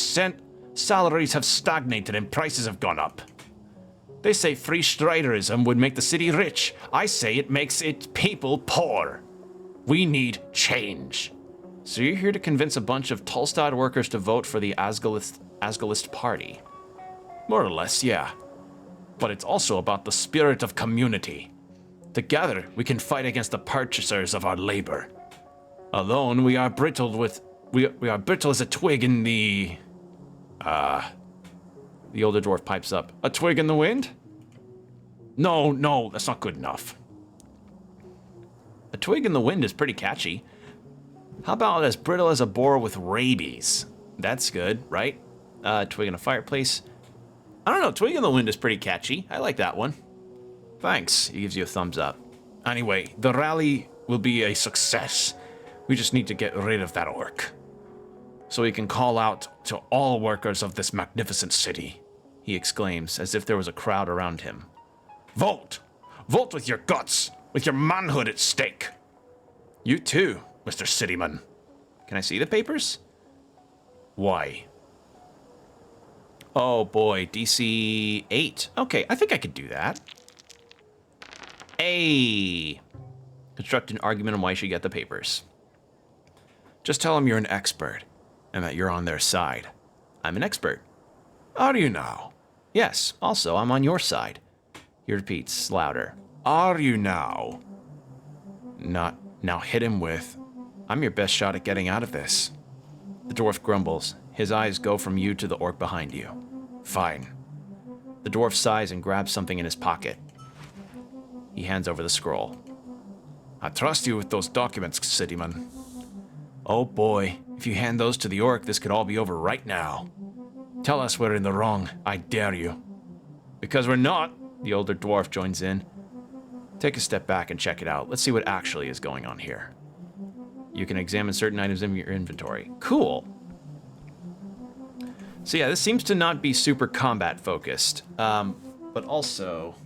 salaries have stagnated and prices have gone up. They say Freestriderism would make the city rich. I say it makes its people poor. We need change. So you're here to convince a bunch of Tolstad workers to vote for the Asgalist party? More or less, yeah. But it's also about the spirit of community. Together, we can fight against the purchasers of our labor. Alone, we are brittle as a twig in the... The older dwarf pipes up. A twig in the wind? No, that's not good enough. A twig in the wind is pretty catchy. How about as brittle as a boar with rabies? That's good, right? Twig in a fireplace. I don't know, twig in the wind is pretty catchy. I like that one. Thanks, he gives you a thumbs up. Anyway, the rally will be a success. We just need to get rid of that orc. So he can call out to all workers of this magnificent city, he exclaims, as if there was a crowd around him. Vote! Vote with your guts, with your manhood at stake. You too, Mr. Cityman. Can I see the papers? Why? Oh boy, DC 8. Okay, I think I could do that. A. Construct an argument on why you should get the papers. Just tell them you're an expert, and that you're on their side. I'm an expert. Are you now? Yes, also, I'm on your side. He repeats, louder. Are you now? Not. Now hit him with, I'm your best shot at getting out of this. The dwarf grumbles. His eyes go from you to the orc behind you. Fine. The dwarf sighs and grabs something in his pocket. He hands over the scroll. I trust you with those documents, cityman. Oh boy, if you hand those to the orc, this could all be over right now. Tell us we're in the wrong, I dare you. Because we're not, the older dwarf joins in. Take a step back and check it out. Let's see what actually is going on here. You can examine certain items in your inventory. Cool. So yeah, this seems to not be super combat focused. But also,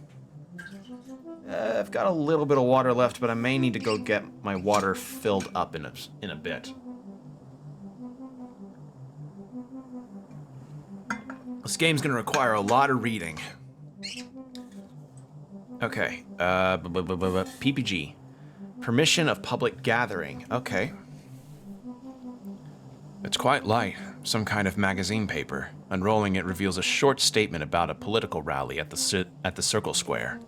I've got a little bit of water left, but I may need to go get my water filled up in a bit. This game's gonna require a lot of reading. Okay, PPG. Permission of public gathering. Okay. It's quite light. Some kind of magazine paper. Unrolling it reveals a short statement about a political rally at the Circle Square.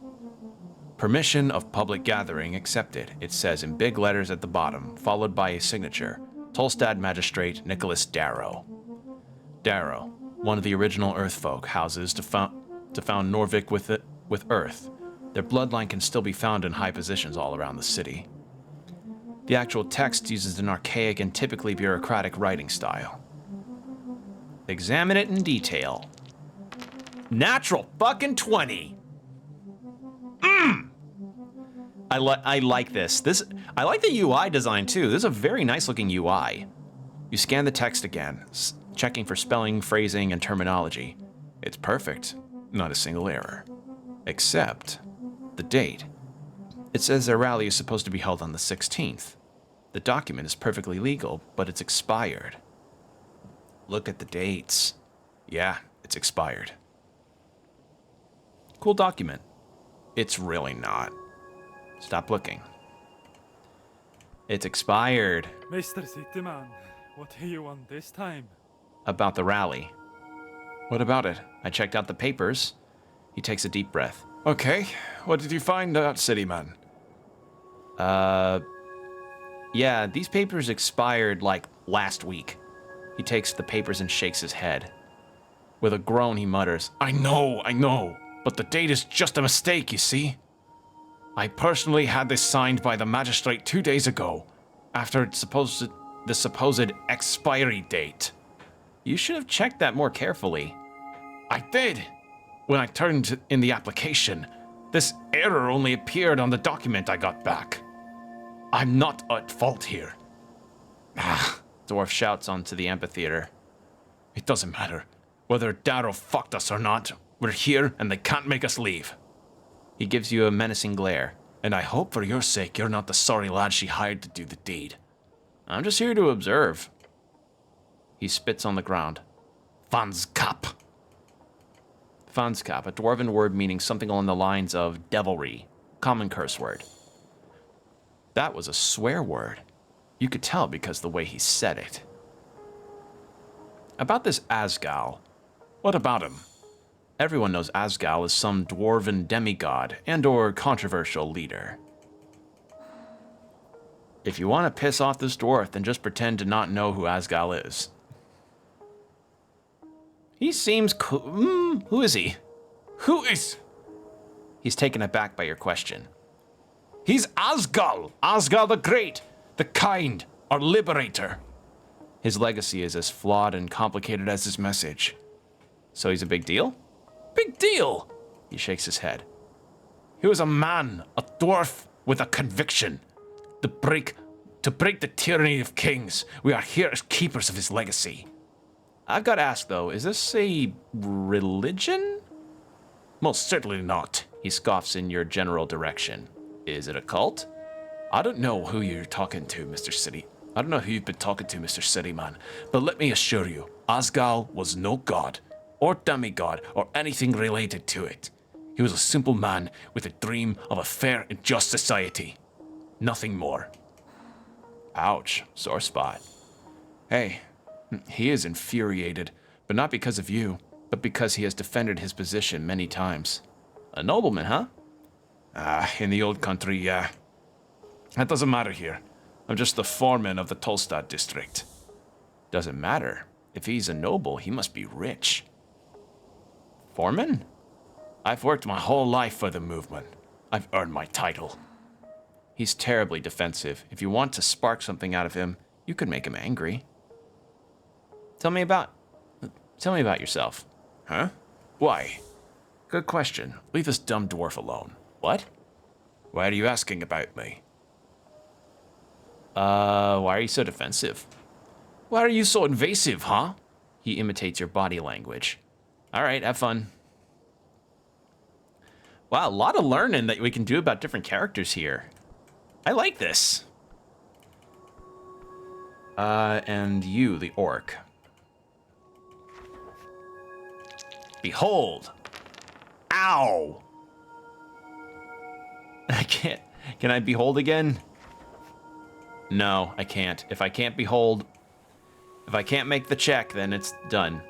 Permission of public gathering accepted, it says in big letters at the bottom, followed by a signature. Tolstad Magistrate Nicholas Darrow. Darrow, one of the original Earthfolk houses to found Norvik with Earth. Their bloodline can still be found in high positions all around the city. The actual text uses an archaic and typically bureaucratic writing style. Examine it in detail. Natural fucking 20! I like this. I like the UI design too. This is a very nice looking UI. You scan the text again, checking for spelling, phrasing, and terminology. It's perfect. Not a single error. Except the date. It says their rally is supposed to be held on the 16th. The document is perfectly legal, but it's expired. Look at the dates. Yeah, it's expired. Cool document. It's really not. Stop looking. It's expired. Mr. Cityman, what do you want this time? About the rally. What about it? I checked out the papers. He takes a deep breath. Okay, what did you find out, Cityman? Yeah, these papers expired, like, last week. He takes the papers and shakes his head. With a groan, he mutters, I know, but the date is just a mistake, you see? I personally had this signed by the magistrate 2 days ago, after the supposed expiry date. You should have checked that more carefully. I did. When I turned in the application, this error only appeared on the document I got back. I'm not at fault here. Dwarf shouts onto the amphitheater. It doesn't matter. Whether Darrow fucked us or not, we're here and they can't make us leave. He gives you a menacing glare. And I hope for your sake you're not the sorry lad she hired to do the deed. I'm just here to observe. He spits on the ground. Vanskap. Vanskap, a dwarven word meaning something along the lines of devilry. Common curse word. That was a swear word. You could tell because the way he said it. About this Asgal. What about him? Everyone knows Asgal is some dwarven demigod and or controversial leader. If you want to piss off this dwarf, then just pretend to not know who Asgal is. He seems cool. Who is he? Who is? He's taken aback by your question. He's Asgal! Asgal the Great, the Kind, our Liberator. His legacy is as flawed and complicated as his message. So he's a big deal? Big deal! He shakes his head. He was a man, a dwarf with a conviction. To break the tyranny of kings, we are here as keepers of his legacy. I've got to ask though, is this a religion? Most certainly not, he scoffs in your general direction. Is it a cult? I don't know who you're talking to, Mr. City. I don't know who you've been talking to, Mr. Cityman, but let me assure you, Asgal was no god, or demigod, or anything related to it. He was a simple man with a dream of a fair and just society. Nothing more. Ouch, sore spot. Hey, he is infuriated, but not because of you, but because he has defended his position many times. A nobleman, huh? In the old country, yeah. That doesn't matter here. I'm just the foreman of the Tolstad district. Doesn't matter. If he's a noble, he must be rich. Foreman? I've worked my whole life for the movement. I've earned my title. He's terribly defensive. If you want to spark something out of him, you could make him angry. Tell me about yourself. Huh? Why? Good question. Leave this dumb dwarf alone. What? Why are you asking about me? Why are you so defensive? Why are you so invasive, huh? He imitates your body language. All right, have fun. Wow, a lot of learning that we can do about different characters here. I like this. And you, the orc. Behold. Ow! I can't. Can I behold again? No, I can't. If I can't behold, if I can't make the check, then it's done.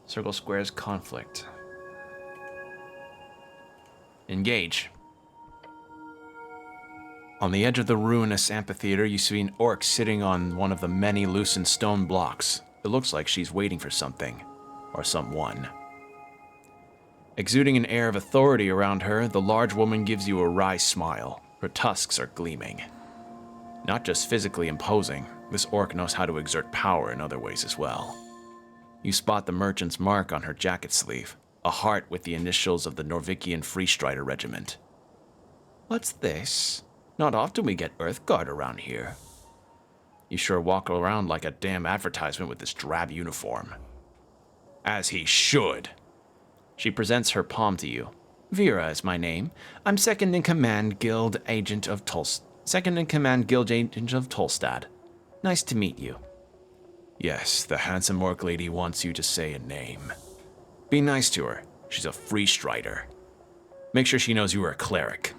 Circle squares conflict. Engage. On the edge of the ruinous amphitheater, you see an orc sitting on one of the many loosened stone blocks. It looks like she's waiting for something, or someone. Exuding an air of authority around her, the large woman gives you a wry smile. Her tusks are gleaming. Not just physically imposing, this orc knows how to exert power in other ways as well. You spot the merchant's mark on her jacket sleeve, a heart with the initials of the Norvikian Freestrider Regiment. What's this? Not often we get Earthguard around here. You sure walk around like a damn advertisement with this drab uniform. As he should. She presents her palm to you. Vera is my name. I'm second in command Guild Agent of Tolstad. Nice to meet you. Yes, the handsome orc lady wants you to say a name. Be nice to her. She's a free strider. Make sure she knows you are a cleric.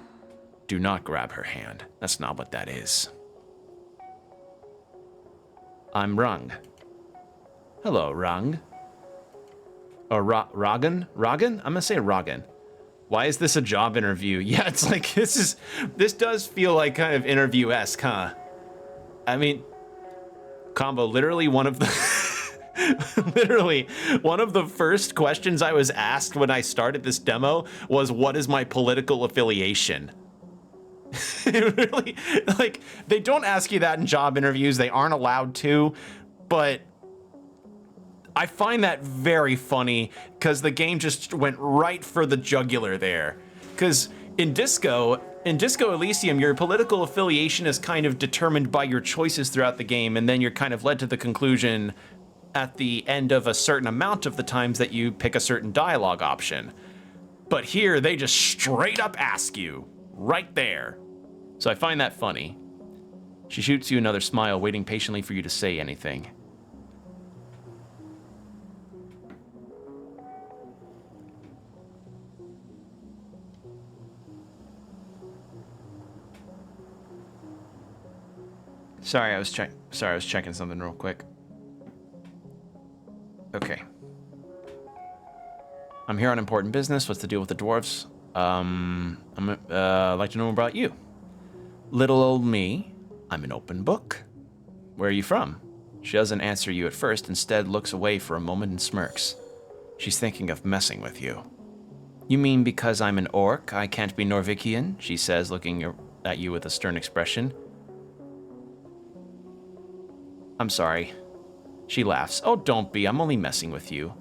Do not grab her hand. That's not what that is. I'm Rung. Hello, Rung. Or Ragan? Ragan? I'm gonna say Ragan. Why is this a job interview? Yeah, it's like, this does feel like kind of interview-esque, huh? I mean, combo, literally one of the first questions I was asked when I started this demo was, what is my political affiliation? It really, like, they don't ask you that in job interviews. They aren't allowed to, but I find that very funny because the game just went right for the jugular there. Because in Disco Elysium, your political affiliation is kind of determined by your choices throughout the game, and then you're kind of led to the conclusion at the end of a certain amount of the times that you pick a certain dialogue option. But here, they just straight up ask you, right there. So I find that funny. She shoots you another smile, waiting patiently for you to say anything. Sorry, I was checking something real quick. Okay. I'm here on important business. What's the deal with the dwarves? I'd like to know more about you. Little old me. I'm an open book. Where are you from? She doesn't answer you at first, instead looks away for a moment and smirks. She's thinking of messing with you. You mean because I'm an orc, I can't be Norvikian? She says, looking at you with a stern expression. I'm sorry. She laughs. Oh, don't be. I'm only messing with you.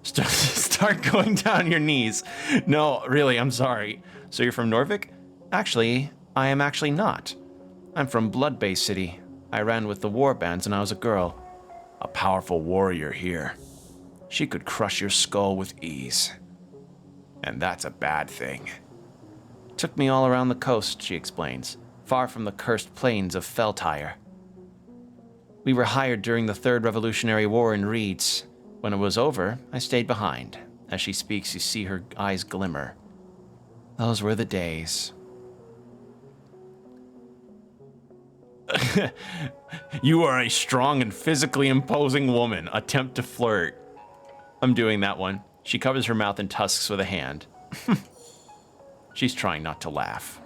Start going down your knees. No, really, I'm sorry. So you're from Norvik? Actually, I am actually not. I'm from Blood Bay City. I ran with the war bands when I was a girl. A powerful warrior here. She could crush your skull with ease. And that's a bad thing. Took me all around the coast, she explains, far from the cursed plains of Feltire. We were hired during the Third Revolutionary War in Reeds. When it was over, I stayed behind. As she speaks, you see her eyes glimmer. Those were the days. You are a strong and physically imposing woman. Attempt to flirt. I'm doing that one. She covers her mouth and tusks with a hand. She's trying not to laugh.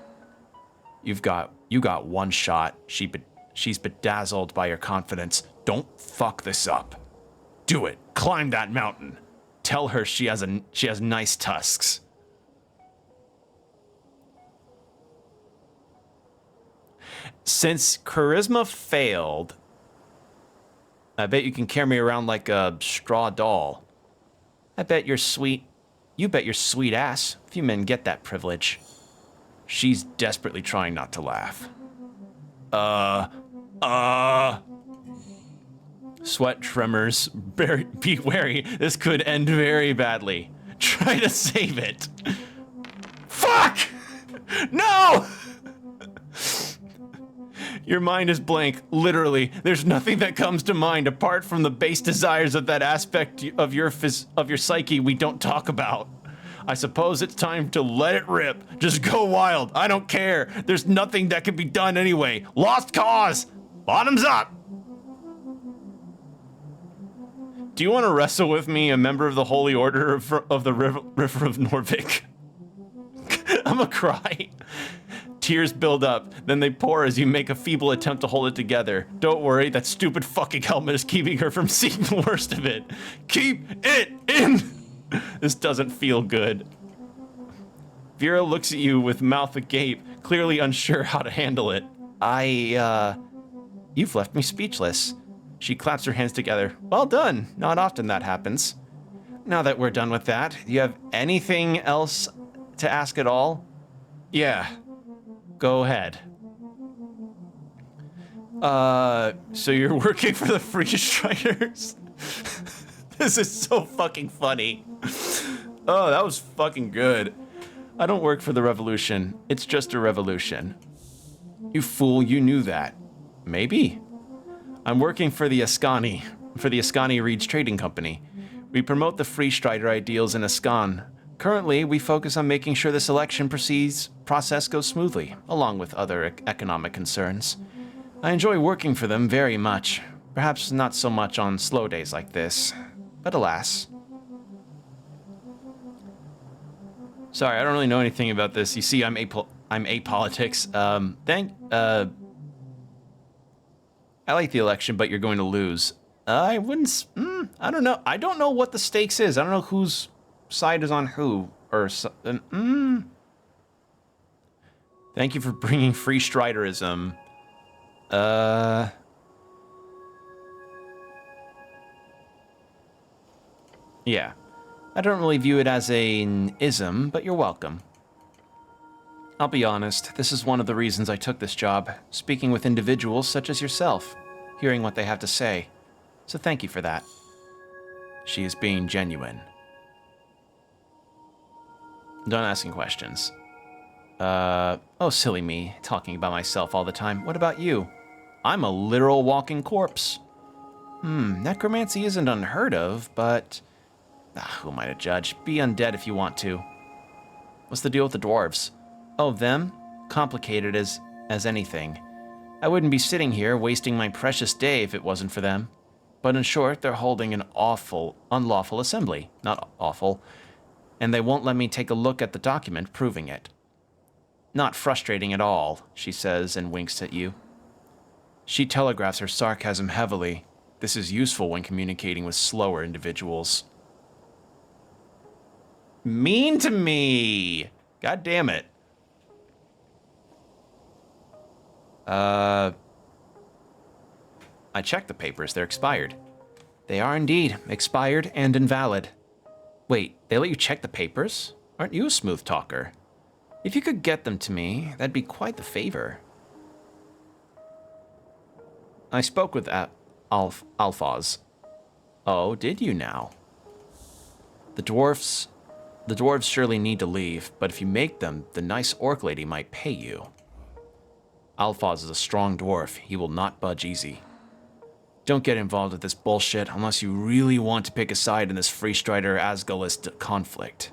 You got one shot. She's bedazzled by your confidence. Don't fuck this up. Do it. Climb that mountain. Tell her she has nice tusks. Since charisma failed, I bet you can carry me around like a straw doll. You bet your sweet ass few men get that privilege. She's desperately trying not to laugh. Sweat tremors. Be wary. This could end very badly. Try to save it. Fuck! No! Your mind is blank. Literally, there's nothing that comes to mind apart from the base desires of that aspect of your psyche we don't talk about. I suppose it's time to let it rip. Just go wild. I don't care. There's nothing that can be done anyway. Lost cause. Bottoms up. Do you want to wrestle with me, a member of the Holy Order of the River of Norvik? I'm gonna cry. Tears build up, then they pour as you make a feeble attempt to hold it together. Don't worry, that stupid fucking helmet is keeping her from seeing the worst of it. Keep it in! This doesn't feel good. Vera looks at you with mouth agape, clearly unsure how to handle it. You've left me speechless. She claps her hands together. Well done. Not often that happens. Now that we're done with that, do you have anything else to ask at all? Yeah. Go ahead. So you're working for the Free Striders? This is so fucking funny. Oh, that was fucking good. I don't work for the revolution. It's just a revolution. You fool, you knew that. Maybe. I'm working for the Ascani Reeds Trading Company. We promote the Free Strider ideals in Ascan. Currently, we focus on making sure this election process goes smoothly, along with other economic concerns. I enjoy working for them very much. Perhaps not so much on slow days like this, but alas. Sorry, I don't really know anything about this. You see, I'm apolitics. I like the election, but you're going to lose. I wouldn't. I don't know. I don't know what the stakes is. I don't know whose side is on who. Thank you for bringing free striderism. Yeah. I don't really view it as an ism, but you're welcome. I'll be honest, this is one of the reasons I took this job, speaking with individuals such as yourself, hearing what they have to say. So thank you for that. She is being genuine. Done asking questions. Oh, silly me, talking about myself all the time. What about you? I'm a literal walking corpse. Necromancy isn't unheard of, but... who am I to judge? Be undead if you want to. What's the deal with the dwarves? Oh, them? Complicated as anything. I wouldn't be sitting here wasting my precious day if it wasn't for them. But in short, they're holding an unlawful assembly. Not awful. And they won't let me take a look at the document proving it. Not frustrating at all, she says and winks at you. She telegraphs her sarcasm heavily. This is useful when communicating with slower individuals. Mean to me! God damn it. I checked the papers. They're expired. They are indeed expired and invalid. Wait, they let you check the papers? Aren't you a smooth talker? If you could get them to me, that'd be quite the favor. I spoke with Alphaz. Oh, did you now? The dwarves surely need to leave, but if you make them, the nice orc lady might pay you. Alphaz is a strong dwarf. He will not budge easy. Don't get involved with this bullshit unless you really want to pick a side in this Free Strider Asgalist conflict.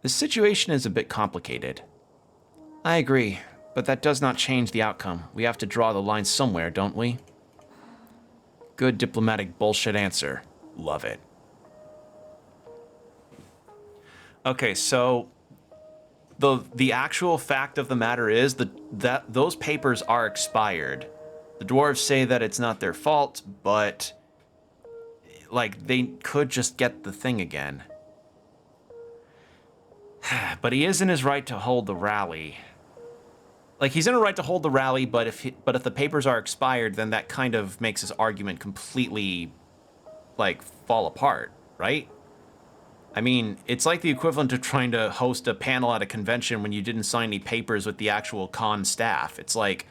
This situation is a bit complicated. I agree, but that does not change the outcome. We have to draw the line somewhere, don't we? Good diplomatic bullshit answer. Love it. Okay, so the actual fact of the matter is that those papers are expired. The dwarves say that it's not their fault, but like they could just get the thing again. But he is in his right to hold the rally. Like, he's in a right to hold the rally, but if the papers are expired, then that kind of makes his argument completely, like, fall apart, right? I mean, it's like the equivalent of trying to host a panel at a convention when you didn't sign any papers with the actual con staff. It's like,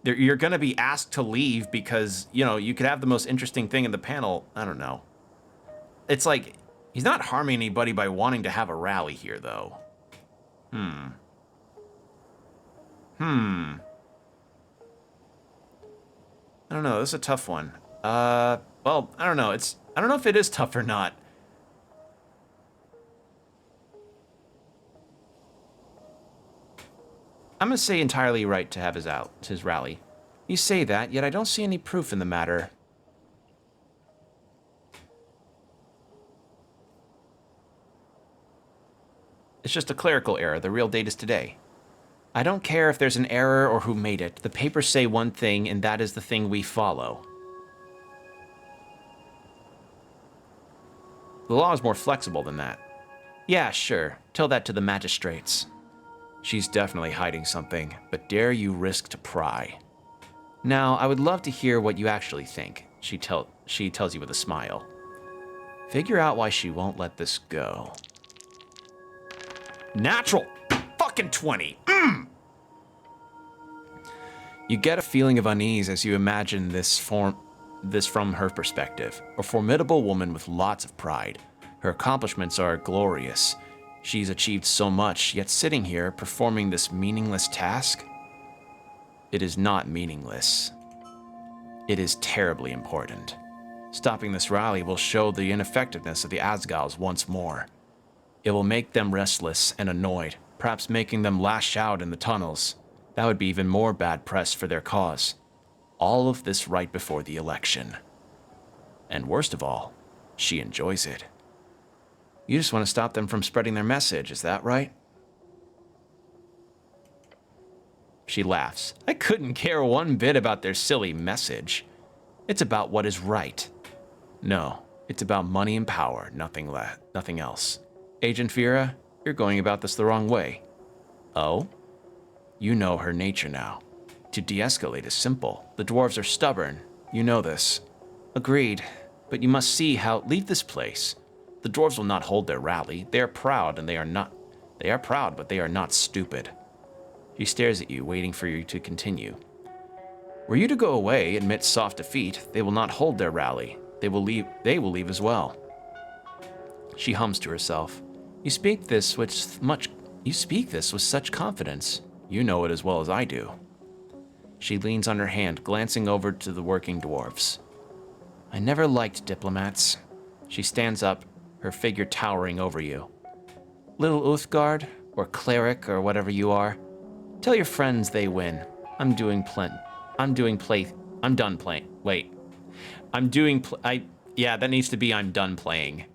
you're going to be asked to leave because, you know, you could have the most interesting thing in the panel. I don't know. It's like, he's not harming anybody by wanting to have a rally here, though. I don't know, this is a tough one. Well, I don't know. I don't know if it is tough or not. I'm gonna say entirely right to have his rally. You say that, yet I don't see any proof in the matter. It's just a clerical error. The real date is today. I don't care if there's an error or who made it. The papers say one thing, and that is the thing we follow. The law is more flexible than that. Yeah, sure. Tell that to the magistrates. She's definitely hiding something, but dare you risk to pry. Now, I would love to hear what you actually think, she tells you with a smile. Figure out why she won't let this go. Natural fucking 20. You get a feeling of unease as you imagine this from her perspective. A formidable woman with lots of pride. Her accomplishments are glorious. She's achieved so much, yet sitting here performing this meaningless task? It is not meaningless. It is terribly important. Stopping this rally will show the ineffectiveness of the Asgals once more. It will make them restless and annoyed, perhaps making them lash out in the tunnels. That would be even more bad press for their cause. All of this right before the election. And worst of all, she enjoys it. You just want to stop them from spreading their message, is that right? She laughs. I couldn't care one bit about their silly message. It's about what is right. No, it's about money and power, nothing else. Agent Vera, you're going about this the wrong way. Oh? You know her nature now. To de-escalate is simple. The dwarves are stubborn. You know this. Agreed. But you must see how... Leave this place. The dwarves will not hold their rally. They are proud, and they are not... They are proud, but they are not stupid. She stares at you, waiting for you to continue. Were you to go away, admit soft defeat, they will not hold their rally. They will leave as well. She hums to herself. You speak this with such confidence. You know it as well as I do. She leans on her hand, glancing over to the working dwarves. I never liked diplomats. She stands up, her figure towering over you. Little Uthgard, or cleric, or whatever you are, tell your friends they win. I'm done playing. Wait. Yeah, that needs to be I'm done playing.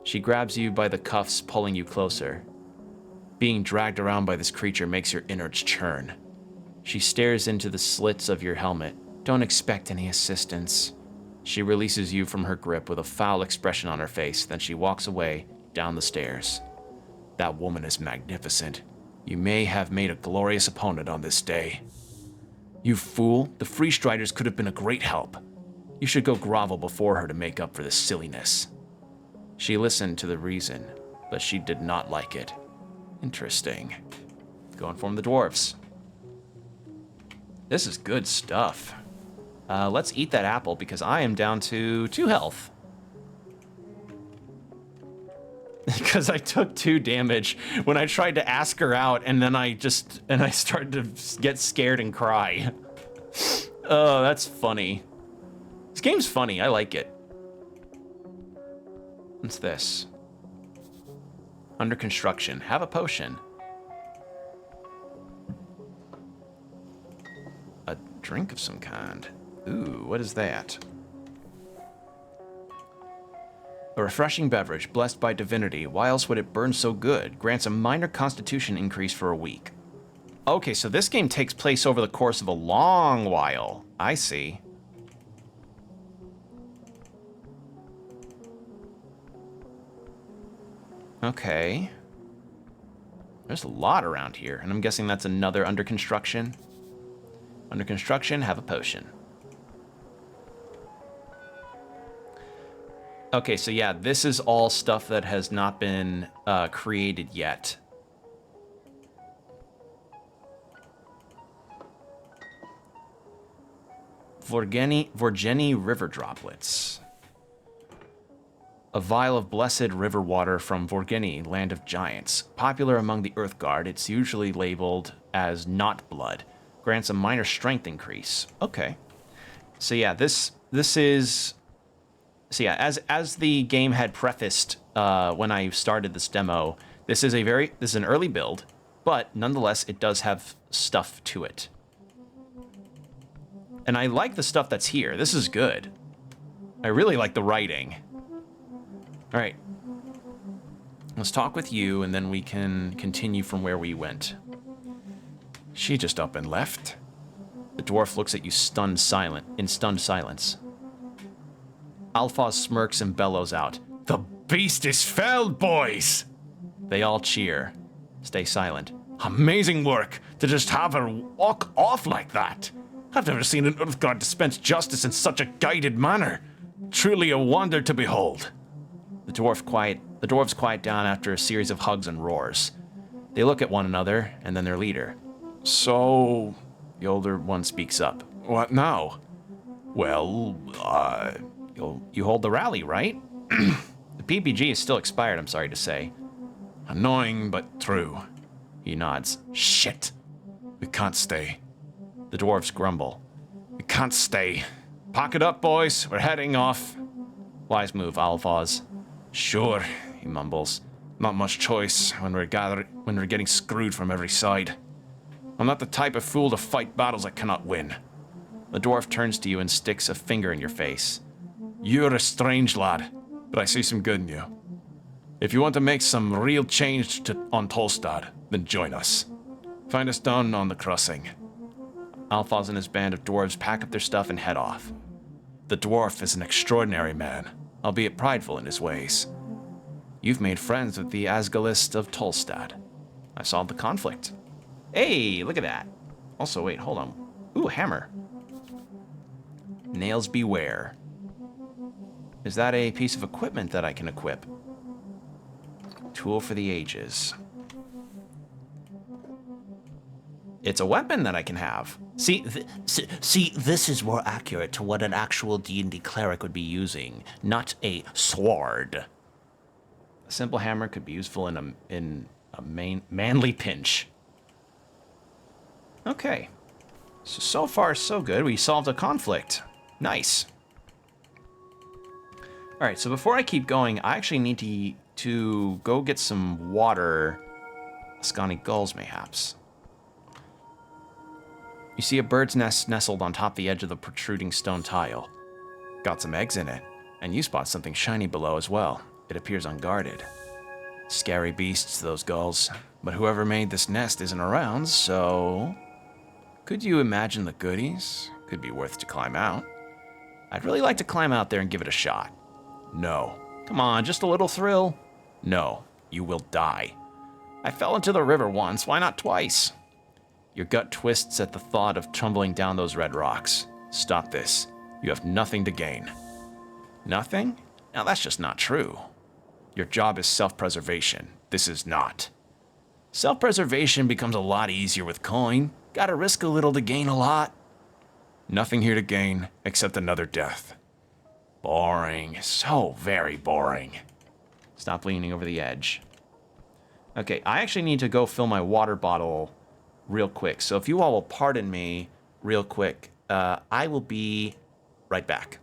She grabs you by the cuffs, pulling you closer. Being dragged around by this creature makes your innards churn. She stares into the slits of your helmet. Don't expect any assistance. She releases you from her grip with a foul expression on her face, then she walks away, down the stairs. That woman is magnificent. You may have made a glorious opponent on this day. You fool, the Free Striders could have been a great help. You should go grovel before her to make up for this silliness. She listened to the reason, but she did not like it. Interesting. Go inform the dwarves. This is good stuff. Let's eat that apple because I am down to 2 health. Because I took 2 damage when I tried to ask her out, and then I started to get scared and cry. Oh, that's funny. This game's funny. I like it. What's this? Under construction. Have a potion. drink of some kind. Ooh, what is that? A refreshing beverage, blessed by divinity. Why else would it burn so good? Grants a minor constitution increase for a week. Okay, so this game takes place over the course of a long while. I see. Okay. There's a lot around here, and I'm guessing that's another under construction. Under construction, have a potion. Okay, so yeah, this is all stuff that has not been created yet. Vorgeni river droplets. A vial of blessed river water from Vorgeni, land of giants. Popular among the Earthguard, it's usually labeled as not blood. Grants a minor strength increase. Okay. So yeah, this is... So yeah, as the game had prefaced when I started this demo, this is an early build, but nonetheless it does have stuff to it. And I like the stuff that's here. This is good. I really like the writing. All right. Let's talk with you, and then we can continue from where we went. She just up and left. The dwarf looks at you stunned silence. Alphaz smirks and bellows out. The beast is felled, boys! They all cheer. Stay silent. Amazing work to just have her walk off like that. I've never seen an Earthguard dispense justice in such a guided manner. Truly a wonder to behold. The dwarves quiet down after a series of hugs and roars. They look at one another, and then their leader. So, the older one speaks up. What now? Well, you hold the rally, right? The PPG is still expired, I'm sorry to say. Annoying, but true. He nods. Shit. We can't stay. The dwarves grumble. We can't stay. Pack it up, boys. We're heading off. Wise move, Alphaz. Sure, he mumbles. Not much choice when we're getting screwed from every side. I'm not the type of fool to fight battles I cannot win. The dwarf turns to you and sticks a finger in your face. You're a strange lad, but I see some good in you. If you want to make some real change on Tolstad, then join us. Find us down on the crossing. Alphaz and his band of dwarves pack up their stuff and head off. The dwarf is an extraordinary man, albeit prideful in his ways. You've made friends with the Asgalist of Tolstad. I solved the conflict. Hey, look at that. Also, wait, hold on. Ooh, hammer. Nails beware. Is that a piece of equipment that I can equip? Tool for the ages. It's a weapon that I can have. See, this is more accurate to what an actual D&D cleric would be using, not a sword. A simple hammer could be useful in a manly pinch. Okay. So far, so good. We solved a conflict. Nice. All right, so before I keep going, I actually need to go get some water. Ascani gulls, mayhaps. You see a bird's nest nestled on top the edge of the protruding stone tile. Got some eggs in it, and you spot something shiny below as well. It appears unguarded. Scary beasts, those gulls. But whoever made this nest isn't around, so... Could you imagine the goodies? Could be worth to climb out. I'd really like to climb out there and give it a shot. No. Come on, just a little thrill? No, you will die. I fell into the river once, why not twice? Your gut twists at the thought of tumbling down those red rocks. Stop this. You have nothing to gain. Nothing? Now that's just not true. Your job is self-preservation. This is not. Self-preservation becomes a lot easier with coin. Gotta risk a little to gain a lot. Nothing here to gain except another death. Boring. So very boring. Stop leaning over the edge. Okay, I actually need to go fill my water bottle real quick. So if you all will pardon me real quick, I will be right back.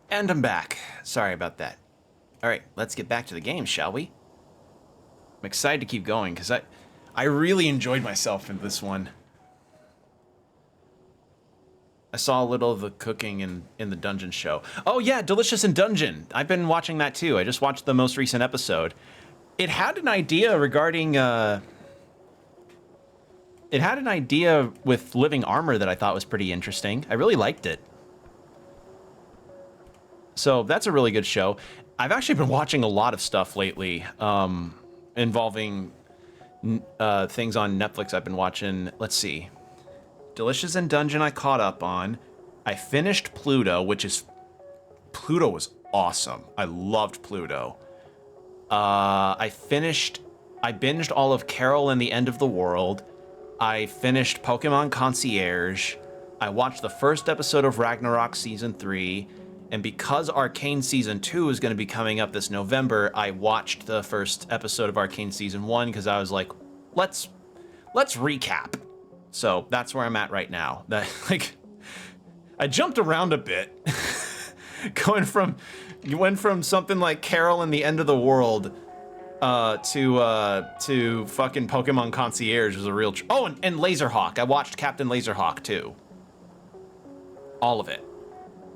And I'm back. Sorry about that. All right, let's get back to the game, shall we? I'm excited to keep going because I really enjoyed myself in this one. I saw a little of the cooking in the dungeon show. Oh yeah, Delicious in Dungeon. I've been watching that too. I just watched the most recent episode. It had an idea regarding it had an idea with living armor that I thought was pretty interesting. I really liked it. So that's a really good show. I've actually been watching a lot of stuff lately involving things on Netflix. I've been watching, let's see, Delicious in Dungeon I caught up on. I finished Pluto, Pluto was awesome. I loved Pluto. I binged all of Carol and the End of the World. I finished Pokemon Concierge. I watched the first episode of Ragnarok Season 3. And because Arcane Season 2 is going to be coming up this November, I watched the first episode of Arcane Season 1 because I was like, let's recap. So that's where I'm at right now. I jumped around a bit. You went from something like Carol and the End of the World to fucking Pokemon Concierge was a real... and Laserhawk. I watched Captain Laserhawk too. All of it.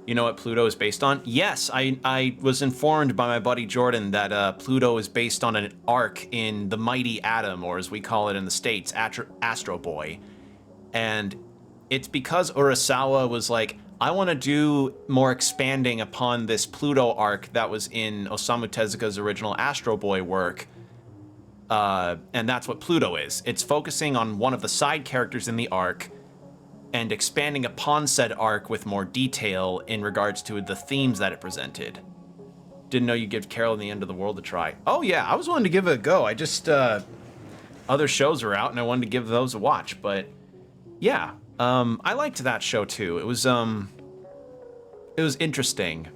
You know what Pluto is based on? Yes, I was informed by my buddy Jordan that Pluto is based on an arc in The Mighty Atom, or as we call it in the States, Astro Boy. And it's because Urasawa was like, I want to do more expanding upon this Pluto arc that was in Osamu Tezuka's original Astro Boy work. And that's what Pluto is. It's focusing on one of the side characters in the arc and expanding upon said arc with more detail in regards to the themes that it presented. Didn't know you'd give Carol and the End of the World a try. Oh yeah, I was willing to give it a go. I just, other shows were out and I wanted to give those a watch, but yeah, I liked that show too. It was interesting.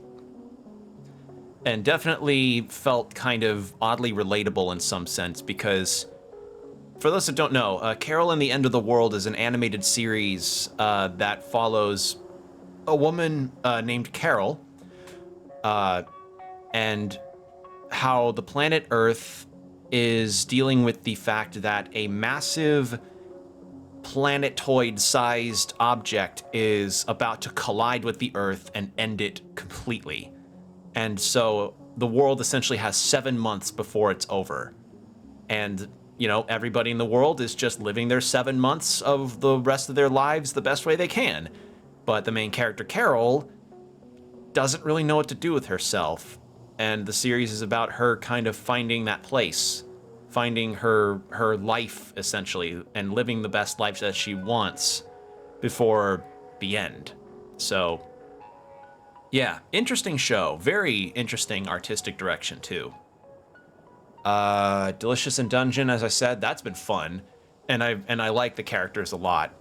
And definitely felt kind of oddly relatable in some sense because, for those that don't know, Carol and the End of the World is an animated series that follows a woman named Carol and how the planet Earth is dealing with the fact that a massive planetoid-sized object is about to collide with the Earth and end it completely. And so the world essentially has 7 months before it's over. And you know, everybody in the world is just living their 7 months of the rest of their lives the best way they can. But the main character, Carol, doesn't really know what to do with herself. And the series is about her kind of finding that place, finding her life, essentially, and living the best life that she wants before the end. So, yeah, interesting show. Very interesting artistic direction, too. Delicious in Dungeon, as I said, that's been fun, and I like the characters a lot,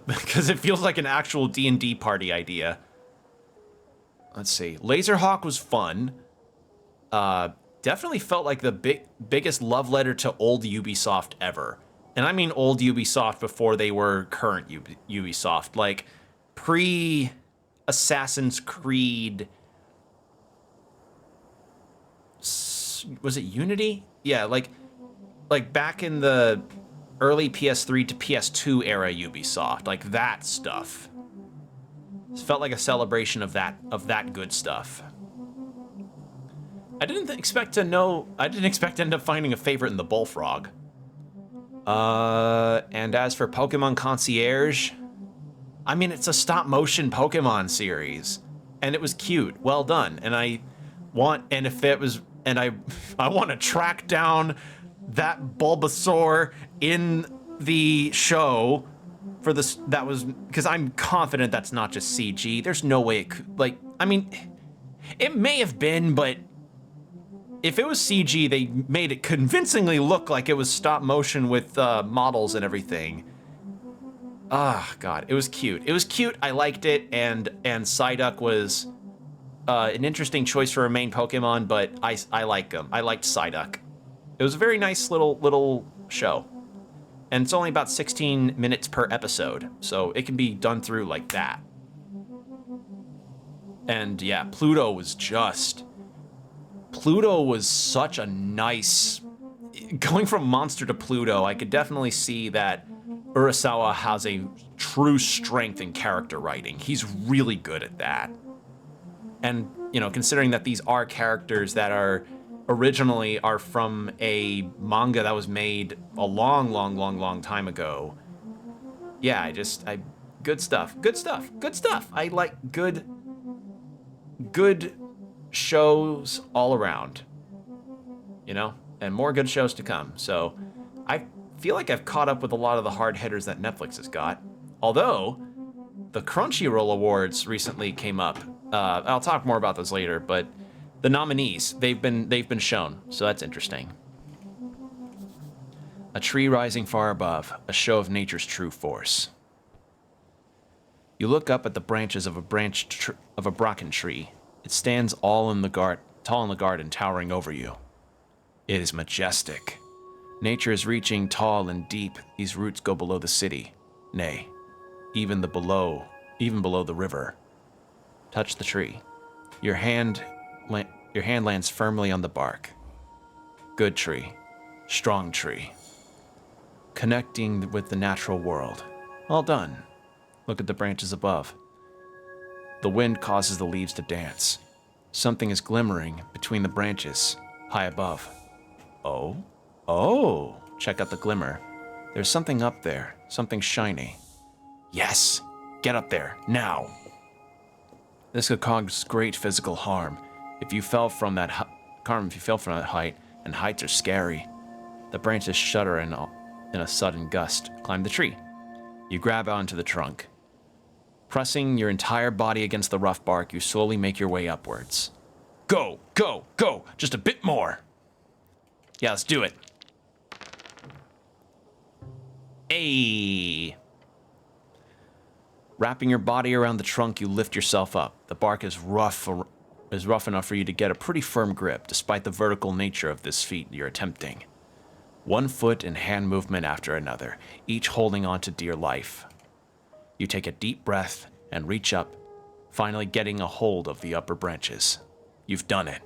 because it feels like an actual D&D party idea. Let's see, Laserhawk was fun. Definitely felt like the biggest love letter to old Ubisoft ever, and I mean old Ubisoft before they were current Ubisoft, like pre Assassin's Creed. Was it Unity? Yeah, like back in the early PS3 to PS2 era Ubisoft, like that stuff. It felt like a celebration of that good stuff. I didn't expect to end up finding a favorite in the Bullfrog. And as for Pokemon Concierge, I mean, it's a stop motion Pokemon series, and it was cute, well done, and I want to track down that Bulbasaur in the show for this. That was because I'm confident that's not just CG. There's no way it could, like, I mean, it may have been, but if it was CG, they made it convincingly look like it was stop motion with models and everything. Ah, God, it was cute. It was cute. I liked it, and Psyduck was an interesting choice for a main Pokemon, but I like him. I liked Psyduck. It was a very nice little show. And it's only about 16 minutes per episode, so it can be done through like that. And yeah, Pluto was such a nice... Going from monster to Pluto, I could definitely see that Urasawa has a true strength in character writing. He's really good at that. And, you know, considering that these are characters that are originally are from a manga that was made a long time ago. Yeah, good stuff. I like good shows all around, you know, and more good shows to come. So I feel like I've caught up with a lot of the hard hitters that Netflix has got. Although the Crunchyroll Awards recently came up. I'll talk more about those later, but the nominees, they've been shown, so that's interesting. A tree rising far above, a show of nature's true force. You look up at the branches of a bracken tree. It stands tall in the garden, towering over you. It is majestic. Nature is reaching tall and deep. These roots go below the city. Nay, even below the river. Touch the tree. Your hand lands firmly on the bark. Good tree. Strong tree. Connecting with the natural world. Well done. Look at the branches above. The wind causes the leaves to dance. Something is glimmering between the branches, high above. Oh, check out the glimmer. There's something up there, something shiny. Yes, get up there, now. This could cause great physical harm if you fell from that height, and heights are scary. The branches shudder in a sudden gust. Climb the tree. You grab onto the trunk. Pressing your entire body against the rough bark, you slowly make your way upwards. Go, go, go! Just a bit more! Yeah, let's do it. Ayy! Wrapping your body around the trunk, you lift yourself up. The bark is rough enough for you to get a pretty firm grip, despite the vertical nature of this feat you're attempting. One foot and hand movement after another, each holding on to dear life. You take a deep breath and reach up, finally getting a hold of the upper branches. You've done it.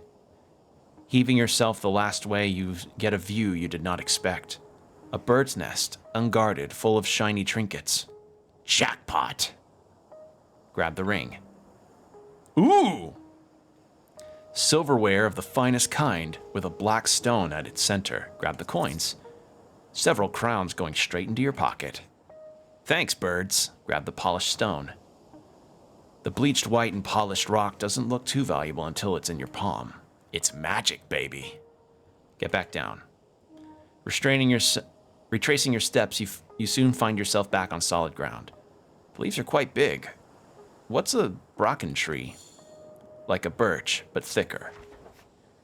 Heaving yourself the last way, you get a view you did not expect. A bird's nest, unguarded, full of shiny trinkets. Jackpot! Grab the ring. Ooh! Silverware of the finest kind, with a black stone at its center. Grab the coins. Several crowns going straight into your pocket. Thanks, birds. Grab the polished stone. The bleached white and polished rock doesn't look too valuable until it's in your palm. It's magic, baby. Get back down. Retracing your steps, you soon find yourself back on solid ground. The leaves are quite big. What's a bracken tree? Like a birch, but thicker.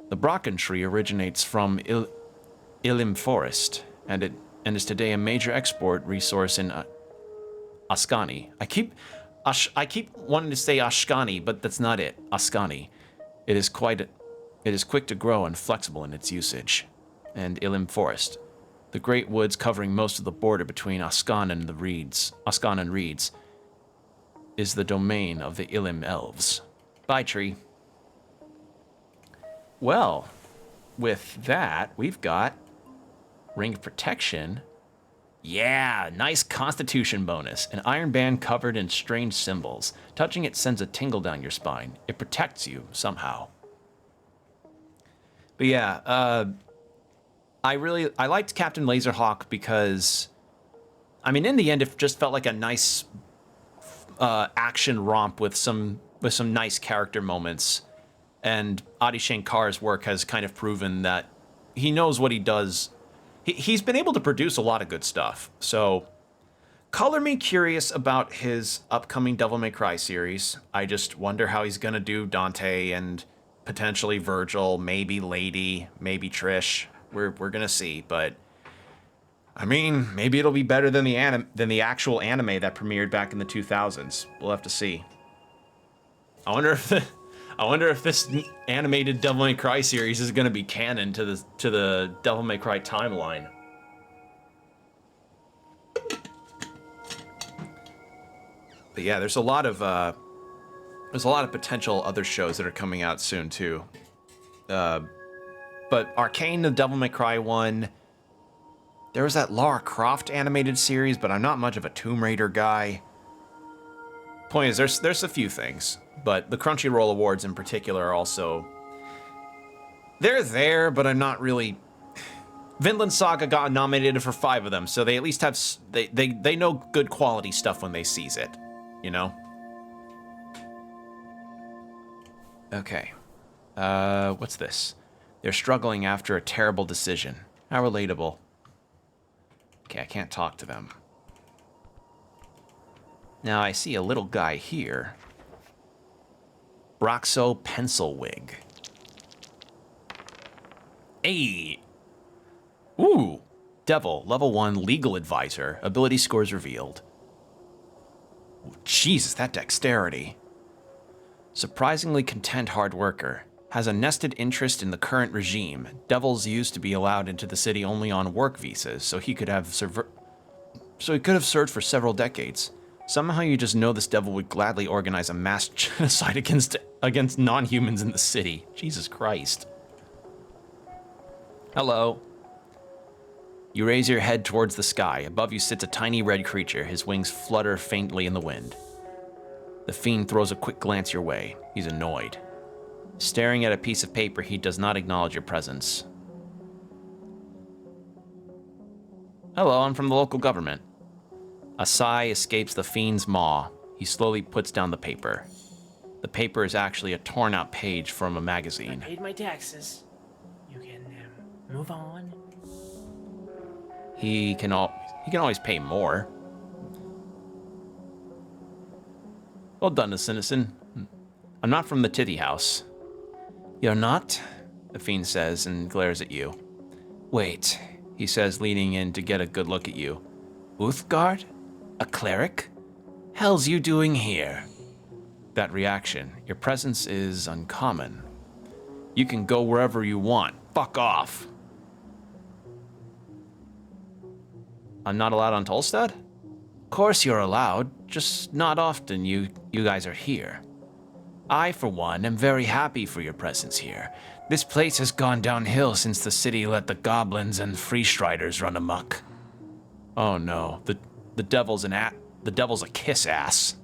The bracken tree originates from Ilim Forest, and is today a major export resource in Ascani. I keep wanting to say Ashkani, but that's not it. Ascani. It is quick to grow and flexible in its usage. And Ilim Forest, the great woods covering most of the border between Ascan and Reeds, is the domain of the Ilim elves. Bye, tree. Well, with that, we've got Ring of Protection. Yeah, nice Constitution bonus. An iron band covered in strange symbols. Touching it sends a tingle down your spine. It protects you somehow. But yeah, I liked Captain Laserhawk because, I mean, in the end, it just felt like a nice action romp with some nice character moments. And Adi Shankar's work has kind of proven that he knows what he does. He's been able to produce a lot of good stuff. So, color me curious about his upcoming Devil May Cry series. I just wonder how he's gonna do Dante and potentially Virgil, maybe Lady, maybe Trish. We're gonna see, but I mean, maybe it'll be better than the actual anime that premiered back in the 2000s. We'll have to see. I wonder if this animated Devil May Cry series is going to be canon to the Devil May Cry timeline. But yeah, there's a lot of There's a lot of potential other shows that are coming out soon, too. But Arcane, the Devil May Cry one. There was that Lara Croft animated series, but I'm not much of a Tomb Raider guy. Point is, there's a few things, but the Crunchyroll Awards in particular are also... They're there, but I'm not really... Vinland Saga got nominated for 5 of them, so they at least have... They know good quality stuff when they seize it, you know? Okay. What's this? They're struggling after a terrible decision. How relatable. Okay, I can't talk to them. Now, I see a little guy here. Broxo Pencilwig. Hey! Ooh! Devil, level 1, legal advisor. Ability scores revealed. Ooh, Jesus, that dexterity. Surprisingly content hard worker. Has a nested interest in the current regime. Devils used to be allowed into the city only on work visas, so he could have served for several decades. Somehow you just know this devil would gladly organize a mass genocide against non-humans in the city. Jesus Christ. Hello. You raise your head towards the sky. Above you sits a tiny red creature. His wings flutter faintly in the wind. The fiend throws a quick glance your way. He's annoyed. Staring at a piece of paper, he does not acknowledge your presence. Hello, I'm from the local government. A sigh escapes the fiend's maw. He slowly puts down the paper. The paper is actually a torn-out page from a magazine. I paid my taxes. You can move on. He can always pay more. Well done, citizen. I'm not from the Titty House. You're not? The fiend says and glares at you. Wait, he says, leaning in to get a good look at you. Uthgard? A cleric? Hell's you doing here? That reaction. Your presence is uncommon. You can go wherever you want. Fuck off. I'm not allowed on Tolstad? Of course you're allowed, just not often you guys are here. I, for one, am very happy for your presence here. This place has gone downhill since the city let the goblins and freestriders run amok. Oh no, the devil's a kiss ass.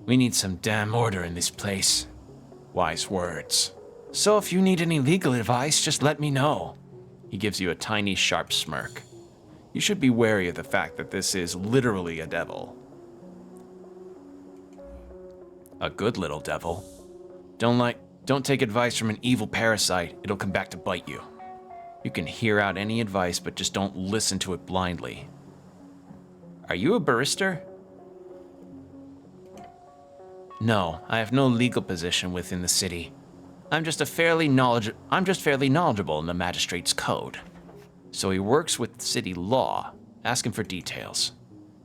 We need some damn order in this place. Wise words. So if you need any legal advice, just let me know. He gives you a tiny, sharp smirk. You should be wary of the fact that this is literally a devil. A good little devil. Don't take advice from an evil parasite. It'll come back to bite you. You can hear out any advice, but just don't listen to it blindly. Are you a barrister? No, I have no legal position within the city. I'm just fairly knowledgeable in the magistrate's code. So he works with city law. Ask him for details.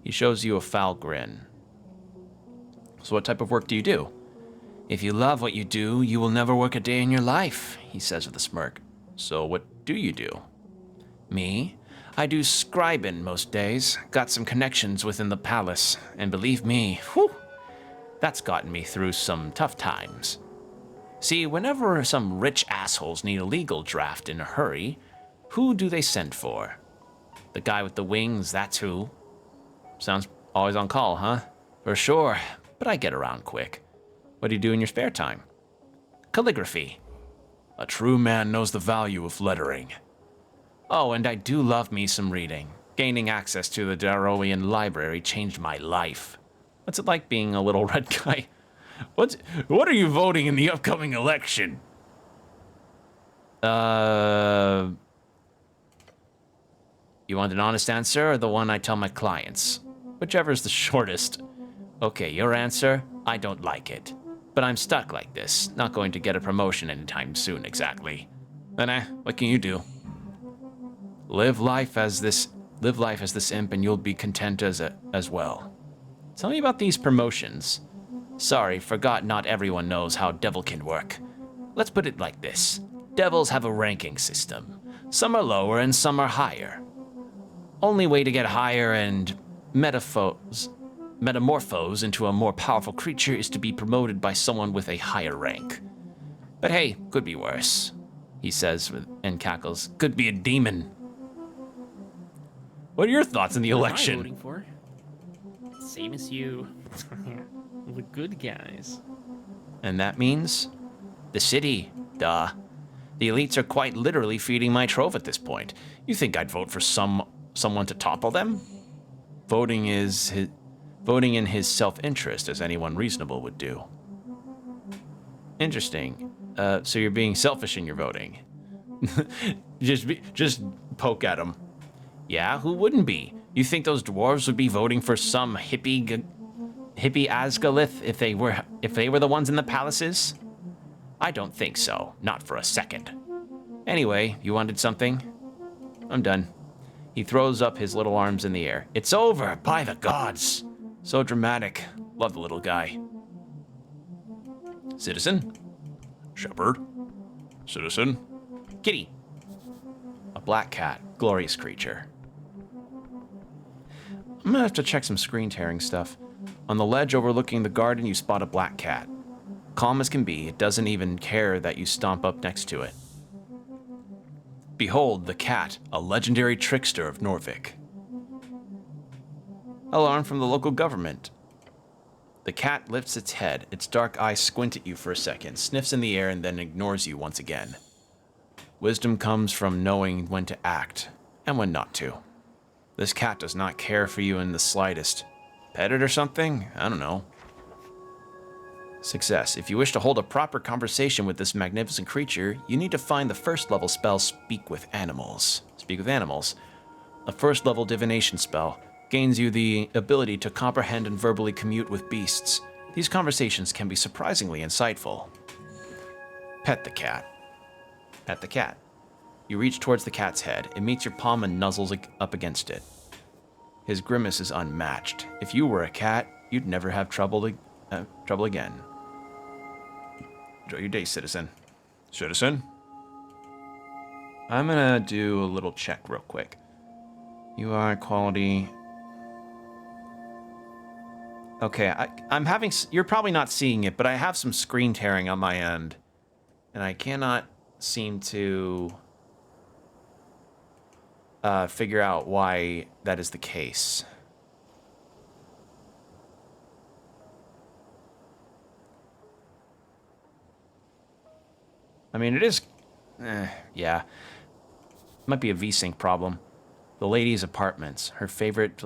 He shows you a foul grin. So what type of work do you do? If you love what you do, you will never work a day in your life, he says with a smirk. So what do you do? Me? I do scribing most days. Got some connections within the palace. And believe me, whew, that's gotten me through some tough times. See, whenever some rich assholes need a legal draft in a hurry, who do they send for? The guy with the wings, that's who. Sounds always on call, huh? For sure, but I get around quick. What do you do in your spare time? Calligraphy. A true man knows the value of lettering. Oh, and I do love me some reading. Gaining access to the Darowian library changed my life. What's it like being a little red guy? What are you voting in the upcoming election? You want an honest answer or the one I tell my clients? Whichever's the shortest. Okay, your answer? I don't like it. But I'm stuck like this, not going to get a promotion anytime soon exactly. Then what can you do? Live life as this imp and you'll be content as well. Tell me about these promotions. Sorry, forgot not everyone knows how devil can work. Let's put it like this. Devils have a ranking system. Some are lower and some are higher. Only way to get higher and metamorphose into a more powerful creature is to be promoted by someone with a higher rank. But hey, could be worse, he says and cackles. Could be a demon. What are your thoughts on the What am I election? voting for? Same as you. The good guys. And that means the city. Duh. The elites are quite literally feeding my trove at this point. You think I'd vote for someone to topple them? Voting in his self-interest, as anyone reasonable would do. Interesting. So you're being selfish in your voting. just poke at him. Yeah, who wouldn't be? You think those dwarves would be voting for some hippie Asgalith if they were the ones in the palaces? I don't think so. Not for a second. Anyway, you wanted something? I'm done. He throws up his little arms in the air. It's over, by the gods. So dramatic. Love the little guy. Citizen? Shepherd? Citizen? Kitty. A black cat. Glorious creature. I'm gonna have to check some screen tearing stuff. On the ledge overlooking the garden, you spot a black cat. Calm as can be, it doesn't even care that you stomp up next to it. Behold the cat, a legendary trickster of Norvik. Alarm from the local government. The cat lifts its head, its dark eyes squint at you for a second, sniffs in the air, and then ignores you once again. Wisdom comes from knowing when to act, and when not to. This cat does not care for you in the slightest. Pet it or something? I don't know. Success. If you wish to hold a proper conversation with this magnificent creature, you need to find the first level spell Speak with Animals. Speak with Animals. A first level divination spell gains you the ability to comprehend and verbally commute with beasts. These conversations can be surprisingly insightful. Pet the cat. Pet the cat. You reach towards the cat's head. It meets your palm and nuzzles up against it. His grimace is unmatched. If you were a cat, you'd never have trouble again. Enjoy your day, citizen. Citizen? I'm gonna do a little check real quick. UI quality. Okay, I'm having... You're probably not seeing it, but I have some screen tearing on my end. And I cannot seem to figure out why that is the case. I mean, it is... yeah. Might be a VSync problem. The lady's apartments. Her favorites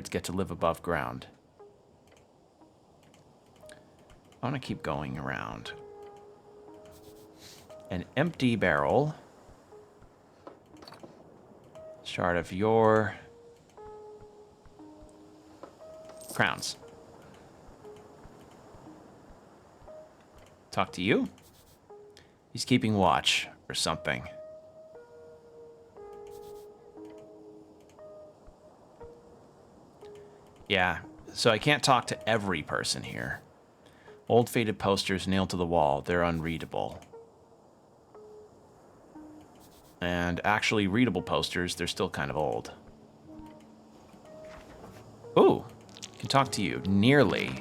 get to live above ground. I want to keep going around. An empty barrel. Shard of your... crowns. Talk to you? He's keeping watch or something. Yeah, so I can't talk to every person here. Old faded posters nailed to the wall, they're unreadable. And actually readable posters, they're still kind of old. Ooh, can talk to you. Nearly.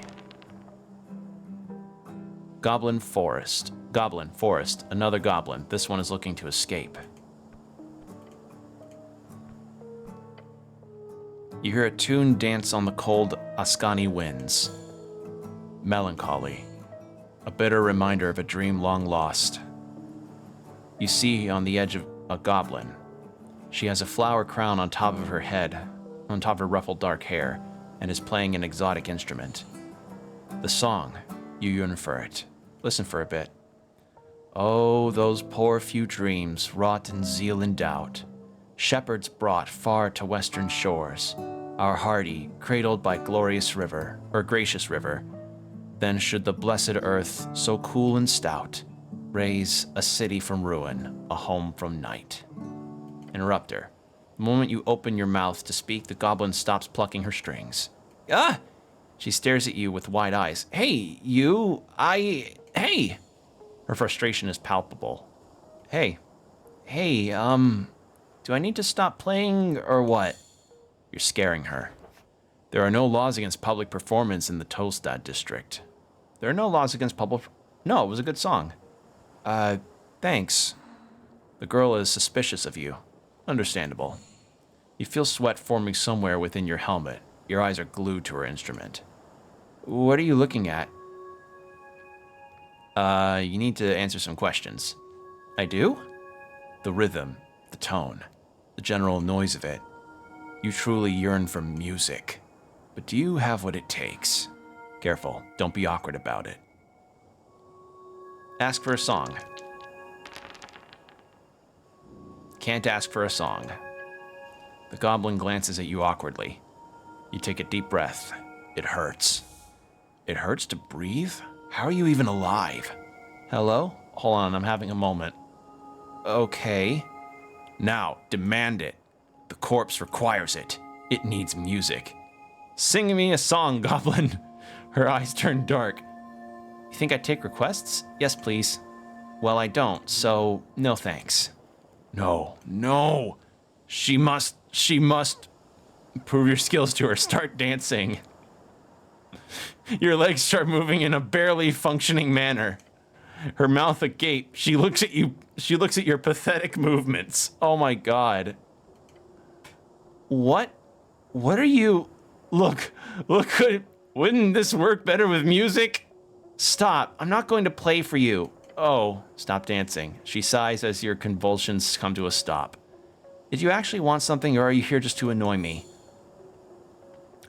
Goblin Forest. Goblin Forest. Another goblin. This one is looking to escape. You hear a tune dance on the cold Ascani winds. Melancholy. A bitter reminder of a dream long lost. You see on the edge of a goblin. She has a flower crown on top of her head, on top of her ruffled dark hair, and is playing an exotic instrument. The song, you yearn for it. Listen for a bit. Oh, those poor few dreams, wrought in zeal and doubt. Shepherds brought far to western shores, our hardy, cradled by glorious river, or gracious river. Then should the blessed earth, so cool and stout, raise a city from ruin, a home from night. Interrupter. The moment you open your mouth to speak, the goblin stops plucking her strings. Ah! She stares at you with wide eyes. Hey, you, hey! Her frustration is palpable. Hey, do I need to stop playing or what? You're scaring her. There are no laws against public performance in the Tolstad district. There are no laws against public... No, it was a good song. Thanks. The girl is suspicious of you. Understandable. You feel sweat forming somewhere within your helmet. Your eyes are glued to her instrument. What are you looking at? You need to answer some questions. I do? The rhythm, the tone, the general noise of it. You truly yearn for music. But do you have what it takes? Careful, don't be awkward about it. Ask for a song. Can't ask for a song. The goblin glances at you awkwardly. You take a deep breath. It hurts. It hurts to breathe? How are you even alive? Hello? Hold on, I'm having a moment. Okay. Now, demand it. The corpse requires it. It needs music. Sing me a song, goblin. Her eyes turn dark. You think I'd take requests? Yes, please. Well, I don't, so no thanks. No. She must. Prove your skills to her. Start dancing. Your legs start moving in a barely functioning manner. Her mouth agape. She looks at you. She looks at your pathetic movements. Oh my god. What are you... Look, wouldn't this work better with music? Stop, I'm not going to play for you. Oh, stop dancing. She sighs as your convulsions come to a stop. Did you actually want something, or are you here just to annoy me?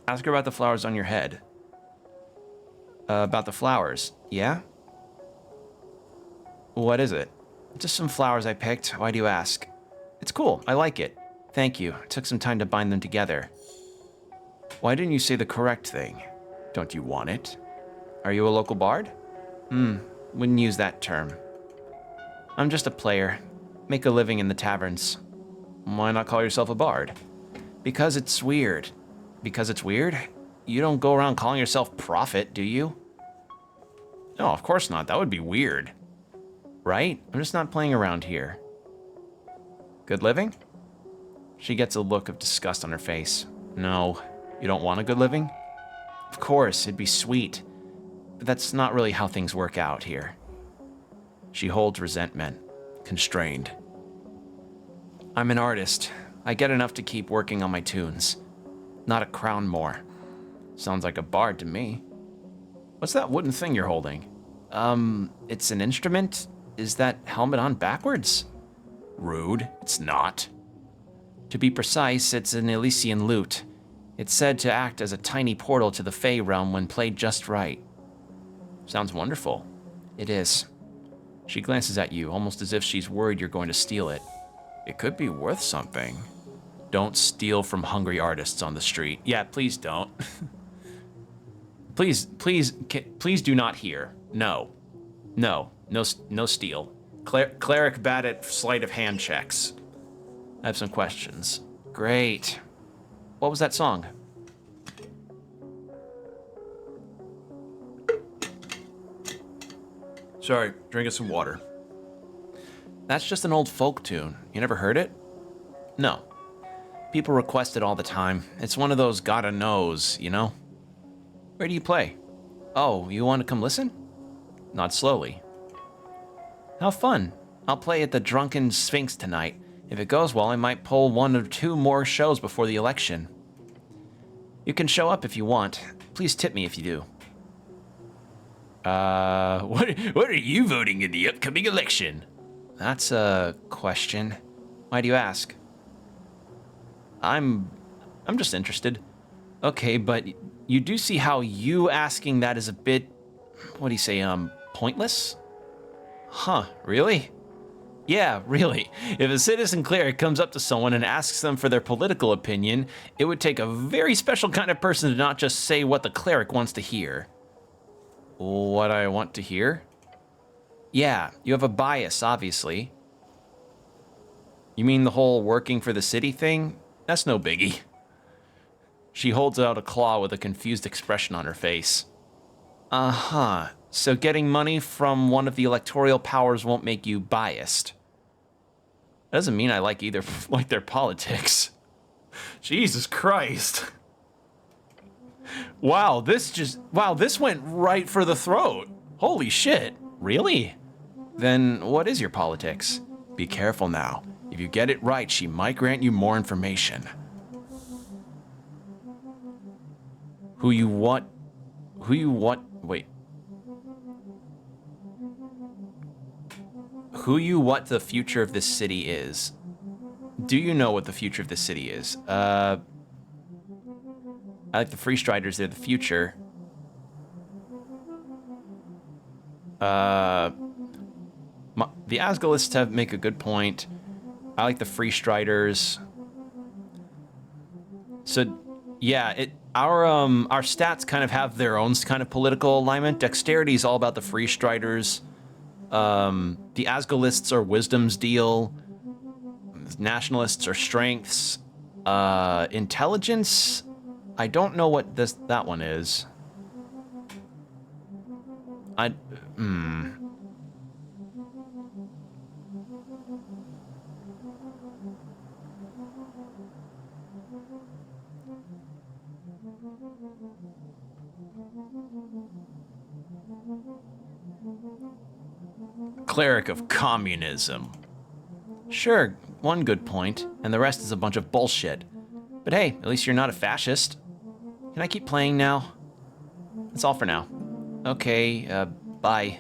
Ask her about the flowers on your head. About the flowers, yeah? What is it? Just some flowers I picked. Why do you ask? It's cool, I like it. Thank you. It took some time to bind them together. Why didn't you say the correct thing? Don't you want it? Are you a local bard? Wouldn't use that term. I'm just a player. Make a living in the taverns. Why not call yourself a bard? Because it's weird. Because it's weird? You don't go around calling yourself prophet, do you? No, of course not. That would be weird. Right? I'm just not playing around here. Good living? She gets a look of disgust on her face. No, you don't want a good living? Of course, it'd be sweet. But that's not really how things work out here. She holds resentment, constrained. I'm an artist. I get enough to keep working on my tunes. Not a crown more. Sounds like a bard to me. What's that wooden thing you're holding? It's an instrument? Is that helmet on backwards? Rude, it's not. To be precise, it's an Elysian lute. It's said to act as a tiny portal to the Fey realm when played just right. Sounds wonderful. It is. She glances at you, almost as if she's worried you're going to steal it. It could be worth something. Don't steal from hungry artists on the street. Yeah, please don't. Please do not hear. No steal. Cleric bad at sleight of hand checks. I have some questions. Great. What was that song? Sorry, drinking some water. That's just an old folk tune. You never heard it? No. People request it all the time. It's one of those gotta knows, you know? Where do you play? Oh, you want to come listen? Nod slowly. How fun. I'll play at the Drunken Sphinx tonight. If it goes well, I might pull 1 or 2 more shows before the election. You can show up if you want. Please tip me if you do. What are you voting in the upcoming election? That's a question. Why do you ask? I'm just interested. Okay, but you do see how you asking that is a bit, what do you say, pointless? Huh, really? Yeah, really. If a citizen cleric comes up to someone and asks them for their political opinion, it would take a very special kind of person to not just say what the cleric wants to hear. What I want to hear? Yeah, you have a bias, obviously. You mean the whole working for the city thing? That's no biggie. She holds out a claw with a confused expression on her face. Uh-huh. So getting money from one of the electoral powers won't make you biased. That doesn't mean I like their politics. Jesus Christ. Wow, this went right for the throat. Holy shit. Really? Then what is your politics? Be careful now. If you get it right, she might grant you more information. Wait. Who you what the future of this city is. Do you know what the future of this city is? I like the Free Striders, they're the future. The Asgalists make a good point. I like the Free Striders. So, yeah, our stats kind of have their own kind of political alignment. Dexterity is all about the Free Striders. The Asgalists are wisdom's deal. Nationalists are strengths. Intelligence, I don't know what that one is. Cleric of communism. Sure, one good point, and the rest is a bunch of bullshit. But hey, at least you're not a fascist. Can I keep playing now? That's all for now. Okay, bye.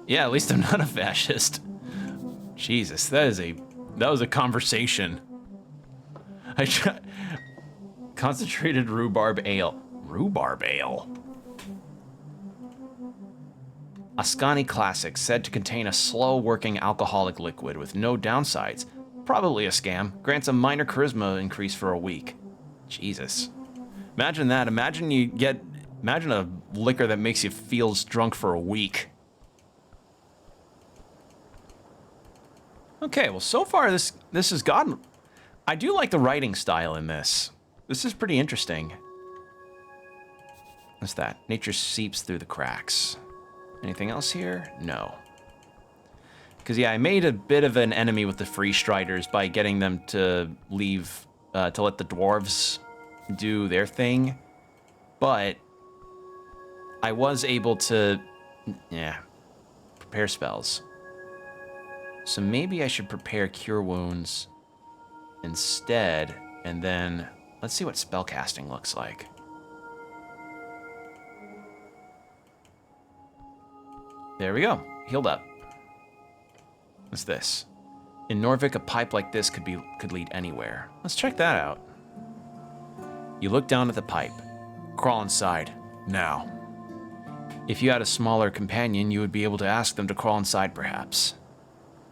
Yeah, at least I'm not a fascist. Jesus, that was a conversation. Concentrated rhubarb ale. Rhubarb ale? Ascani Classic, said to contain a slow-working alcoholic liquid with no downsides. Probably a scam. Grants a minor charisma increase for a week. Jesus. Imagine that. Imagine a liquor that makes you feel drunk for a week. Okay, well, so far this has gotten... I do like the writing style in this. This is pretty interesting. What's that? Nature seeps through the cracks. Anything else here? No. Because, yeah, I made a bit of an enemy with the Free Striders by getting them to leave, to let the dwarves do their thing. But I was able to, prepare spells. So maybe I should prepare Cure Wounds instead, and then let's see what spellcasting looks like. There we go. Healed up. What's this? In Norvik, a pipe like this could lead anywhere. Let's check that out. You look down at the pipe. Crawl inside. Now. If you had a smaller companion, you would be able to ask them to crawl inside, perhaps.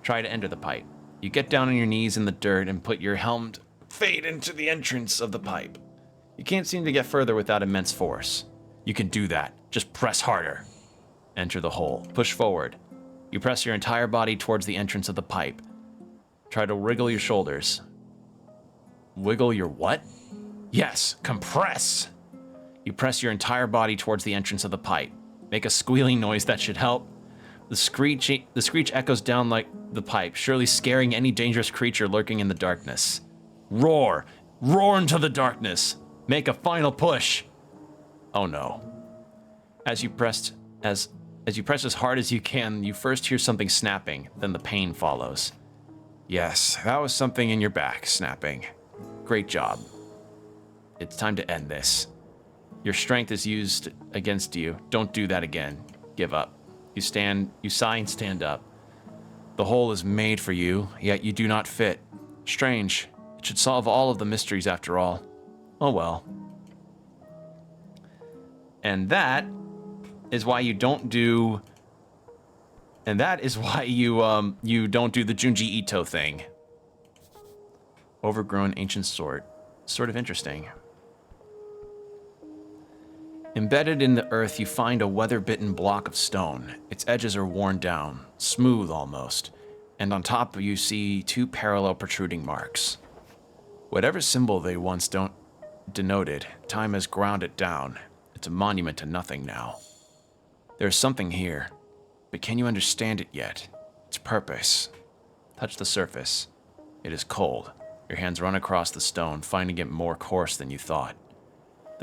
Try to enter the pipe. You get down on your knees in the dirt and put your helmed fade into the entrance of the pipe. You can't seem to get further without immense force. You can do that. Just press harder. Enter the hole. Push forward. You press your entire body towards the entrance of the pipe. Try to wriggle your shoulders. Wiggle your what? Yes, compress! You press your entire body towards the entrance of the pipe. Make a squealing noise that should help. The screech echoes down like the pipe, surely scaring any dangerous creature lurking in the darkness. Roar! Roar into the darkness! Make a final push! Oh no. As you press as hard as you can, you first hear something snapping, then the pain follows. Yes, that was something in your back snapping. Great job. It's time to end this. Your strength is used against you. Don't do that again. Give up. You sigh and stand up. The hole is made for you, yet you do not fit. Strange. It should solve all of the mysteries after all. Oh well. And that is why you don't do... And that is why you don't do the Junji Ito thing. Overgrown ancient sword. Sort of interesting. Embedded in the earth, you find a weather-bitten block of stone. Its edges are worn down, smooth almost, and on top you see two parallel protruding marks. Whatever symbol they once denoted, time has ground it down. It's a monument to nothing now. There's something here, but can you understand it yet? Its purpose. Touch the surface. It is cold. Your hands run across the stone, finding it more coarse than you thought.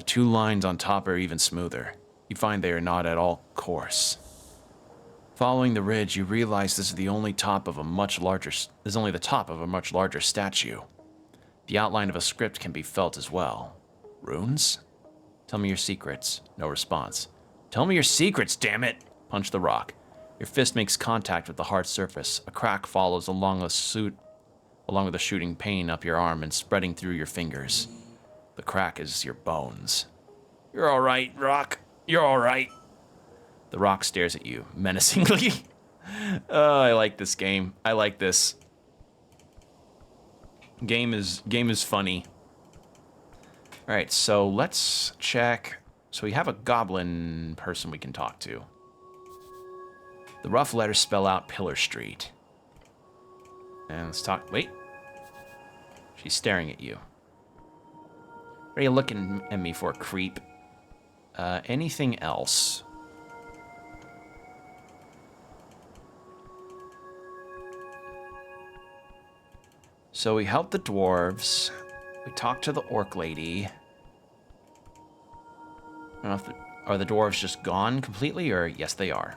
The two lines on top are even smoother. You find they are not at all coarse. Following the ridge, you realize this is only the top of a much larger statue. The outline of a script can be felt as well. Runes? Tell me your secrets. No response. Tell me your secrets, damn it! Punch the rock. Your fist makes contact with the hard surface. A crack follows along with the shooting pain up your arm and spreading through your fingers. The crack is your bones. You're all right, Rock. You're all right. The rock stares at you menacingly. Oh, I like this game. I like this. Game is funny. All right, so let's check. So we have a goblin person we can talk to. The rough letters spell out Pillar Street. And let's talk. Wait. She's staring at you. What are you looking at me for, creep? Anything else? So we helped the dwarves. We talked to the orc lady. I don't know if are the dwarves just gone completely, or yes, they are.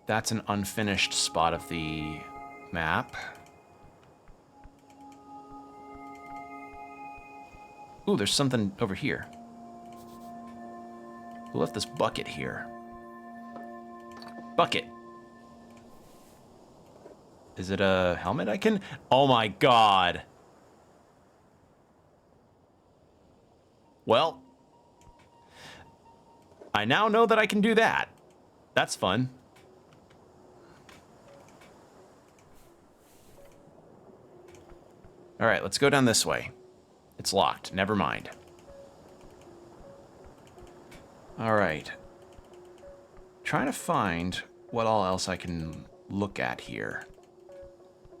That's an unfinished spot of the map. Ooh, there's something over here. Who left this bucket here? Bucket. Is it a helmet I can... Oh my god. Well, I now know that I can do that. That's fun. All right, let's go down this way. It's locked. Never mind. All right. Trying to find what all else I can look at here.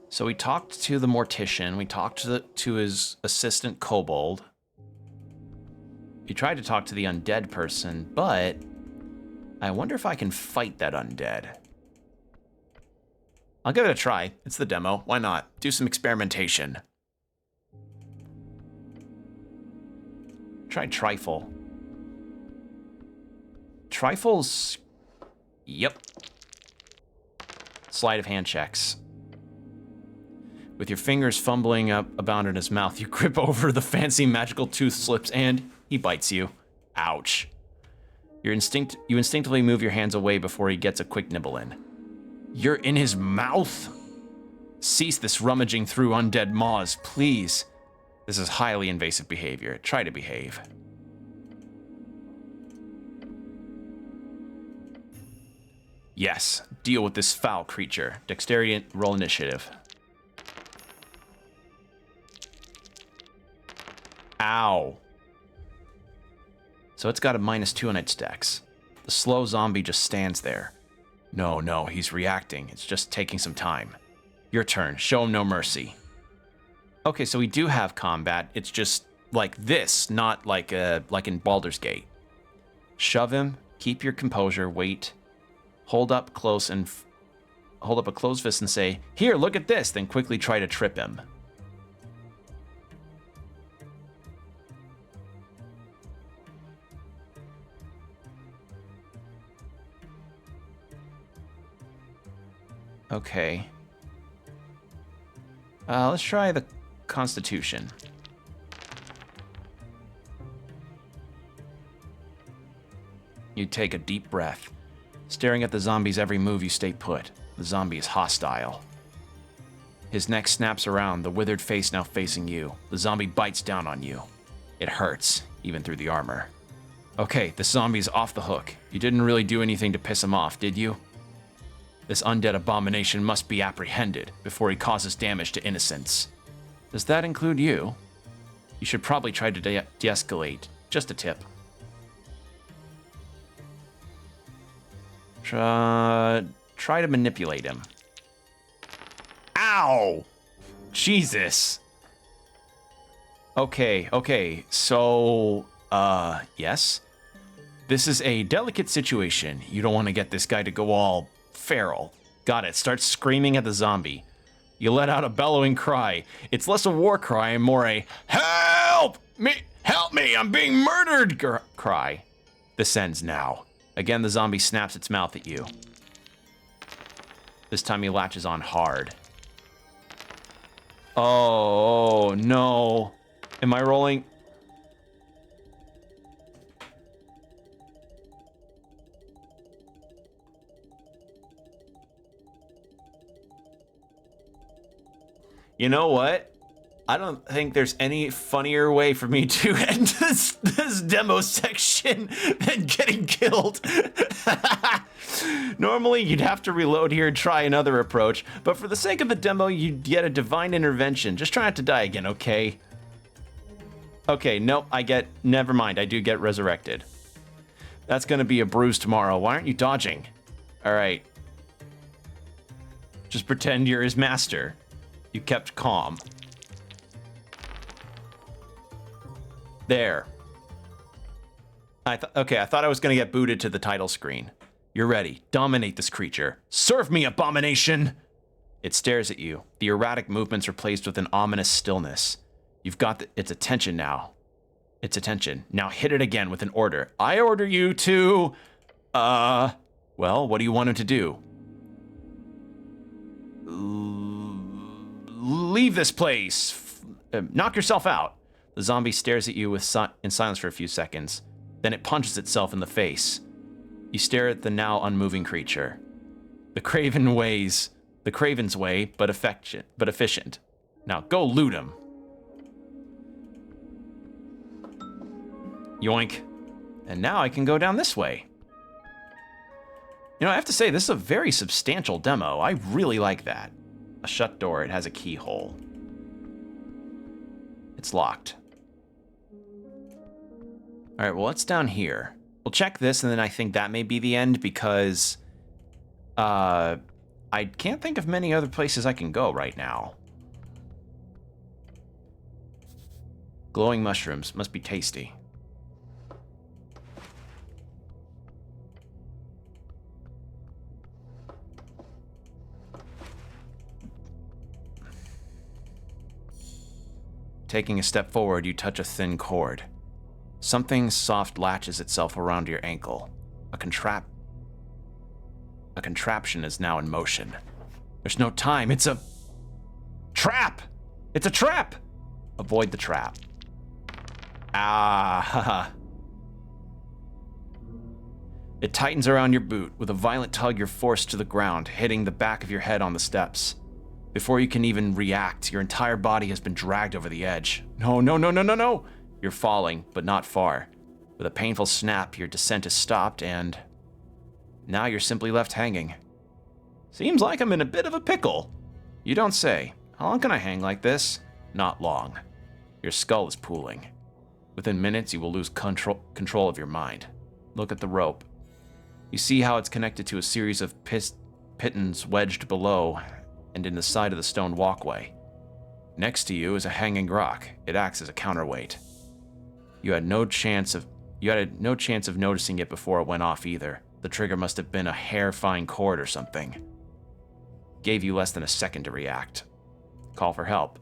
So we talked to the mortician. We talked to his assistant kobold. We tried to talk to the undead person, but I wonder if I can fight that undead. I'll give it a try. It's the demo. Why not? Do some experimentation. Try Trifle. Trifle's... Yep. Sleight of hand checks. With your fingers fumbling up about in his mouth, you grip over the fancy magical tooth slips and he bites you. Ouch. You instinctively move your hands away before he gets a quick nibble in. You're in his mouth? Cease this rummaging through undead maws, please. This is highly invasive behavior. Try to behave. Yes, deal with this foul creature. Dexterity, roll initiative. Ow. So it's got a -2 on its dex. The slow zombie just stands there. No, he's reacting. It's just taking some time. Your turn. Show him no mercy. Okay, so we do have combat. It's just like this, not like in Baldur's Gate. Shove him. Keep your composure. Wait. Hold up close and hold up a closed fist and say, "Here, look at this." Then quickly try to trip him. Okay. Let's try the Constitution. You take a deep breath. Staring at the zombie's every move, you stay put. The zombie is hostile. His neck snaps around, the withered face now facing you. The zombie bites down on you. It hurts, even through the armor. Okay, the zombie's off the hook. You didn't really do anything to piss him off, did you? This undead abomination must be apprehended before he causes damage to innocents. Does that include you? You should probably try to de-escalate. Just a tip. Try to manipulate him. Ow! Jesus! Okay, so, yes? This is a delicate situation. You don't want to get this guy to go all feral. Got it. Start screaming at the zombie. You let out a bellowing cry. It's less a war cry and more a help me, I'm being murdered cry. This ends now. Again, the zombie snaps its mouth at you. This time he latches on hard. Oh, no. Am I rolling? You know what? I don't think there's any funnier way for me to end this demo section than getting killed. Normally, you'd have to reload here and try another approach, but for the sake of the demo, you'd get a divine intervention. Just try not to die again, okay? Okay, nope, never mind, I do get resurrected. That's gonna be a bruise tomorrow. Why aren't you dodging? All right. Just pretend you're his master. You kept calm. There. Okay, I thought I was gonna get booted to the title screen. You're ready. Dominate this creature. Serve me, abomination! It stares at you. The erratic movements replaced with an ominous stillness. You've got its attention now. Its attention. Now hit it again with an order. I order you to... Well, what do you want him to do? Leave this place. Knock yourself out. The zombie stares at you in silence for a few seconds. Then it punches itself in the face. You stare at the now unmoving creature. The craven's way, but efficient. Now go loot him. Yoink. And now I can go down this way. You know, I have to say, this is a very substantial demo. I really like that. A shut door, it has a keyhole. It's locked. All right, well, what's down here? We'll check this, and then I think that may be the end because I can't think of many other places I can go right now. Glowing mushrooms must be tasty. Taking a step forward, you touch a thin cord. Something soft latches itself around your ankle. A contraption is now in motion. There's no time. It's a trap! It's a trap! Avoid the trap. Ah, haha. It tightens around your boot. With a violent tug, you're forced to the ground, hitting the back of your head on the steps. Before you can even react, your entire body has been dragged over the edge. No, no, no, no, no, no! You're falling, but not far. With a painful snap, your descent is stopped, and now you're simply left hanging. Seems like I'm in a bit of a pickle. You don't say. How long can I hang like this? Not long. Your skull is pooling. Within minutes, you will lose control of your mind. Look at the rope. You see how it's connected to a series of pitons wedged below and in the side of the stone walkway. Next to you is a hanging rock. It acts as a counterweight. You had no chance of noticing it before it went off either. The trigger must have been a hair-fine cord or something. Gave you less than a second to react. Call for help.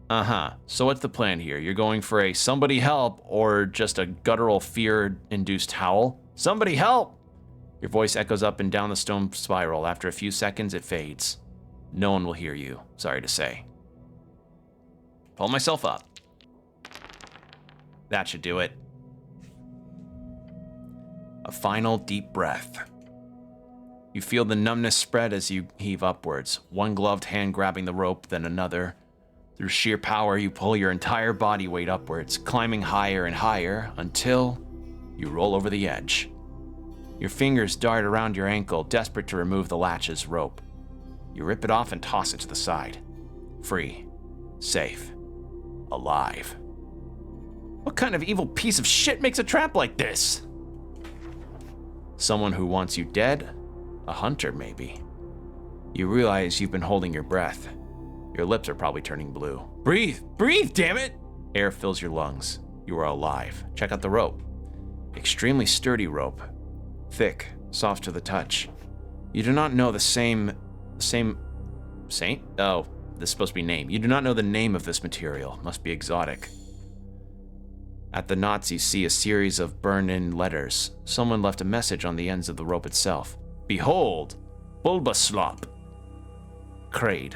Uh-huh. So what's the plan here? You're going for a somebody help or just a guttural fear-induced howl? Somebody help! Your voice echoes up and down the stone spiral. After a few seconds, it fades. No one will hear you, sorry to say. Pull myself up. That should do it. A final deep breath. You feel the numbness spread as you heave upwards, one gloved hand grabbing the rope, then another. Through sheer power, you pull your entire body weight upwards, climbing higher and higher until you roll over the edge. Your fingers dart around your ankle, desperate to remove the latch's rope. You rip it off and toss it to the side. Free. Safe. Alive. What kind of evil piece of shit makes a trap like this? Someone who wants you dead? A hunter, maybe. You realize you've been holding your breath. Your lips are probably turning blue. Breathe! Breathe, damn it! Air fills your lungs. You are alive. Check out the rope. Extremely sturdy rope. Thick, soft to the touch. You do not know the same Saint? Oh, this is supposed to be name. You do not know the name of this material. Must be exotic. At the knots, you see a series of burned-in letters. Someone left a message on the ends of the rope itself. Behold, Bulbaslop. Kraid.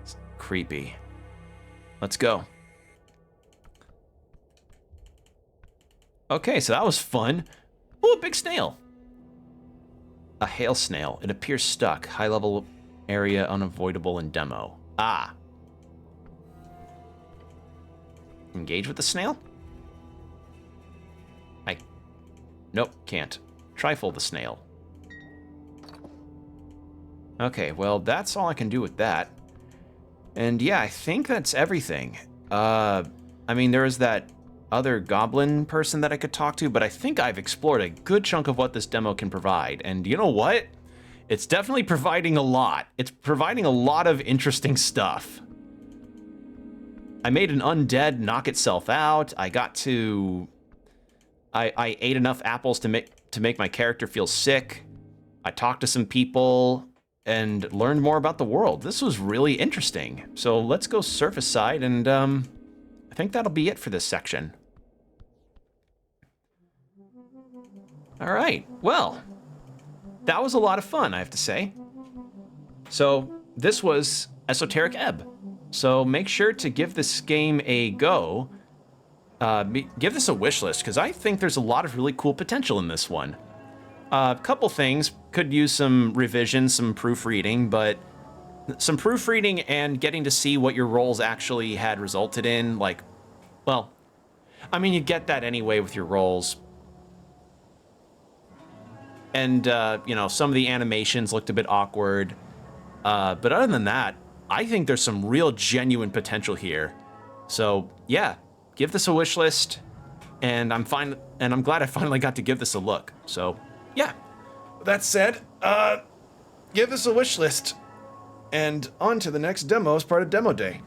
It's creepy. Let's go. Okay, so that was fun. Ooh, a big snail. A hail snail. It appears stuck. High level area unavoidable in demo. Ah. Engage with the snail? Nope, can't. Trifle the snail. Okay, well, that's all I can do with that. And yeah, I think that's everything. I mean, there is that other goblin person that I could talk to, but I think I've explored a good chunk of what this demo can provide. And you know what? It's definitely providing a lot. It's providing a lot of interesting stuff. I made an undead knock itself out. I got to... I ate enough apples to make my character feel sick. I talked to some people and learned more about the world. This was really interesting. So let's go surface side, and I think that'll be it for this section. All right, well, that was a lot of fun, I have to say. So this was Esoteric Ebb. So make sure to give this game a go. Give this a wish list, because I think there's a lot of really cool potential in this one. A couple things could use some revision, some proofreading, but some proofreading and getting to see what your rolls actually had resulted in, like, well, I mean, you get that anyway with your rolls. And, you know, some of the animations looked a bit awkward. But other than that, I think there's some real genuine potential here. So, yeah, give this a wish list, and I'm glad I finally got to give this a look. So, yeah. That said, give this a wish list, and on to the next demo as part of Demo Day.